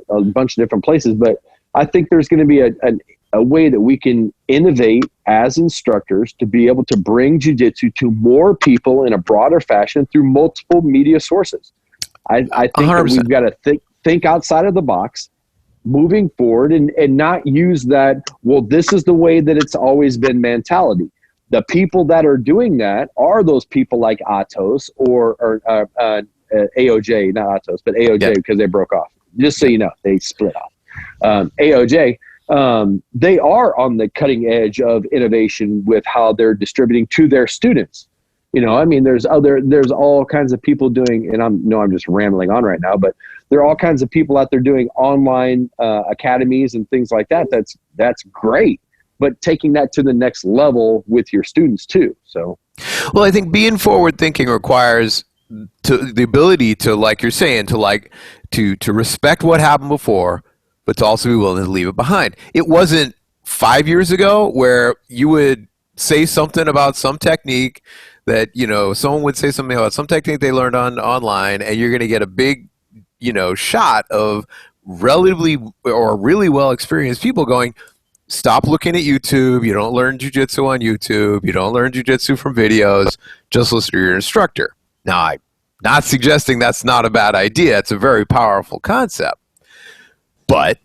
Speaker 5: a bunch of different places, but I think there's going to be a way that we can innovate as instructors to be able to bring jiu-jitsu to more people in a broader fashion through multiple media sources. I think that we've got to think outside of the box moving forward and not use that, well, this is the way that it's always been mentality. The people that are doing that are those people like Atos or AOJ, not Atos, but AOJ, because they broke off. Just so you know, they split off. AOJ, they are on the cutting edge of innovation with how they're distributing to their students. You know, I mean, there's all kinds of people doing, and I'm just rambling on right now, but there are all kinds of people out there doing online academies and things like that. That's great, but taking that to the next level with your students too. So,
Speaker 4: well, I think being forward thinking requires the ability to, like you're saying, to respect what happened before, but to also be willing to leave it behind. It wasn't 5 years ago where you would say something about some technique that, you know, someone would say something about some technique they learned online, and you're going to get a big, you know, shot of relatively or really well experienced people going, stop looking at YouTube. You don't learn jiu-jitsu on YouTube. You don't learn jiu-jitsu from videos. Just listen to your instructor. Now, I'm not suggesting that's not a bad idea. It's a very powerful concept. But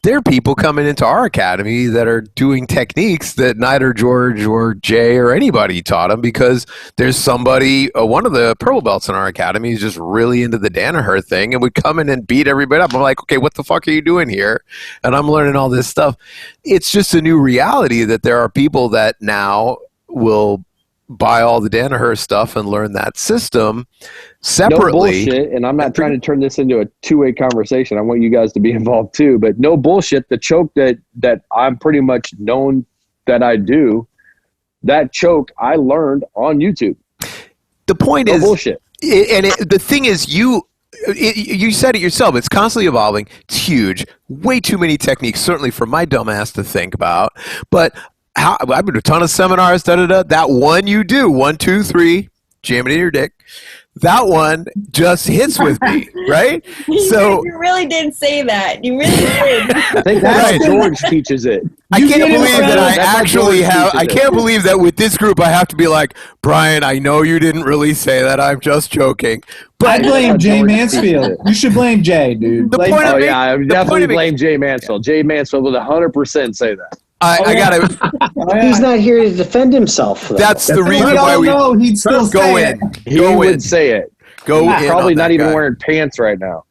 Speaker 4: there are people coming into our academy that are doing techniques that neither George or Jay or anybody taught them, because there's somebody, one of the purple belts in our academy is just really into the Danaher thing and would come in and beat everybody up. I'm like, okay, what the fuck are you doing here? And I'm learning all this stuff. It's just a new reality that there are people that now will buy all the Danaher stuff and learn that system separately.
Speaker 5: No bullshit, and I'm not trying to turn this into a two-way conversation. I want you guys to be involved too, but no bullshit. The choke that I'm pretty much known that I do, that choke I learned on YouTube.
Speaker 4: The point is
Speaker 5: bullshit.
Speaker 4: The thing is, you said it yourself. It's constantly evolving. It's huge. Way too many techniques, certainly for my dumb ass to think about. But I've been to a ton of seminars, that one you do, 1, 2, 3, jam it in your dick. That one just hits with me, right? So
Speaker 3: you really did say that. You really did.
Speaker 5: I think that's how George teaches it.
Speaker 4: I can't believe that I actually have. I can't believe that with this group I have to be like, Brian, I know you didn't really say that. I'm just joking. But
Speaker 1: I blame Jay Mansfield. You should blame Jay, dude.
Speaker 5: I definitely blame Jay Mansfield. Jay Mansfield would 100% say that.
Speaker 4: I gotta.
Speaker 7: He's not here to defend himself, though.
Speaker 4: That's the reason why
Speaker 1: he'd still
Speaker 4: go in.
Speaker 5: He would say it.
Speaker 4: Go in.
Speaker 5: Probably not even wearing pants right now.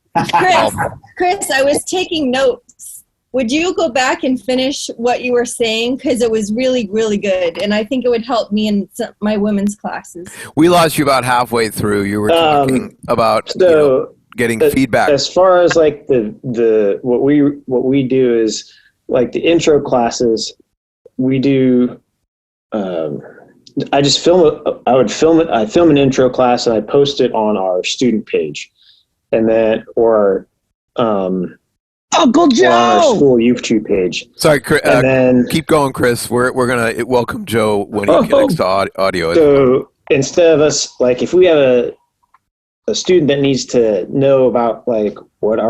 Speaker 3: Chris, I was taking notes. Would you go back and finish what you were saying? Because it was really, really good. And I think it would help me in my women's classes.
Speaker 4: We lost you about halfway through. You were talking about getting feedback.
Speaker 7: As far as like the what we do is like the intro classes, we do. I just film it. I would film it. I film an intro class and I post it on our student page, and then Uncle Joe on our school YouTube page.
Speaker 4: Sorry, keep going, Chris. We're gonna welcome Joe when he connects to audio.
Speaker 7: So instead of us, like, if we have a student that needs to know about like what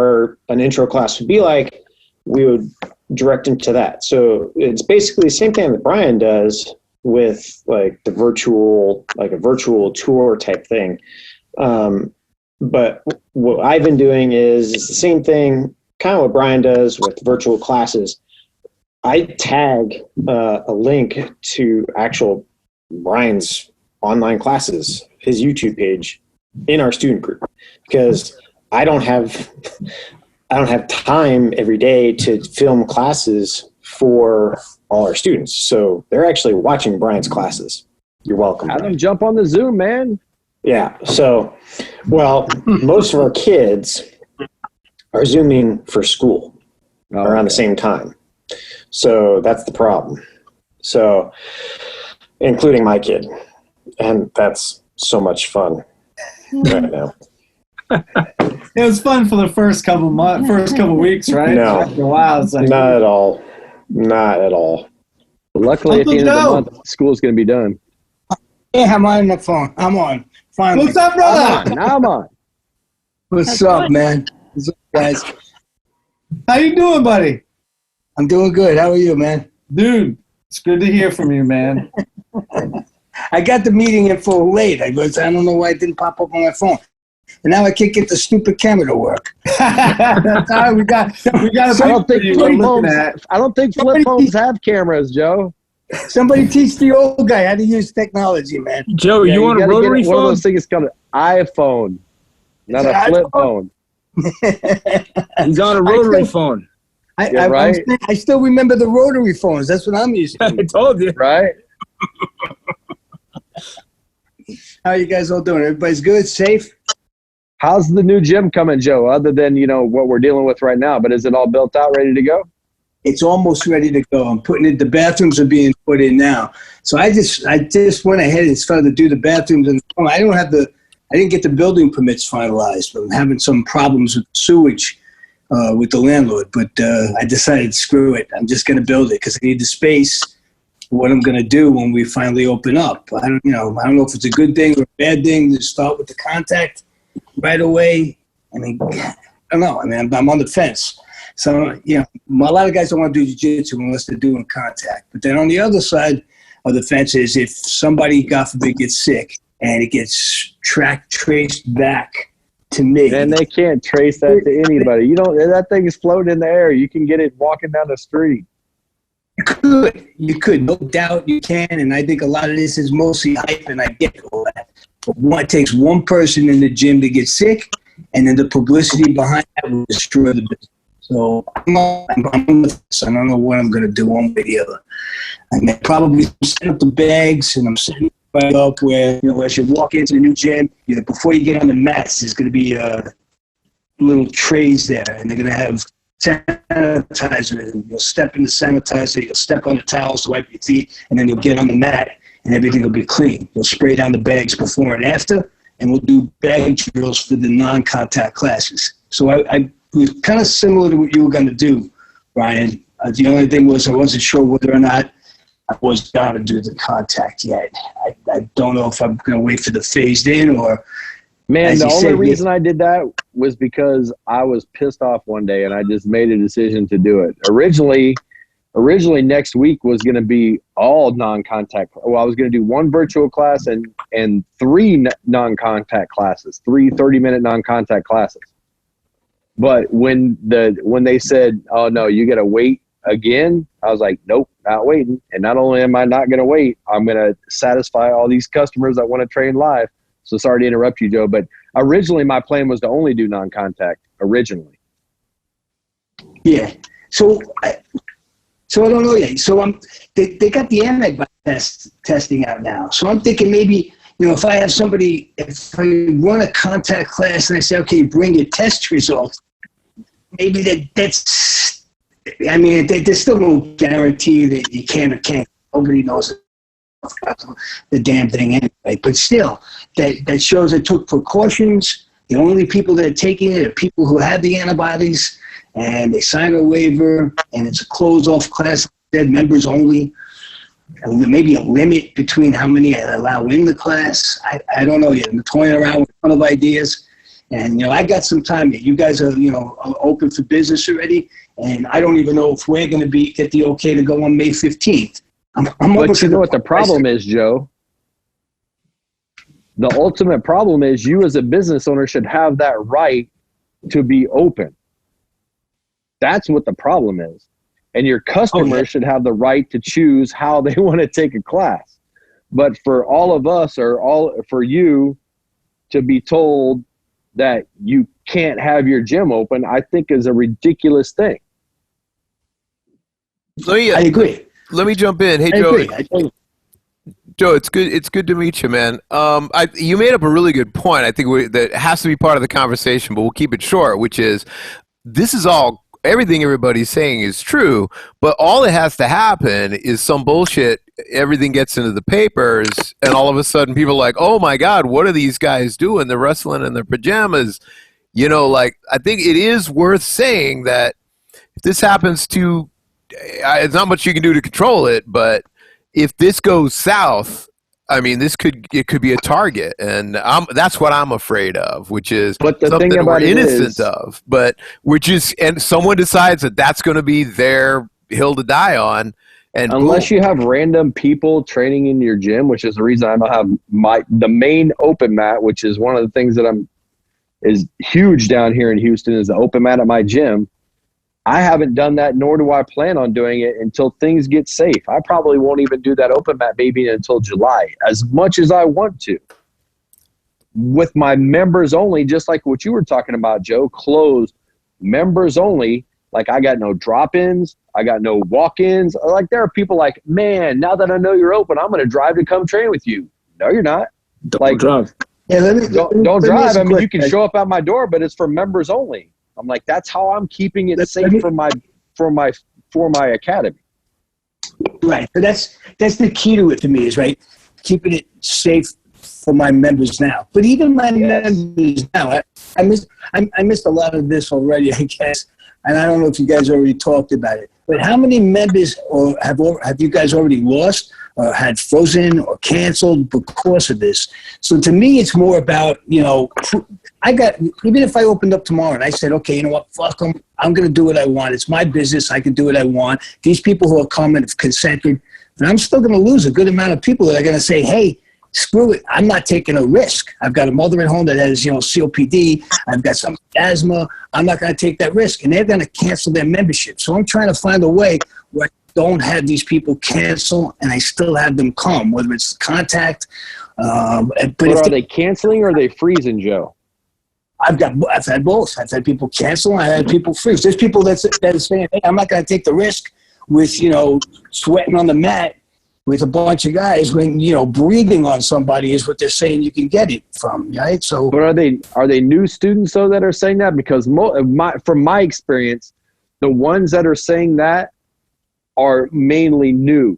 Speaker 7: an intro class would be like, we would direct them to that. So it's basically the same thing that Brian does with like a virtual tour type thing. But what I've been doing is the same thing, kind of what Brian does with virtual classes. I tag a link to actual Brian's online classes, his YouTube page, in our student group, because I don't have time every day to film classes for all our students. So they're actually watching Brian's classes. You're welcome.
Speaker 5: Have them jump on the Zoom, man.
Speaker 7: Yeah. So, well, most of our kids are Zooming for school around the same time. So that's the problem. So, including my kid. And that's so much fun right now.
Speaker 1: It was fun for the first couple weeks, right?
Speaker 7: No.
Speaker 1: After a while, it's like,
Speaker 7: Not at all. Not at all.
Speaker 5: Luckily, at the end of the month, school's going to be done.
Speaker 8: Yeah, I'm on the phone. I'm on. Finally.
Speaker 1: What's up, brother?
Speaker 5: Now I'm on.
Speaker 8: What's up, man? What's up, guys?
Speaker 1: How you doing, buddy?
Speaker 8: I'm doing good. How are you, man?
Speaker 1: Dude, it's good to hear from you, man.
Speaker 8: I got the meeting info late. I don't know why it didn't pop up on my phone. And now I can't get the stupid camera to work.
Speaker 1: That's all right. We got
Speaker 5: I don't think flip phones have cameras, Joe.
Speaker 8: Somebody teach the old guy how to use technology, man.
Speaker 6: Joe, you want a rotary phone?
Speaker 5: One of those things called an iPhone, not a flip phone.
Speaker 6: He's on a rotary phone.
Speaker 8: I still remember the rotary phones. That's what I'm using.
Speaker 6: I told you.
Speaker 5: Right?
Speaker 8: How are you guys all doing? Everybody's good, safe?
Speaker 5: How's the new gym coming, Joe? Other than what we're dealing with right now, but is it all built out, ready to go?
Speaker 8: It's almost ready to go. I'm putting it. The bathrooms are being put in now. So I just went ahead and started to do the bathrooms, and I didn't get the building permits finalized. But I'm having some problems with sewage with the landlord. But I decided, screw it. I'm just going to build it because I need the space for what I'm going to do when we finally open up. I don't know if it's a good thing or a bad thing to start with the contact right away. I mean, I don't know. I mean, I'm on the fence. So, a lot of guys don't want to do jiu-jitsu unless they're doing contact. But then on the other side of the fence is if somebody, God forbid, gets sick and it gets traced back to me.
Speaker 5: And they can't trace that to anybody. That thing is floating in the air. You can get it walking down the street.
Speaker 8: You could. No doubt you can. And I think a lot of this is mostly hype, and I get all that. But it takes one person in the gym to get sick, and then the publicity behind that will destroy the business. So I don't know what I'm going to do one way or the other. I mean, probably set up the bags, and I'm setting right up where, as you walk into the new gym, before you get on the mats, there's going to be little trays there, and they're going to have sanitizer. And you'll step in the sanitizer, you'll step on the towels to wipe your feet, and then you'll get on the mat, and everything will be clean. You'll spray down the bags before and after, and we'll do bag drills for the non-contact classes. So I it was kind of similar to what you were going to do, Brian. The only thing was I wasn't sure whether or not I was going to do the contact yet. I don't know if I'm going to wait for the phased in or.
Speaker 5: Man, the only reason I did that was because I was pissed off one day and I just made a decision to do it. Originally next week was going to be all non-contact. Well, I was going to do one virtual class and three non-contact classes, 3 30-minute non-contact classes. But when they said, "Oh no, you got to wait again," I was like, "Nope, not waiting." And not only am I not going to wait, I'm going to satisfy all these customers that want to train live. So sorry to interrupt you, Joe, but originally my plan was to only do non-contact. Originally.
Speaker 8: Yeah. So I don't know yet. So they got the antibody testing out now. So I'm thinking maybe. If I have somebody, if I run a contact class and I say, okay, bring your test results, maybe that's, I mean, there's still no guarantee that you can or can't. Nobody knows the damn thing anyway. But still, that shows I took precautions. The only people that are taking it are people who have the antibodies, and they sign a waiver, and it's a closed-off class, dead members only. Maybe a limit between how many I allow in the class. I don't know yet. I'm toying around with a ton of ideas. And, I got some time yet. You guys are, open for business already. And I don't even know if we're going to get the okay to go on May 15th. I'm
Speaker 5: but you know what the problem is, Joe? The ultimate problem is you as a business owner should have that right to be open. That's what the problem is. And your customers should have the right to choose how they want to take a class. But for all of us for you to be told that you can't have your gym open, I think is a ridiculous thing.
Speaker 8: I agree.
Speaker 4: Let me jump in. Hey, Joe. Joe, it's good to meet you, man. You made up a really good point. I think that has to be part of the conversation, but we'll keep it short, which is this is all everything everybody's saying is true, but all that has to happen is some bullshit. Everything gets into the papers, and all of a sudden people are like, oh my God, what are these guys doing? They're wrestling in their pajamas. I think it is worth saying that if this happens to, it's not much you can do to control it, but if this goes south, I mean, it could be a target, and that's what I'm afraid of, which is something that we're innocent of, but and someone decides that that's going to be their hill to die on, and
Speaker 5: unless you have random people training in your gym, which is the reason I don't have the main open mat, which is one of the things that is huge down here in Houston, is the open mat at my gym. I haven't done that, nor do I plan on doing it until things get safe. I probably won't even do that open mat baby until July, as much as I want to. With my members only, just like what you were talking about, Joe, closed members only, like I got no drop-ins, I got no walk-ins. Like there are people like, man, now that I know you're open, I'm going to drive to come train with you. No, you're not.
Speaker 6: Don't drive.
Speaker 7: Yeah,
Speaker 5: Don't drive. I mean, you can show up at my door, but it's for members only. I'm like, that's how I'm keeping it safe for my academy.
Speaker 8: Right. So that's the key to it to me is right, keeping it safe for my members now. But even my members now, I missed a lot of this already, I guess. And I don't know if you guys already talked about it. But how many members have you guys already lost or had frozen or canceled because of this? So to me, it's more about, even if I opened up tomorrow and I said, okay, you know what, fuck them, I'm going to do what I want. It's my business. I can do what I want. These people who are coming have consented. And I'm still going to lose a good amount of people that are going to say, hey, screw it. I'm not taking a risk. I've got a mother at home that has, COPD. I've got some asthma. I'm not going to take that risk. And they're going to cancel their membership. So I'm trying to find a way where I don't have these people cancel and I still have them come, whether it's contact. But
Speaker 5: are they canceling or are they freezing, Joe?
Speaker 8: I've had both. I've had people cancel and I've had people freeze. There's people that are saying, hey, I'm not going to take the risk with, sweating on the mat with a bunch of guys when, breathing on somebody is what they're saying you can get it from, right? So,
Speaker 5: but are they new students though that are saying that? Because from my experience, the ones that are saying that are mainly new.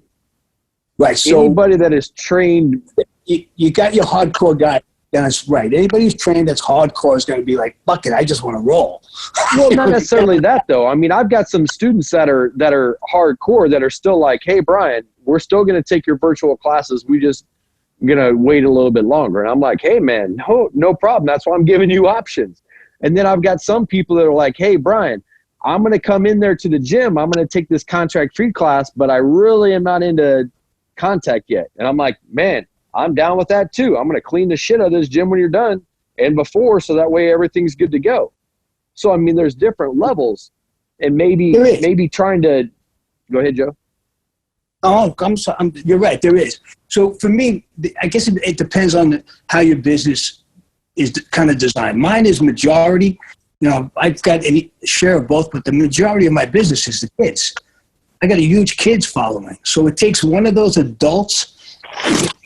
Speaker 8: Right. So
Speaker 5: anybody that is trained,
Speaker 8: you got your hardcore guy. That's right. Anybody who's trained that's hardcore is going to be like, fuck it, I just want to roll.
Speaker 5: Well, not necessarily that though. I mean, I've got some students that are hardcore that are still like, hey, Brian, we're still going to take your virtual classes. We just going to wait a little bit longer. And I'm like, hey, man, no problem. That's why I'm giving you options. And then I've got some people that are like, hey, Brian, I'm going to come in there to the gym. I'm going to take this contract-free class, but I really am not into contact yet. And I'm like, man, I'm down with that too. I'm going to clean the shit out of this gym when you're done and before, so that way everything's good to go. So, I mean, there's different levels, and maybe trying to – go ahead, Joe.
Speaker 8: Oh, I'm sorry. You're right. There is. So for me, I guess it depends on how your business is kind of designed. Mine is majority. I've got a share of both, but the majority of my business is the kids. I got a huge kids following. So it takes one of those adults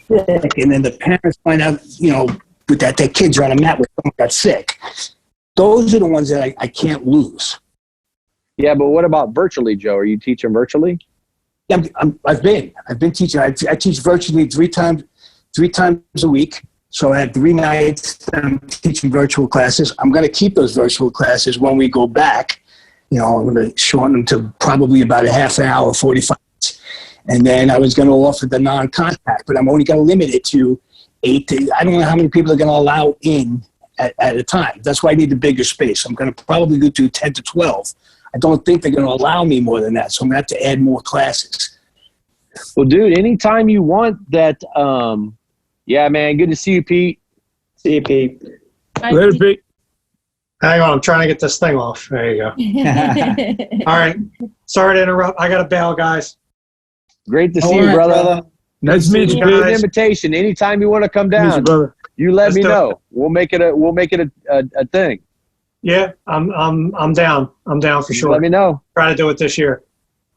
Speaker 8: and then the parents find out, that their kids are on a mat where someone got sick. Those are the ones that I can't lose.
Speaker 5: Yeah, but what about virtually, Joe? Are you teaching virtually?
Speaker 8: Yeah, I've been teaching. I teach virtually three times a week. So I have 3 nights that I'm teaching virtual classes. I'm going to keep those virtual classes when we go back. I'm going to shorten them to probably about a half an hour, 45 minutes. And then I was going to offer the non-contact, but I'm only going to limit it to 8 to, I don't know how many people are going to allow in at a time. That's why I need the bigger space. I'm going to probably go to 10 to 12. I don't think they're going to allow me more than that, so I'm going to have to add more classes.
Speaker 5: Well, dude, anytime you want that, yeah, man, good to see you, Pete.
Speaker 7: See you, Pete.
Speaker 6: Later, Pete.
Speaker 2: Hang on, I'm trying to get this thing off. There you go. All right. Sorry to interrupt. I got to bail, guys.
Speaker 5: Great to see you, brother.
Speaker 6: Nice to meet you,
Speaker 5: Pete. An invitation. Anytime you want to come down, you let me know. We'll make it a thing.
Speaker 2: Yeah, I'm down. I'm down for sure.
Speaker 5: Let me know.
Speaker 2: Try to do it this year.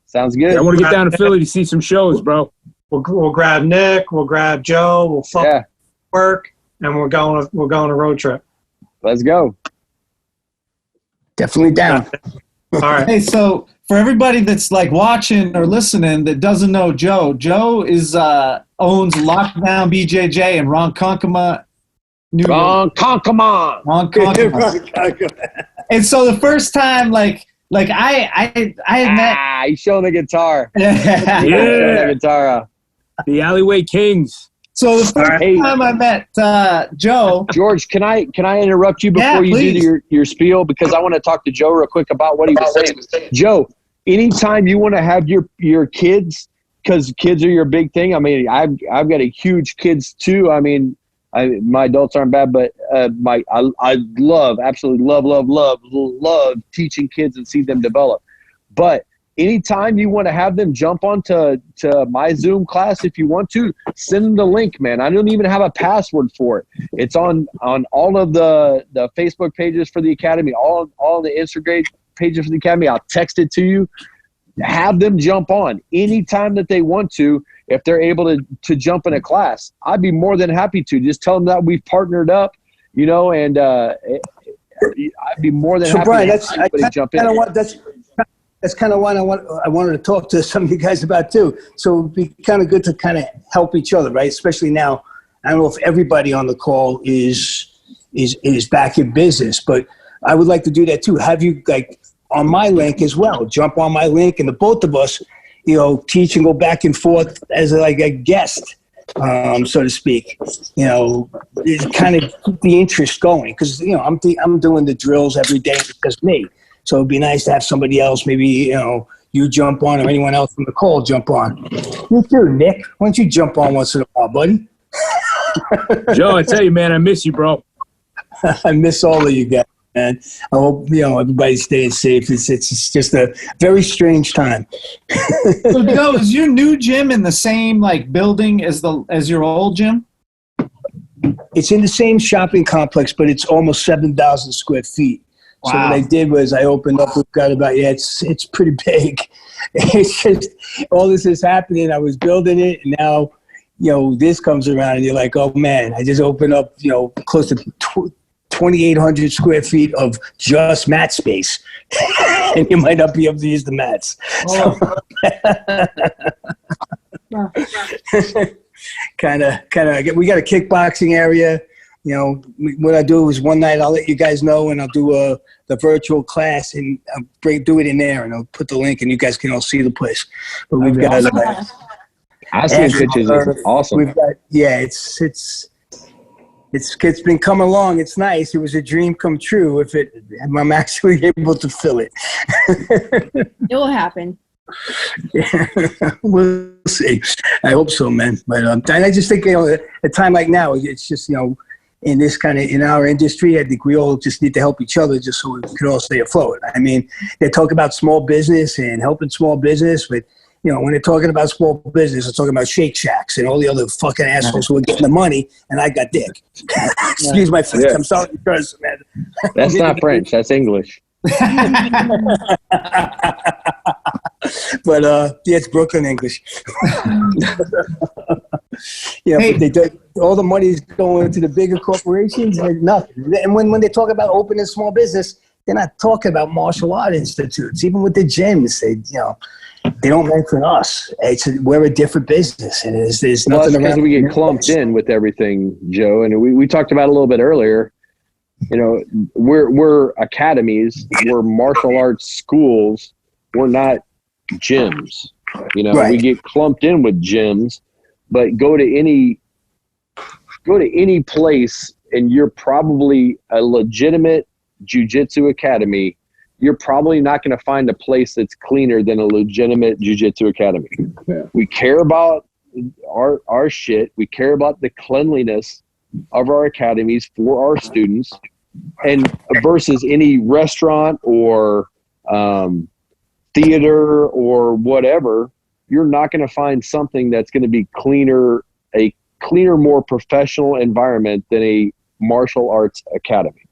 Speaker 5: Sounds good.
Speaker 6: Yeah, I want to get down to Philly to see some shows, bro.
Speaker 2: We'll grab Nick. We'll grab Joe. We'll work, and we're going on a road trip.
Speaker 5: Let's go.
Speaker 8: Definitely down.
Speaker 2: All right.
Speaker 1: Hey, so for everybody that's like watching or listening that doesn't know Joe, Joe is owns Lockdown BJJ and Ronkonkoma. And so the first time, like I had met.
Speaker 5: He's showing the guitar.
Speaker 1: Yeah.
Speaker 5: The guitar.
Speaker 6: The Alleyway Kings.
Speaker 1: So the first time I met Joe.
Speaker 5: George, can I interrupt you before you do your spiel? Because I want to talk to Joe real quick about what he was saying. Joe, anytime you want to have your kids, because kids are your big thing. I mean, I've got a huge kids too. I mean, my adults aren't bad, but I absolutely love teaching kids and see them develop. But anytime you want to have them jump onto my Zoom class, if you want to, send them the link, man. I don't even have a password for it. It's on all of the Facebook pages for the Academy, all the Instagram pages for the Academy. I'll text it to you. Have them jump on anytime that they want to. if they're able to jump in a class, I'd be more than happy to just tell them that we've partnered up, you know, and I'd be more than happy
Speaker 8: Brian,
Speaker 5: to have anybody jump in.
Speaker 8: That's kind of what I wanted to talk to some of you guys about too. So it'd be kind of good to kind of help each other, right? Especially now, I don't know if everybody on the call is back in business, but I would like to do that too. Have you like on my link as well? Jump on my link, and the both of us, you know, teach and go back and forth as like a guest, so to speak. You know, it kind of keep the interest going because you know I'm doing the drills every day. It's just me. So it'd be nice to have somebody else, maybe, you know, you jump on or anyone else from the call jump on. You too, Nick. Why don't you jump on once in a while, buddy?
Speaker 6: Joe, I tell you, man, I miss you, bro.
Speaker 8: I miss all of you guys, man. I hope, you know, everybody's staying safe. It's just a very strange time.
Speaker 1: So, Joe, is your new gym in the same, like, building as your old gym?
Speaker 8: It's in the same shopping complex, but it's almost 7,000 square feet.
Speaker 1: Wow.
Speaker 8: So what I did was I opened up, we've got about, it's pretty big. It's just, all this is happening. I was building it, and now, you know, this comes around, and you're like, oh, man, I just opened up, you know, close to 2,800 square feet of just mat space. And you might not be able to use the mats.
Speaker 1: Oh.
Speaker 8: So, kind of, we got a kickboxing area. You know, what I do is one night I'll let you guys know, and I'll do the virtual class, and I'll do it in there, and I'll put the link, and you guys can all see the place. But we've got
Speaker 5: I see pictures. It's awesome.
Speaker 8: We've got, yeah, it's been coming along. It's nice. It was a dream come true. If I'm actually able to fill it.
Speaker 3: It will happen.
Speaker 8: Yeah, we'll see. I hope so, man. But and I just think, you know, at a time like now, it's just, you know, in this kind of, in our industry, I think we all just need to help each other just so we can all stay afloat. I mean, they talk about small business and helping small business, but, you know, when they're talking about small business, they're talking about Shake Shacks and all the other fucking assholes who are getting the money, and I got dick. Excuse my French.
Speaker 5: Yeah.
Speaker 8: I'm sorry, man.
Speaker 5: That's not French. That's English.
Speaker 8: But yeah, it's Brooklyn English. Yeah,
Speaker 1: Hey.
Speaker 8: but they do, all the money's going to the bigger corporations and nothing. And when they talk about opening small business, they're not talking about martial art institutes. Even with the gyms, they don't mention us. We're a different business, and there's
Speaker 5: Well,
Speaker 8: nothing
Speaker 5: that's because
Speaker 8: around.
Speaker 5: we get clumped in with everything, Joe, and we talked about it a little bit earlier. You know, we're academies, we're martial arts schools, we're not gyms. You know,
Speaker 8: Right.
Speaker 5: we get clumped in with gyms, but go to any place and you're probably a legitimate jiu-jitsu academy. You're probably not going to find a place that's cleaner than a legitimate jiu-jitsu academy.
Speaker 6: Yeah.
Speaker 5: We care about our shit. We care about the cleanliness of our academies for our students, and versus any restaurant or theater or whatever, you're not going to find something that's going to be a cleaner, more professional environment than a martial arts academy.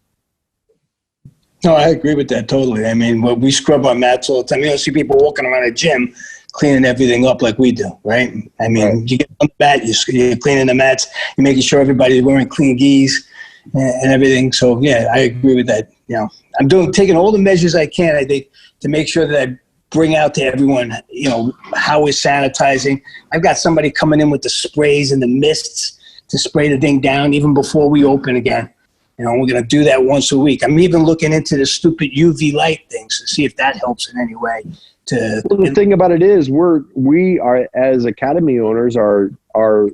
Speaker 8: No, I agree with that totally. I mean, we scrub our mats all the time. You don't see people walking around a gym cleaning everything up like we do, right? I mean,
Speaker 5: Right.
Speaker 8: You get on the mat, you're cleaning the mats, you're making sure everybody's wearing clean gis and everything. So, yeah, I agree with that. You know, I'm taking all the measures I can, I think, to make sure that I bring out to everyone, you know, how we're sanitizing. I've got somebody coming in with the sprays and the mists to spray the thing down even before we open again. You know, we're going to do that once a week. I'm even looking into the stupid UV light things to see if that helps in any way.
Speaker 5: Well, the thing about it is we are as academy owners are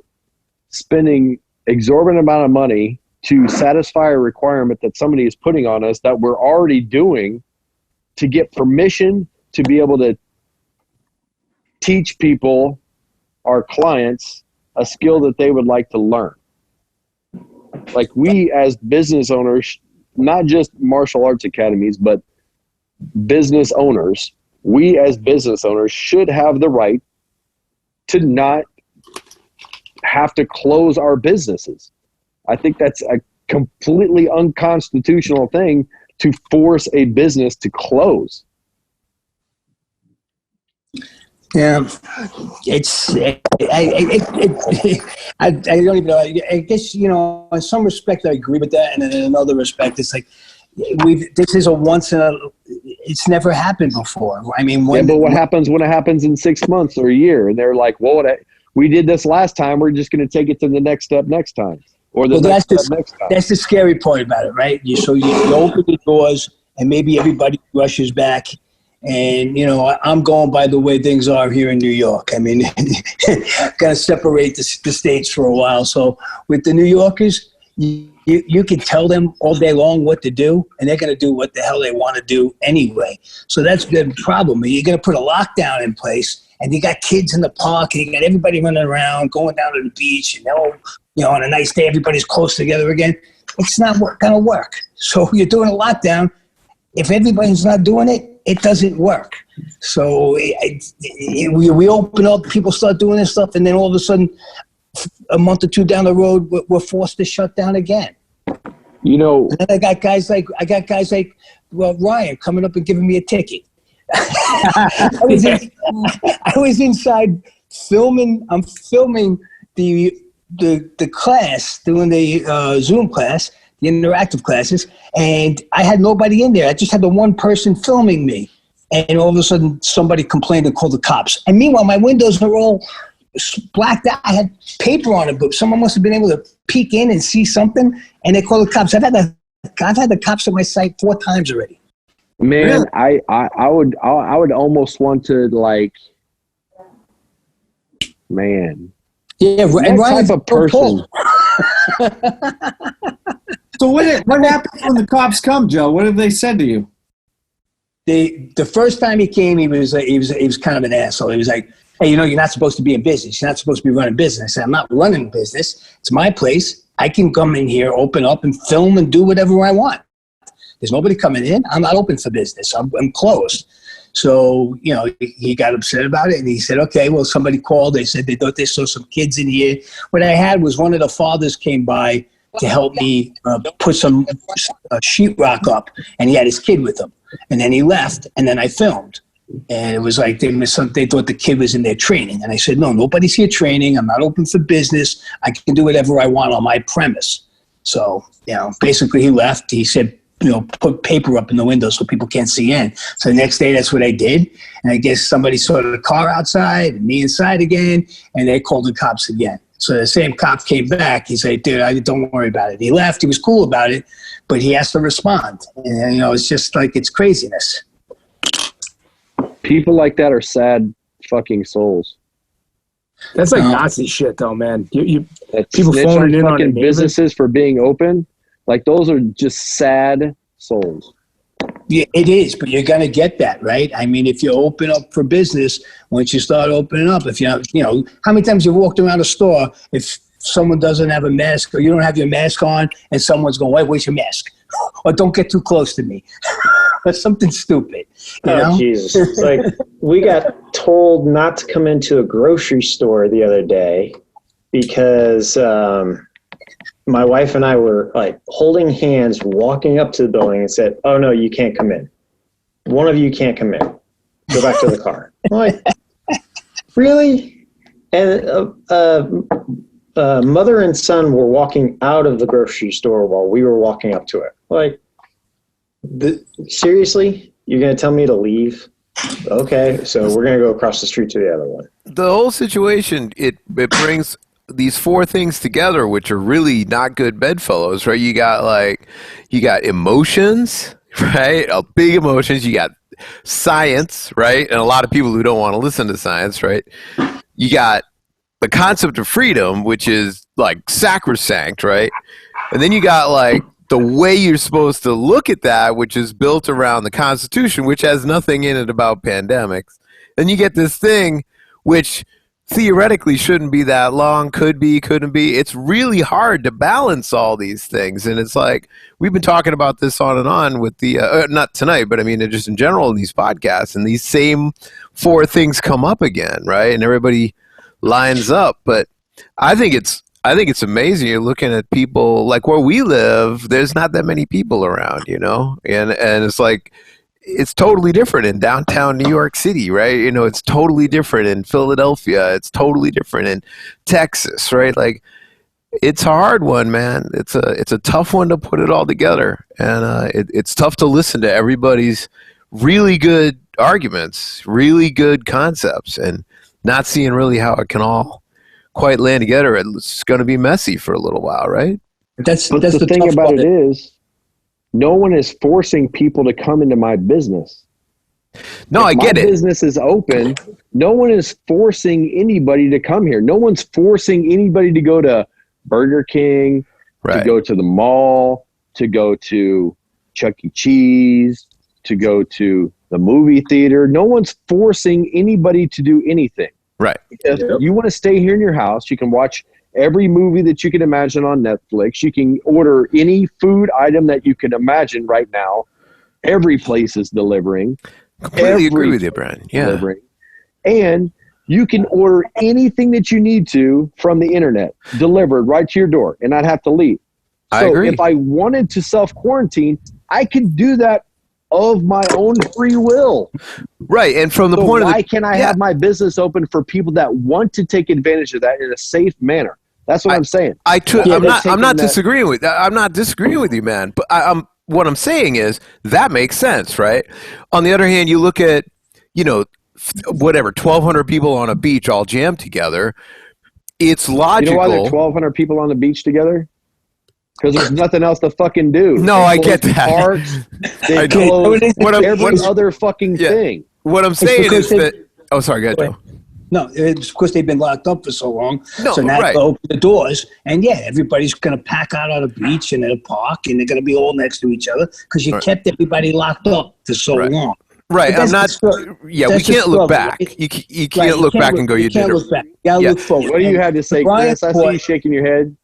Speaker 5: spending exorbitant amount of money to satisfy a requirement that somebody is putting on us that we're already doing to get permission to be able to teach people, our clients, a skill that they would like to learn. Like, we as business owners, not just martial arts academies, but business owners, we as business owners should have the right to not have to close our businesses. I think that's a completely unconstitutional thing to force a business to close.
Speaker 8: Yeah, I don't even know. I guess, you know, in some respect I agree with that, and then in another respect it's like this is a it's never happened before. I mean,
Speaker 5: but what happens when it happens in 6 months or a year, and they're like, well, we did this last time, we're just going to take it to the next step next time, or next time.
Speaker 8: That's the scary part about it, right? You open the doors, and maybe everybody rushes back. And, you know, I'm going by the way things are here in New York. I mean, got to separate the states for a while. So with the New Yorkers, you can tell them all day long what to do, and they're going to do what the hell they want to do anyway. So that's the problem. You're going to put a lockdown in place, and you got kids in the park, and you got everybody running around, going down to the beach, and you know, on a nice day, everybody's close together again. It's not going to work. So you're doing a lockdown. If everybody's not doing it, it doesn't work. So we open up, people start doing this stuff, and then all of a sudden, a month or two down the road, we're forced to shut down again.
Speaker 5: You know,
Speaker 8: and then I got guys like Ryan coming up and giving me a ticket. I was inside filming. I'm filming the class, doing the Zoom class, the interactive classes, and I had nobody in there. I just had the one person filming me, and all of a sudden somebody complained and called the cops. And meanwhile, my windows are all blacked out. I had paper on it, but someone must have been able to peek in and see something, and they called the cops. I've had the cops at my site 4 times already.
Speaker 5: Man, really? I would almost want to, like, man.
Speaker 8: Yeah, and
Speaker 5: what type of person?
Speaker 1: So what happened when the cops come, Joe? What have they said to you?
Speaker 8: The first time he came, he was kind of an asshole. He was like, hey, you know, you're not supposed to be in business. You're not supposed to be running business. I said, I'm not running a business. It's my place. I can come in here, open up, and film and do whatever I want. There's nobody coming in. I'm not open for business. I'm closed. So, you know, he got upset about it, and he said, okay, well, somebody called. They said they thought they saw some kids in here. What I had was one of the fathers came by to help me put some sheetrock up, and he had his kid with him. And then he left, and then I filmed. And it was like they thought the kid was in there training. And I said, no, nobody's here training. I'm not open for business. I can do whatever I want on my premise. So, you know, basically he left. He said, you know, put paper up in the window so people can't see in. So the next day, that's what I did. And I guess somebody saw the car outside and me inside again, and they called the cops again. So the same cop came back. He said, dude, don't worry about it. He left. He was cool about it, but he has to respond. And, you know, it's just like, it's craziness.
Speaker 5: People like that are sad fucking souls.
Speaker 6: That's like Nazi shit, though, man. People
Speaker 5: Snitch
Speaker 6: phoning in on
Speaker 5: fucking businesses for being open. Like, those are just sad souls.
Speaker 8: Yeah, it is, but you're going to get that, right? I mean, if you open up for business, once you start opening up, if you know, how many times you walked around a store, if someone doesn't have a mask or you don't have your mask on and someone's going, wait, where's your mask? Or don't get too close to me. Or something stupid. You know?
Speaker 7: Jesus. It's like, we got told not to come into a grocery store the other day because my wife and I were like holding hands, walking up to the building and said, oh no, you can't come in. One of you can't come in. Go back to the car. I'm like, really? And mother and son were walking out of the grocery store while we were walking up to it. Like, seriously? You're going to tell me to leave? Okay, so we're going to go across the street to the other one.
Speaker 4: The whole situation, it brings these 4 things together, which are really not good bedfellows, right? You got emotions, right? Big emotions. You got science, right? And a lot of people who don't want to listen to science, right? You got the concept of freedom, which is like sacrosanct, right? And then you got like the way you're supposed to look at that, which is built around the Constitution, which has nothing in it about pandemics. Then you get this thing, which theoretically shouldn't be that long, could be, couldn't be. It's really hard to balance all these things. And it's like, we've been talking about this on and on with the, not tonight, but I mean, just in general in these podcasts, and these same 4 things come up again, right? And everybody lines up. But I think it's amazing. You're looking at people like where we live, there's not that many people around, you know? And it's like, it's totally different in downtown New York City, right? You know, it's totally different in Philadelphia. It's totally different in Texas, right? Like, it's a hard one, man. It's a tough one to put it all together, and it's tough to listen to everybody's really good arguments, really good concepts, and not seeing really how it can all quite land together. It's going to be messy for a little while, right?
Speaker 5: But the thing about it is, no one is forcing people to come into my business.
Speaker 4: No, I get it.
Speaker 5: My business is open. No one is forcing anybody to come here. No one's forcing anybody to go to Burger King, to go to the mall, to go to Chuck E. Cheese, to go to the movie theater. No one's forcing anybody to do anything.
Speaker 4: Right.
Speaker 5: If you want to stay here in your house, you can watch every movie that you can imagine on Netflix. You can order any food item that you can imagine right now. Every place is delivering.
Speaker 4: Completely agree with you, Brian. Yeah.
Speaker 5: Delivering. And you can order anything that you need to from the internet, delivered right to your door, and not have to leave.
Speaker 4: I agree.
Speaker 5: If I wanted to self-quarantine, I could do that of my own free will.
Speaker 4: Right, and from the point of
Speaker 5: why can't I have my business open for people that want to take advantage of that in a safe manner? That's what I'm saying.
Speaker 4: I'm not disagreeing with you, man. But what I'm saying is that makes sense, right? On the other hand, you look at, you know, whatever, 1,200 people on a beach all jammed together. It's logical.
Speaker 5: You know why there are 1,200 people on the beach together? Because there's nothing else to fucking do.
Speaker 4: No, I get that.
Speaker 5: Parks, they close every other fucking thing.
Speaker 4: What I'm saying is that. Oh, sorry, go ahead, Joe.
Speaker 8: No, it's because they've been locked up for so long.
Speaker 4: No,
Speaker 8: so now
Speaker 4: right.
Speaker 8: they open the doors, and everybody's going to pack out on the beach and at a park, and they're going to be all next to each other because you kept everybody locked up for so long.
Speaker 4: Right, I'm not. We can't look back.
Speaker 8: Right?
Speaker 4: You can't look back and go, you did it.
Speaker 8: Look back. You gotta look forward.
Speaker 5: What do you have to say, Chris? I see you shaking your head.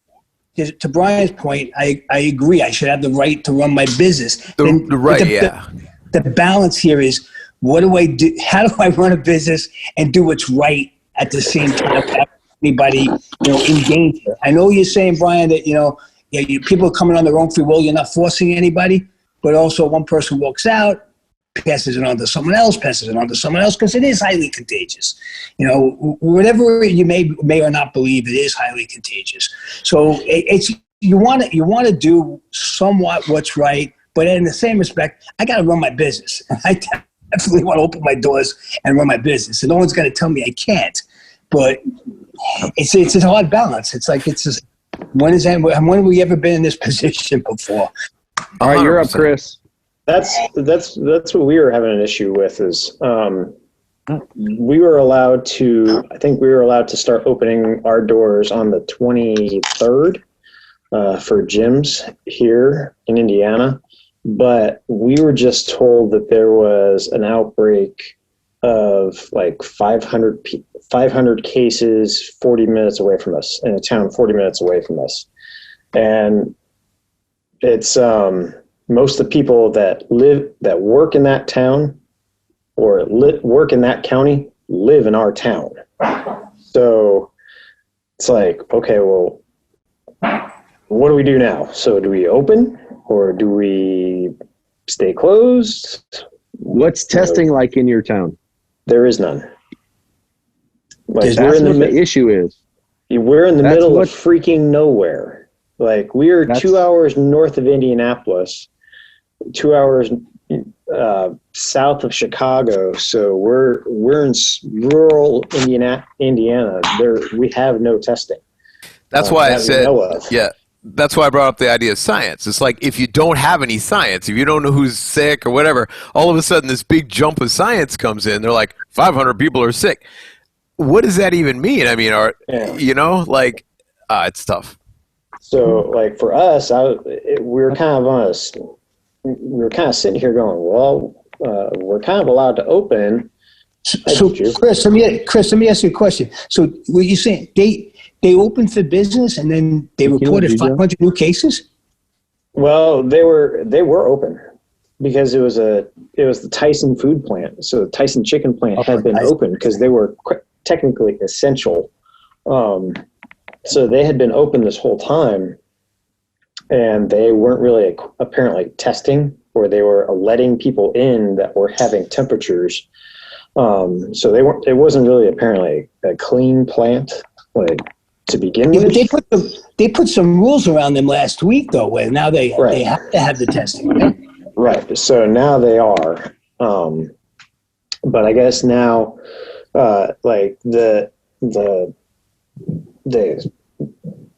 Speaker 8: To Brian's point, I agree. I should have the right to run my business. The balance here is, what do I do? How do I run a business and do what's right at the same time? Have anybody, in danger? I know you're saying, Brian, that people are coming on their own free will. You're not forcing anybody, but also one person walks out, passes it on to someone else, because it is highly contagious. Whatever you may or not believe, it is highly contagious. So you want to do somewhat what's right, but in the same respect, I got to run my business. I definitely want to open my doors and run my business, and no one's going to tell me I can't. But it's a hard balance. It's like when have we ever been in this position before?
Speaker 5: All right, you're up, Chris.
Speaker 7: That's what we were having an issue with is we were allowed to start opening our doors on the 23rd for gyms here in Indiana, but we were just told that there was an outbreak of like 500 cases 40 minutes away from us, in a town 40 minutes away from us. And it's most of the people that work in that town or work in that county live in our town. So it's like, okay, well, what do we do now? So do we open or do we stay closed?
Speaker 5: What's testing like in your town?
Speaker 7: There is none.
Speaker 5: Like, that's what the issue is.
Speaker 7: We're in the middle of freaking nowhere. Like, we are 2 hours north of Indianapolis, 2 hours south of Chicago. So we're in rural Indiana. We have no testing.
Speaker 4: That's why I said, that's why I brought up the idea of science. It's like, if you don't have any science, if you don't know who's sick or whatever, all of a sudden this big jump of science comes in. They're like, 500 people are sick. What does that even mean? I mean, it's tough.
Speaker 7: So, like, for us, we were kind of sitting here going, well, we're kind of allowed to open.
Speaker 8: So, Chris, let me ask you a question. So, what you saying? They opened for business and then they reported 500 new cases?
Speaker 7: Well, they were open because it was the Tyson food plant. So the Tyson chicken plant had been open because they were technically essential. So they had been open this whole time, and they weren't really apparently testing where they were letting people in that were having temperatures. So it wasn't really apparently a clean plant, like, to begin
Speaker 8: Yeah,
Speaker 7: with.
Speaker 8: but they put some rules around them last week, though, where now they have to have the testing, right?
Speaker 7: Right. So now they are. But I guess now, like the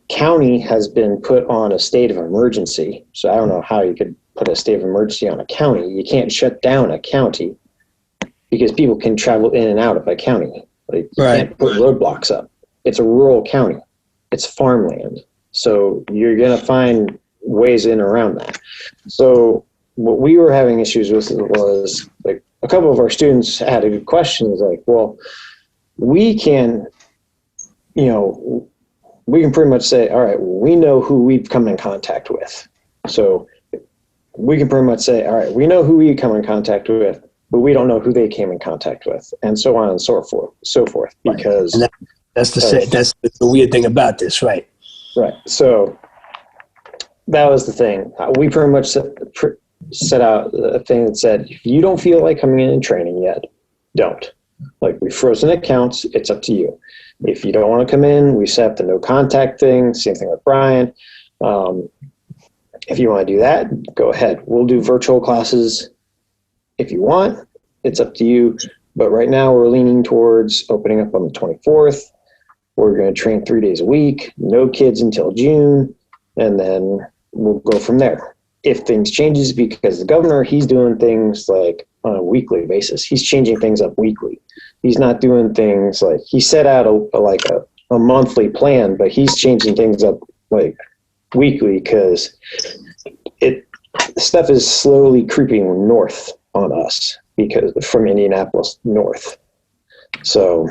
Speaker 7: county has been put on a state of emergency. So I don't know how you could put a state of emergency on a county. You can't shut down a county because people can travel in and out of a county. Like, you can't put roadblocks up. It's a rural county. It's farmland. So you're going to find ways in around that. So what we were having issues with was, like, a couple of our students had a good question. Is like, well, we can pretty much say, all right, we know who we've come in contact with. So we can pretty much say, all right, we know who we come in contact with, but we don't know who they came in contact with, and so on and so forth. Because
Speaker 8: that's the weird thing about this, right?
Speaker 7: Right. So that was the thing. We pretty much set out a thing that said, if you don't feel like coming in and training yet, don't. Like, we've frozen accounts. It's up to you. If you don't want to come in, we set up the no contact thing. Same thing with Brian. If you want to do that, go ahead. We'll do virtual classes if you want. It's up to you. But right now we're leaning towards opening up on the 24th. We're going to train 3 days a week, no kids until June, and then we'll go from there. If things changes, because the governor, he's doing things like on a weekly basis. He's changing things up weekly. He's not doing things like, he set out a monthly plan, but he's changing things up like weekly because stuff is slowly creeping north on us because from Indianapolis north. So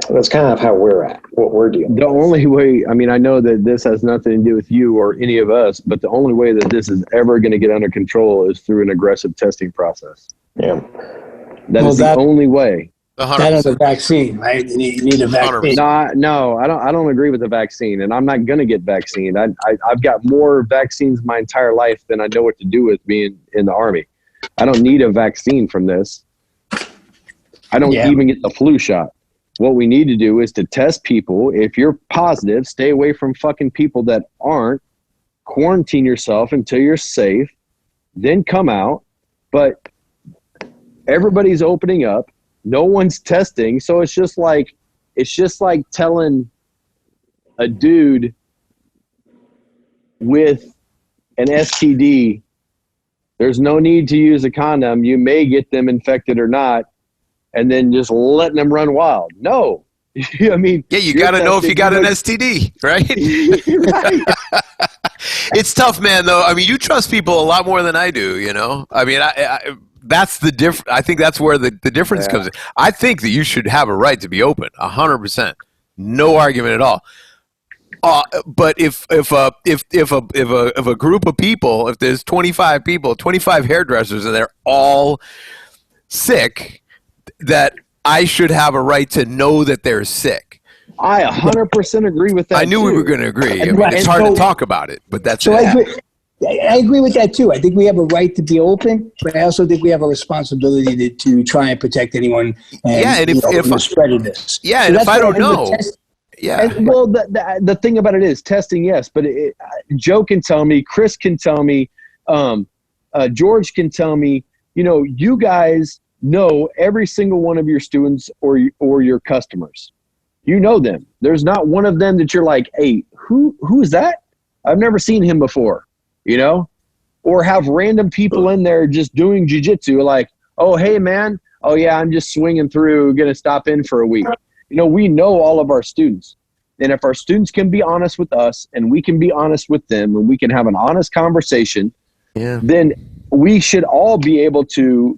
Speaker 7: that's kind of how we're at, what we're doing.
Speaker 5: The only way, I mean, I know that this has nothing to do with you or any of us, but the only way that this is ever going to get under control is through an aggressive testing process.
Speaker 7: Yeah.
Speaker 5: That's the only way.
Speaker 4: 100%.
Speaker 8: That is a vaccine, right? You need a vaccine.
Speaker 5: No, I don't agree with the vaccine, and I'm not going to get vaccinated. I've got more vaccines my entire life than I know what to do with being in the Army. I don't need a vaccine from this. I don't even get the flu shot. What we need to do is to test people. If you're positive, stay away from fucking people that aren't. Quarantine yourself until you're safe, then come out. But everybody's opening up. No one's testing. So it's just like telling a dude with an STD, there's no need to use a condom. You may get them infected or not. And then just letting them run wild. No. I mean,
Speaker 4: yeah, you got to know if you got an STD, right?
Speaker 5: Right.
Speaker 4: It's tough, man, though. I mean, you trust people a lot more than I do, you know? I mean, that's the difference. I think that's where the difference comes in. I think that you should have a right to be open, 100%. No argument at all. But if a group of people, if there's 25 people, 25 hairdressers, and they're all sick, that I should have a right to know that they're sick.
Speaker 5: I 100% agree with that.
Speaker 4: I knew we were going to agree. I mean, it's hard to talk about it, but that's it.
Speaker 8: I agree with that too. I think we have a right to be open, but I also think we have a responsibility to try and protect anyone. And if spreading this.
Speaker 4: Yeah, so and if I don't know. Yeah.
Speaker 5: And, well, the thing about it is testing, yes, but Joe can tell me, Chris can tell me, George can tell me. You know, you guys know every single one of your students or your customers. You know them. There's not one of them that you're like, hey, who is that? I've never seen him before, you know? Or have random people in there just doing jiu-jitsu like, oh, hey, man. Oh, yeah, I'm just swinging through, going to stop in for a week. You know, we know all of our students. And if our students can be honest with us and we can be honest with them and we can have an honest conversation, then we should all be able to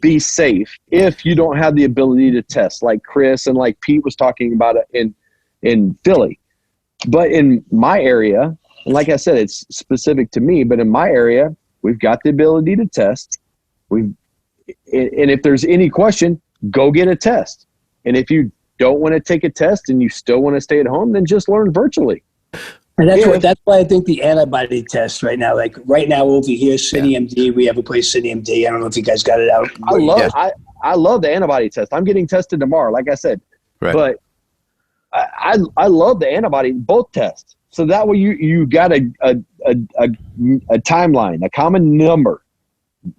Speaker 5: be safe if you don't have the ability to test, like Chris and like Pete was talking about it in Philly. But in my area, and like I said, it's specific to me, but in my area, we've got the ability to test. And if there's any question, go get a test. And if you don't want to take a test and you still want to stay at home, then just learn virtually.
Speaker 8: And that's why I think the antibody test right now, like right now over here, City MD, we have a place, City MD. I don't know if you guys got it out.
Speaker 5: I love the antibody test. I'm getting tested tomorrow, like I said.
Speaker 4: Right.
Speaker 5: But I love the antibody, both tests. So that way you got a timeline, a common number.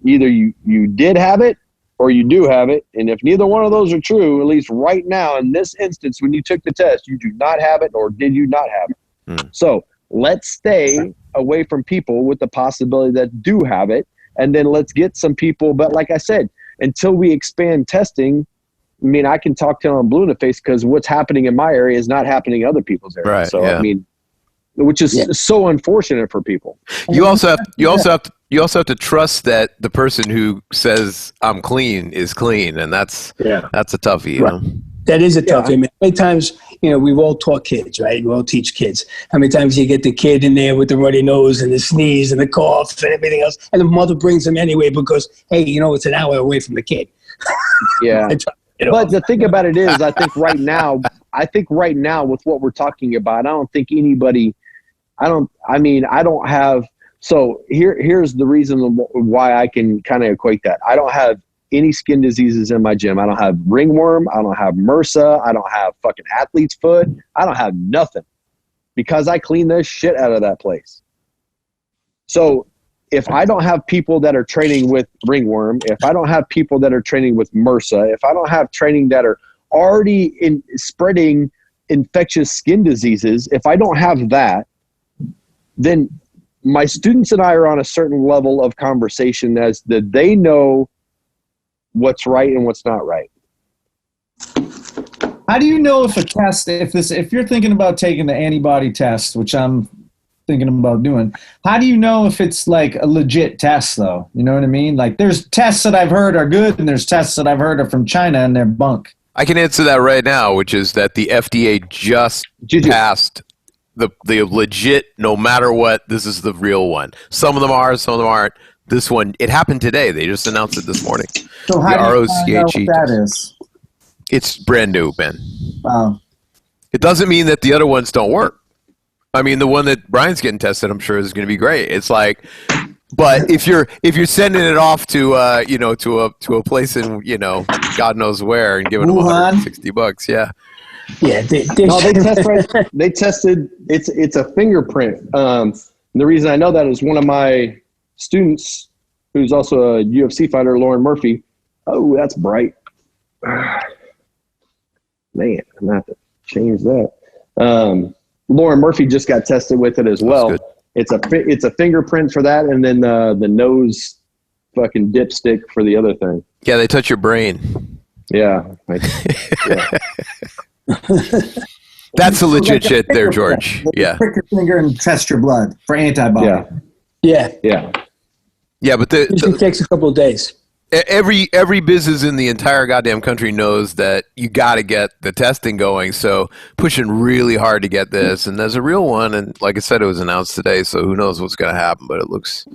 Speaker 5: Either you did have it or you do have it. And if neither one of those are true, at least right now in this instance, when you took the test, you do not have it or did you not have it. So let's stay away from people with the possibility that do have it. And then let's get some people. But like I said, until we expand testing, I mean, I can talk till I'm blue in the face because what's happening in my area is not happening in other people's areas.
Speaker 4: Right,
Speaker 5: so, I mean, which is so unfortunate for people.
Speaker 4: You also have to trust that the person who says I'm clean is clean, and that's a toughie, you know?
Speaker 8: That is a toughie. I mean, how many times, we've all taught kids, right? We all teach kids. How many times you get the kid in there with the runny nose and the sneeze and the cough and everything else, and the mother brings him anyway because, hey, it's an hour away from the kid.
Speaker 5: Yeah. But the thing about it is, I think right now with what we're talking about, I don't think anybody, so here's the reason why I can kind of equate that. I don't have any skin diseases in my gym. I don't have ringworm. I don't have MRSA. I don't have fucking athlete's foot. I don't have nothing because I clean the shit out of that place. So if I don't have people that are training with ringworm, if I don't have people that are training with MRSA, if I don't have training that are already spreading infectious skin diseases, if I don't have that, then my students and I are on a certain level of conversation as that they know what's right and what's not right.
Speaker 1: How do you know if a test, if you're thinking about taking the antibody test, which I'm thinking about doing, how do you know if it's like a legit test though? You know what I mean? Like there's tests that I've heard are good and there's tests that I've heard are from China and they're bunk.
Speaker 4: I can answer that right now, which is that the FDA just passed the legit, no matter what, this is the real one. Some of them are, some of them aren't. This one, it happened today. They just announced it this morning.
Speaker 1: So how do you know what that is?
Speaker 4: It's brand new, Ben.
Speaker 1: Wow.
Speaker 4: It doesn't mean that the other ones don't work. I mean, the one that Brian's getting tested, I'm sure is going to be great. It's like, but if you're sending it off to to a place in God knows where and giving them $160, yeah.
Speaker 8: Yeah,
Speaker 5: they tested. It's a fingerprint. And the reason I know that is one of my students, who's also a UFC fighter, Lauren Murphy. Oh, that's bright. Man, I'm gonna have to change that. Lauren Murphy just got tested with it as well. It's a fingerprint for that, and then the nose fucking dipstick for the other thing.
Speaker 4: Yeah, they touch your brain.
Speaker 5: Yeah.
Speaker 4: That's a legit shit there, George. Yeah.
Speaker 1: Prick your finger and test your blood for antibody.
Speaker 8: Yeah.
Speaker 4: Yeah, but
Speaker 8: it usually takes a couple of days.
Speaker 4: Every business in the entire goddamn country knows that you got to get the testing going. So pushing really hard to get this, and there's a real one. And like I said, it was announced today, so who knows what's going to happen? But it looks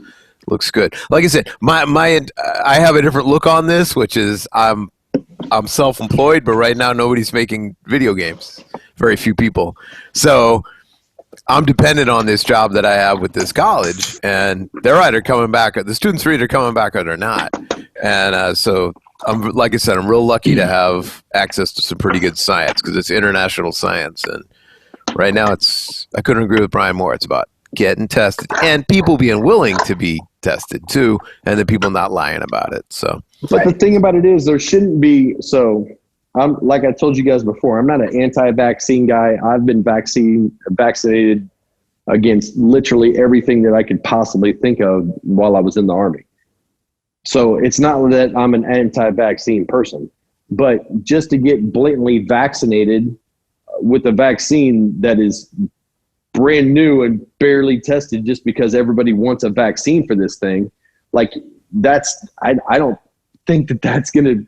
Speaker 4: good. Like I said, I have a different look on this, which is I'm self-employed, but right now nobody's making video games. Very few people. So I'm dependent on this job that I have with this college, and they're either coming back, the students are either coming back or they're not. And so like I said, I'm real lucky to have access to some pretty good science because it's international science. And right now I couldn't agree with Brian more. It's about getting tested and people being willing to be tested too, and then people not lying about it. So,
Speaker 5: but the thing about it is there shouldn't be. So I'm, like I told you guys before, I'm not an anti-vaccine guy. I've been vaccinated against literally everything that I could possibly think of while I was in the Army. So it's not that I'm an anti-vaccine person, but just to get blatantly vaccinated with a vaccine that is brand new and barely tested just because everybody wants a vaccine for this thing, like I don't think that that's going to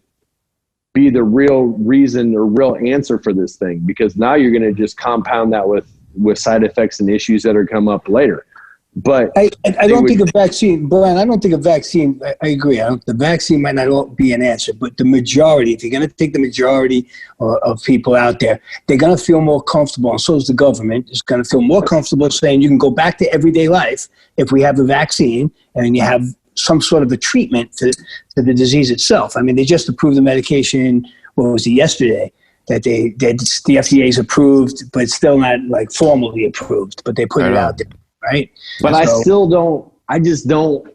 Speaker 5: be the real reason or real answer for this thing, because now you're going to just compound that with side effects and issues that are come up later. But
Speaker 8: I don't think a vaccine, Brian, I don't think a vaccine, I agree. The vaccine might not be an answer, but the majority, if you're going to take the majority of people out there, they're going to feel more comfortable, and so is the government, is going to feel more comfortable saying you can go back to everyday life if we have a vaccine and you have some sort of a treatment to the disease itself. I mean, they just approved the medication, what was it, yesterday, that the FDA's approved, but it's still not like formally approved, but they put it out there. Right.
Speaker 5: But I still don't, I just don't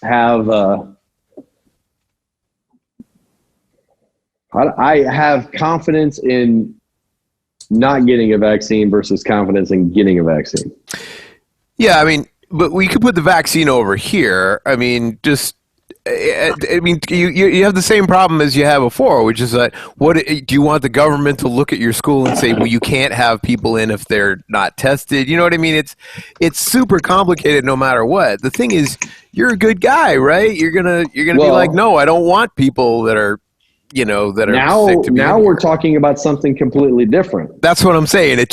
Speaker 5: have, I have confidence in not getting a vaccine versus confidence in getting a vaccine.
Speaker 4: Yeah. I mean, but we could put the vaccine over here. I mean, you have the same problem as you had before, which is that what do you want the government to look at your school and say, well, you can't have people in if they're not tested? You know what I mean? It's super complicated no matter what. The thing is, you're a good guy, right? You're gonna be like, no, I don't want people that are, sick to be
Speaker 5: now
Speaker 4: in
Speaker 5: we're
Speaker 4: here.
Speaker 5: talking about something completely different.
Speaker 4: That's what I'm saying. It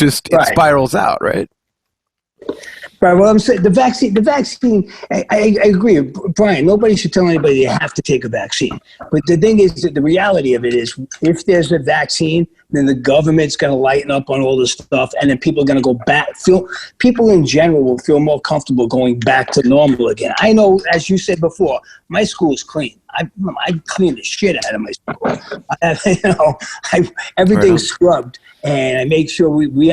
Speaker 4: spirals out, right?
Speaker 8: Right. Well, I'm saying the vaccine. I agree, Brian. Nobody should tell anybody they have to take a vaccine. But the thing is that the reality of it is, if there's a vaccine, then the government's going to lighten up on all this stuff, and then people are going to go back. People in general will feel more comfortable going back to normal again. I know, as you said before, my school is clean. I clean the shit out of my school. Everything's scrubbed, and I make sure we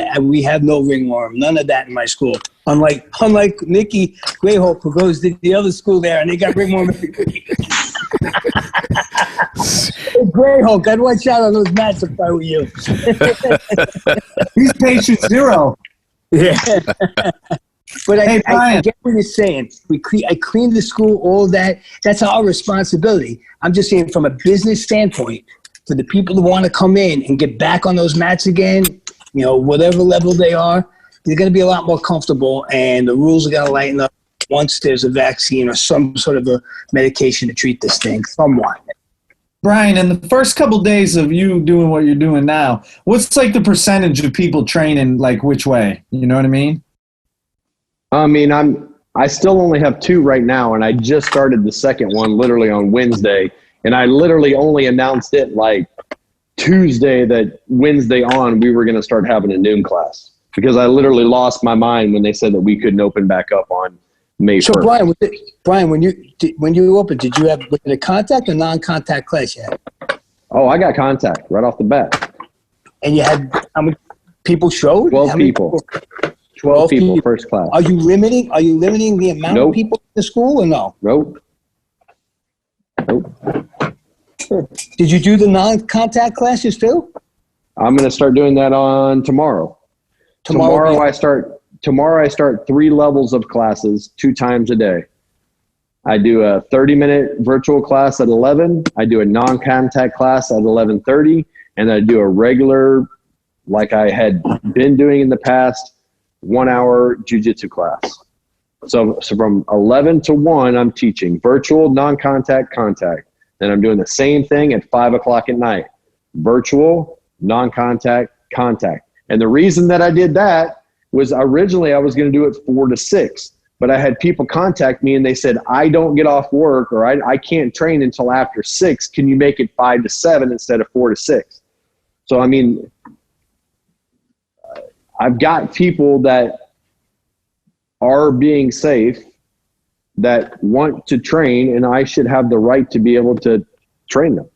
Speaker 8: have no ringworm, none of that in my school. Unlike NICKY, GRAYHULK, who goes to the other school there, and they got ringworm every week. GRAYHULK, I'd watch out on those mats if I were you.
Speaker 1: He's patient zero.
Speaker 8: Yeah. But I get what you're saying. I clean the school, all that. That's our responsibility. I'm just saying, from a business standpoint, for the people who want to come in and get back on those mats again, whatever level they are, they're going to be a lot more comfortable, and the rules are going to lighten up once there's a vaccine or some sort of a medication to treat this thing somewhat.
Speaker 1: Brian, in the first couple days of you doing what you're doing now, what's like the percentage of people training, like which way? You know what I mean?
Speaker 5: I mean, I still only have 2 right now, and I just started the second one literally on Wednesday, and I literally only announced it like Tuesday that Wednesday on we were going to start having a noon class, because I literally lost my mind when they said that we couldn't open back up on May 1st.
Speaker 8: So Brian, when you opened, was it a contact or non-contact class you had?
Speaker 5: Oh, I got contact right off the bat.
Speaker 8: And you had how many people showed?
Speaker 5: 12 people. 12 people first class.
Speaker 8: Are you limiting the amount of people in the school or no?
Speaker 5: Nope.
Speaker 8: Did you do the non-contact classes too?
Speaker 5: I'm going to start doing that on tomorrow. Tomorrow I start 3 levels of classes 2 times a day. I do a 30-minute virtual class at 11. I do a non-contact class at 11:30, and I do a regular, like I had been doing in the past, 1-hour jiu-jitsu class. So from 11 to 1, I'm teaching virtual, non-contact, contact. Then I'm doing the same thing at 5 o'clock at night. Virtual, non-contact, contact. And the reason that I did that was originally I was going to do it 4 to 6. But I had people contact me and they said, I don't get off work, or I can't train until after 6. Can you make it 5 to 7 instead of 4 to 6? So, I mean, I've got people that are being safe, that want to train, and I should have the right to be able to train them.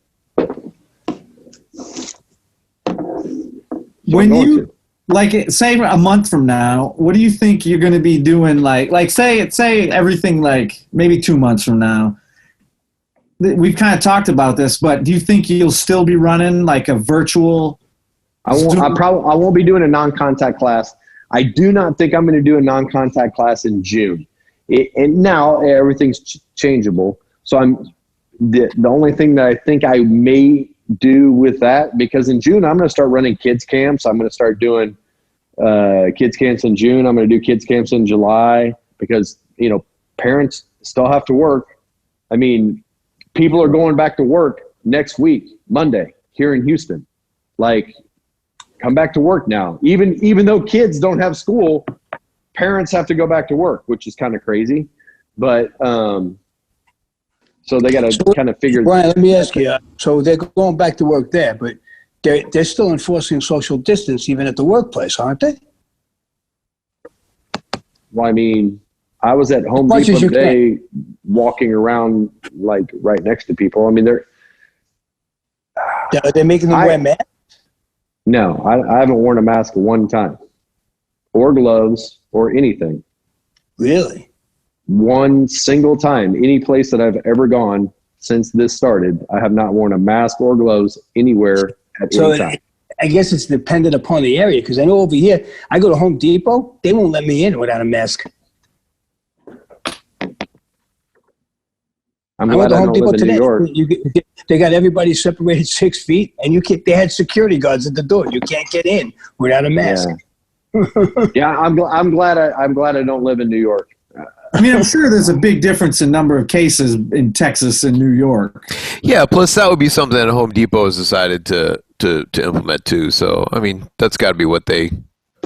Speaker 1: When you, like, say a month from now, what do you think you're going to be doing? Like say everything, like maybe 2 months from now. We've kind of talked about this, but do you think you'll still be running like a virtual?
Speaker 5: I won't be doing a non-contact class. I do not think I'm going to do a non-contact class in June. And now everything's changeable. So the only thing that I think I may do with that, because in June I'm going to start running kids camps. I'm going to start doing kids camps in June. I'm going to do kids camps in July, because parents still have to work. I mean, people are going back to work next week, Monday, here in Houston. Like, come back to work now. Even though kids don't have school, parents have to go back to work, which is kind of crazy. But so they got to kind of figure.
Speaker 8: Brian, let me ask you. So they're going back to work there, but they're still enforcing social distance even at the workplace, aren't they?
Speaker 5: Well, I mean, I was at Home Depot today walking around like right next to people. I mean, they're making them wear masks? No, I haven't worn a mask one time, or gloves, or anything.
Speaker 8: Really?
Speaker 5: One single time, any place that I've ever gone since this started, I have not worn a mask or gloves anywhere at any time.
Speaker 8: I guess it's dependent upon the area, because I know over here, I go to Home Depot, they won't let me in without a mask.
Speaker 5: I'm glad I don't live in New York.
Speaker 8: They got everybody separated 6 feet, and they had security guards at the door. You can't get in without a mask.
Speaker 5: Yeah, I'm glad I don't live in New York.
Speaker 1: I mean, I'm sure there's a big difference in number of cases in Texas and New York.
Speaker 4: Yeah, plus that would be something that Home Depot has decided to implement too. So, I mean, that's got to be what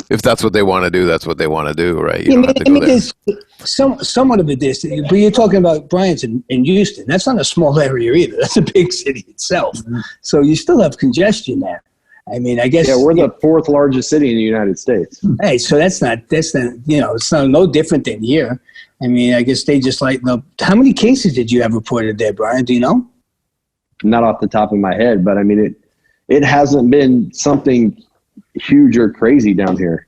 Speaker 4: if that's what they want to do, that's what they want to do, right?
Speaker 8: There's somewhat of a distance, but you're talking about Bryant's in Houston. That's not a small area either. That's a big city itself. Mm-hmm. So you still have congestion there. I mean, I guess.
Speaker 5: Yeah, we're the fourth largest city in the United States.
Speaker 8: Hey, so that's not, it's no different than here. I mean, I guess they just how many cases did you have reported there, Brian? Do you know?
Speaker 5: Not off the top of my head, but I mean, it hasn't been something huge or crazy down here.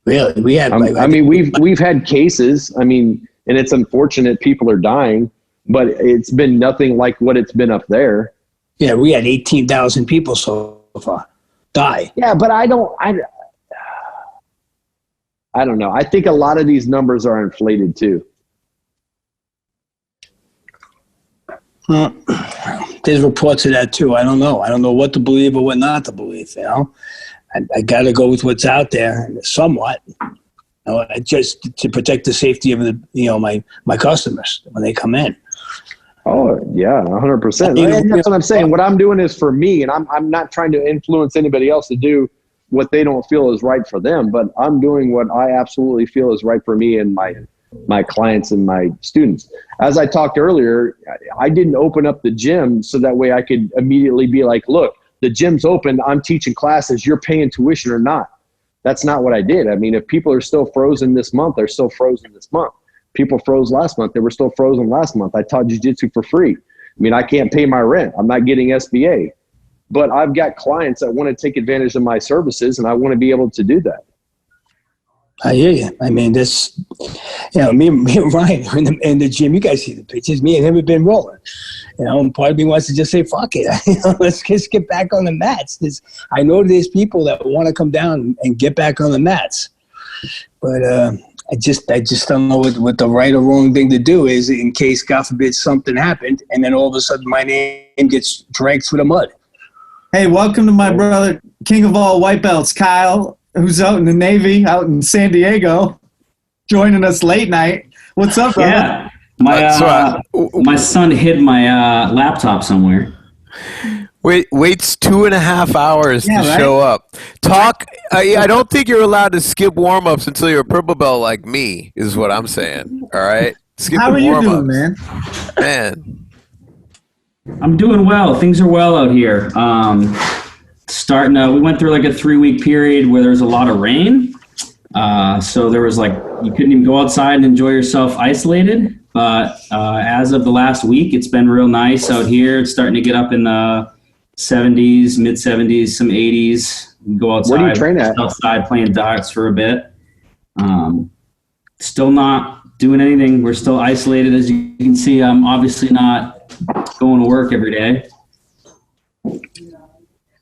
Speaker 8: Really? We had.
Speaker 5: We've had cases. I mean, and it's unfortunate people are dying, but it's been nothing like what it's been up there.
Speaker 8: Yeah, we had 18,000 people so far die.
Speaker 5: Yeah, but I don't know. I think a lot of these numbers are inflated too.
Speaker 8: There's reports of that too. I don't know. I don't know what to believe or what not to believe. I got to go with what's out there somewhat. Just to protect the safety of my customers when they come in.
Speaker 5: Oh yeah, 100%. That's what I'm saying. What I'm doing is for me, and I'm not trying to influence anybody else to do what they don't feel is right for them, but I'm doing what I absolutely feel is right for me and my clients and my students. As I talked earlier, I didn't open up the gym so that way I could immediately be like, look, the gym's open, I'm teaching classes, you're paying tuition or not. That's not what I did. I mean, if people are still frozen this month, they're still frozen this month. People froze last month, they were still frozen last month. I taught jiu-jitsu for free. I mean, I can't pay my rent. I'm not getting SBA. But I've got clients that want to take advantage of my services, and I want to be able to do that.
Speaker 8: I hear you. I mean, me and Ryan are in the gym. You guys see the pictures. Me and him have been rolling. And part of me wants to just say, fuck it. Let's just get back on the mats. I know there's people that want to come down and get back on the mats. But I just don't know what the right or wrong thing to do is in case, God forbid, something happened, and then all of a sudden my name gets dragged through the mud.
Speaker 1: Hey, welcome to my brother, king of all white belts, Kyle, who's out in the Navy, out in San Diego, joining us late night. What's up, brother?
Speaker 9: Yeah, my son hid my laptop somewhere.
Speaker 4: Waits 2.5 hours to show up. I don't think you're allowed to skip warm-ups until you're a purple belt like me, is what I'm saying. All right?
Speaker 1: How are you doing, man?
Speaker 4: Man.
Speaker 9: I'm doing well. Things are well out here. We went through like a 3-week period where there was a lot of rain. So there was you couldn't even go outside and enjoy yourself isolated. But as of the last week, it's been real nice out here. It's starting to get up in the 70s, mid 70s, some 80s. Go outside.
Speaker 5: Where do you train at?
Speaker 9: Outside playing darts for a bit. Still not doing anything. We're still isolated. As you can see, I'm obviously not going to work every day.
Speaker 5: Where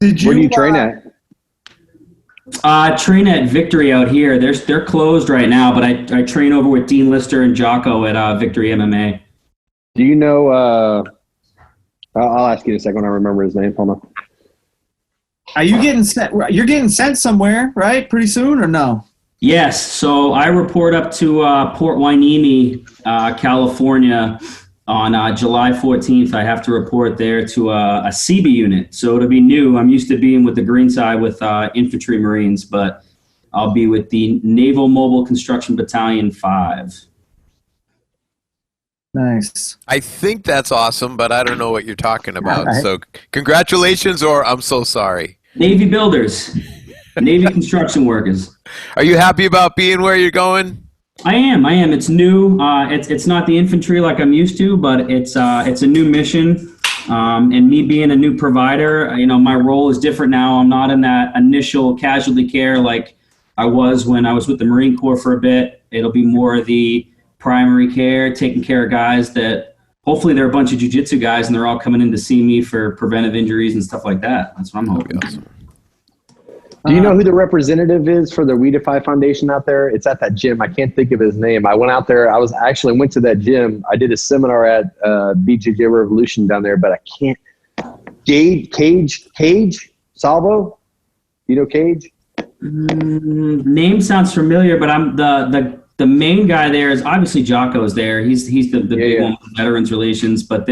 Speaker 5: do you train at?
Speaker 9: I train at Victory out here. They're closed right now, but I train over with Dean Lister and Jocko at Victory MMA.
Speaker 5: Do you know? I'll ask you in a second when I remember his name. Hold on.
Speaker 1: Are you getting sent? You're getting sent somewhere, right? Pretty soon, or no?
Speaker 9: Yes. So I report up to Port Hueneme, California, on July 14th, I have to report there to a CB unit. So it'll be new. I'm used to being with the green side with infantry Marines, but I'll be with the Naval Mobile Construction Battalion 5.
Speaker 1: Nice.
Speaker 4: I think that's awesome, but I don't know what you're talking about.
Speaker 1: Right.
Speaker 4: So congratulations, or I'm so sorry.
Speaker 9: Navy builders, Navy construction workers.
Speaker 4: Are you happy about being where you're going?
Speaker 9: I am. It's new. It's not the infantry like I'm used to, but it's a new mission. And me being a new provider, my role is different now. I'm not in that initial casualty care like I was when I was with the Marine Corps for a bit. It'll be more of the primary care, taking care of guys that hopefully they're a bunch of jiu-jitsu guys and they're all coming in to see me for preventive injuries and stuff like that. That's what I'm hoping.
Speaker 5: Do you know who the representative is for the We Defy Foundation out there? It's at that gym. I can't think of his name. I went out there. I went to that gym. I did a seminar at BJJ Revolution down there, but I can't. Cage Salvo? You know Cage?
Speaker 9: Name sounds familiar, but I'm the main guy there is obviously Jocko's there. He's the big one with Veterans Relations, but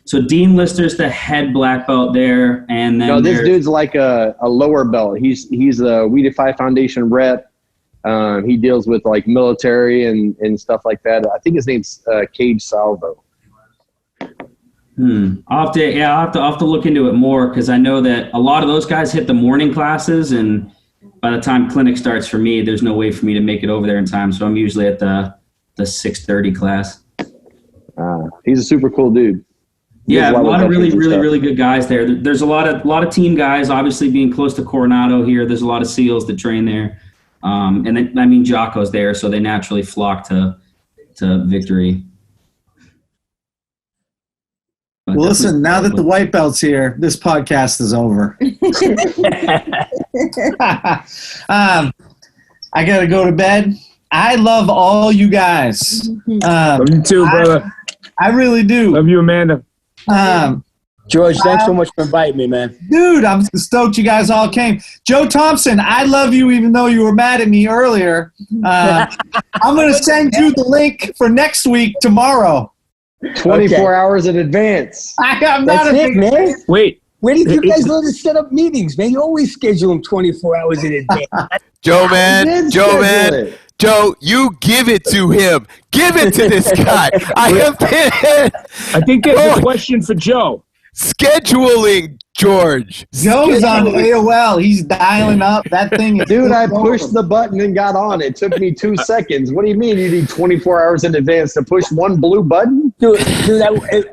Speaker 9: so Dean Lister's the head black belt there, and then
Speaker 5: this dude's like a lower belt. He's a We Defy Foundation rep. He deals with like military and stuff like that. I think his name's Cage Salvo.
Speaker 9: I'll have to look into it more because I know that a lot of those guys hit the morning classes, and by the time clinic starts for me, there's no way for me to make it over there in time. So I'm usually at the 6:30 class.
Speaker 5: He's a super cool dude.
Speaker 9: Yeah, a lot of really good guys there. There's a lot of team guys. Obviously, being close to Coronado here, there's a lot of SEALs that train there, and then, Jocko's there, so they naturally flock to Victory. But
Speaker 1: Well, listen, now that the white belt's here, this podcast is over. I got to go to bed. I love all you guys.
Speaker 6: Love you too, brother.
Speaker 1: I really do.
Speaker 6: Love you, Amanda.
Speaker 8: George, thanks so much for inviting me, man.
Speaker 1: Dude, I'm stoked you guys all came. Joe Thompson, I love you even though you were mad at me earlier. I'm going to send you the link for next week tomorrow.
Speaker 5: 24 hours in advance.
Speaker 1: I'm not
Speaker 8: That's
Speaker 1: a
Speaker 8: it,
Speaker 1: big
Speaker 8: man.
Speaker 6: Wait.
Speaker 8: Where did you guys learn to set up meetings, man? You always schedule them 24 hours in advance.
Speaker 4: Joe, you give it to him. Give it to this guy.
Speaker 6: I think there's a question for Joe.
Speaker 4: Scheduling, George.
Speaker 1: Joe's on AOL. He's dialing up. That thing is
Speaker 5: Dude, I pushed the button and got on. It took me 2 seconds. What do you mean you need 24 hours in advance to push one blue button?
Speaker 8: Dude,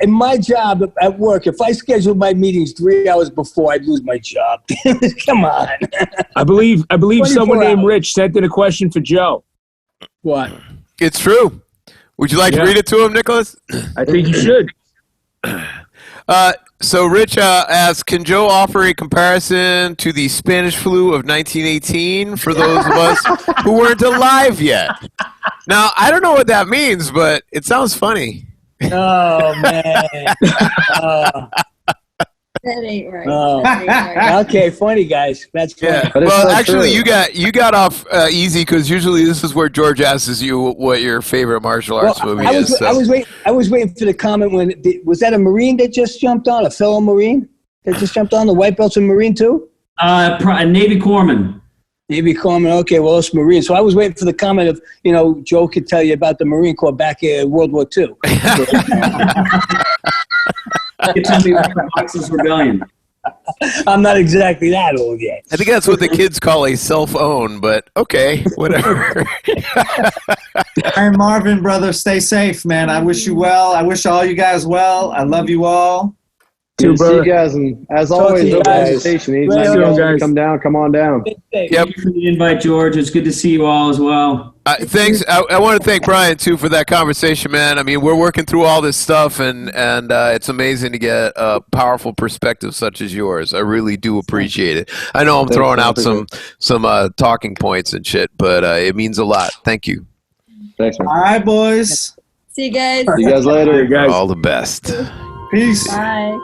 Speaker 8: in my job at work, if I scheduled my meetings 3 hours before, I'd lose my job. Come on.
Speaker 6: I believe someone named Rich sent in a question for Joe.
Speaker 8: What?
Speaker 4: It's true. Would you like to read it to him, Nicholas?
Speaker 6: I think you should.
Speaker 4: So Rich asks, can Joe offer a comparison to the Spanish flu of 1918 for those of us who weren't alive yet? Now, I don't know what that means, but it sounds funny.
Speaker 8: Oh, man.
Speaker 3: That ain't right.
Speaker 8: Oh.
Speaker 3: That ain't right.
Speaker 8: Okay, funny, guys. That's funny.
Speaker 4: Yeah.
Speaker 5: But it's
Speaker 4: Well,
Speaker 5: so
Speaker 4: actually,
Speaker 5: true.
Speaker 4: you got off easy because usually this is where George asks you what your favorite martial arts movie is. So.
Speaker 8: I was waiting for the comment when was that a Marine that just jumped on, a fellow Marine that just jumped on? The white belt's a Marine too?
Speaker 9: Navy Corpsman.
Speaker 8: Navy Corpsman. Okay, well it's Marine. So I was waiting for the comment of Joe could tell you about the Marine Corps back in World War II.
Speaker 9: You tell me about the Oxus Rebellion.
Speaker 8: I'm not exactly that old yet.
Speaker 4: I think that's what the kids call a self-own, but okay, whatever.
Speaker 1: Hey, Marvin, brother, stay safe, man. I wish you well. I wish all you guys well. I love you all.
Speaker 5: Good to see you guys, and as always,
Speaker 8: you
Speaker 5: no
Speaker 8: guys.
Speaker 5: hesitation. Anytime you guys want to come down, come on down.
Speaker 4: Yep.
Speaker 9: Thank you for the invite, George. It's good to see you all as well.
Speaker 4: Thanks. I want to thank Brian too for that conversation, man. I mean, we're working through all this stuff, and it's amazing to get a powerful perspective such as yours. I really do appreciate it. I know I'm throwing out some talking points and shit, but it means a lot. Thank you.
Speaker 5: Thanks, man.
Speaker 1: All right, boys.
Speaker 3: See you guys.
Speaker 5: See you guys later.
Speaker 6: Guys.
Speaker 4: All the best.
Speaker 1: Peace.
Speaker 3: Bye.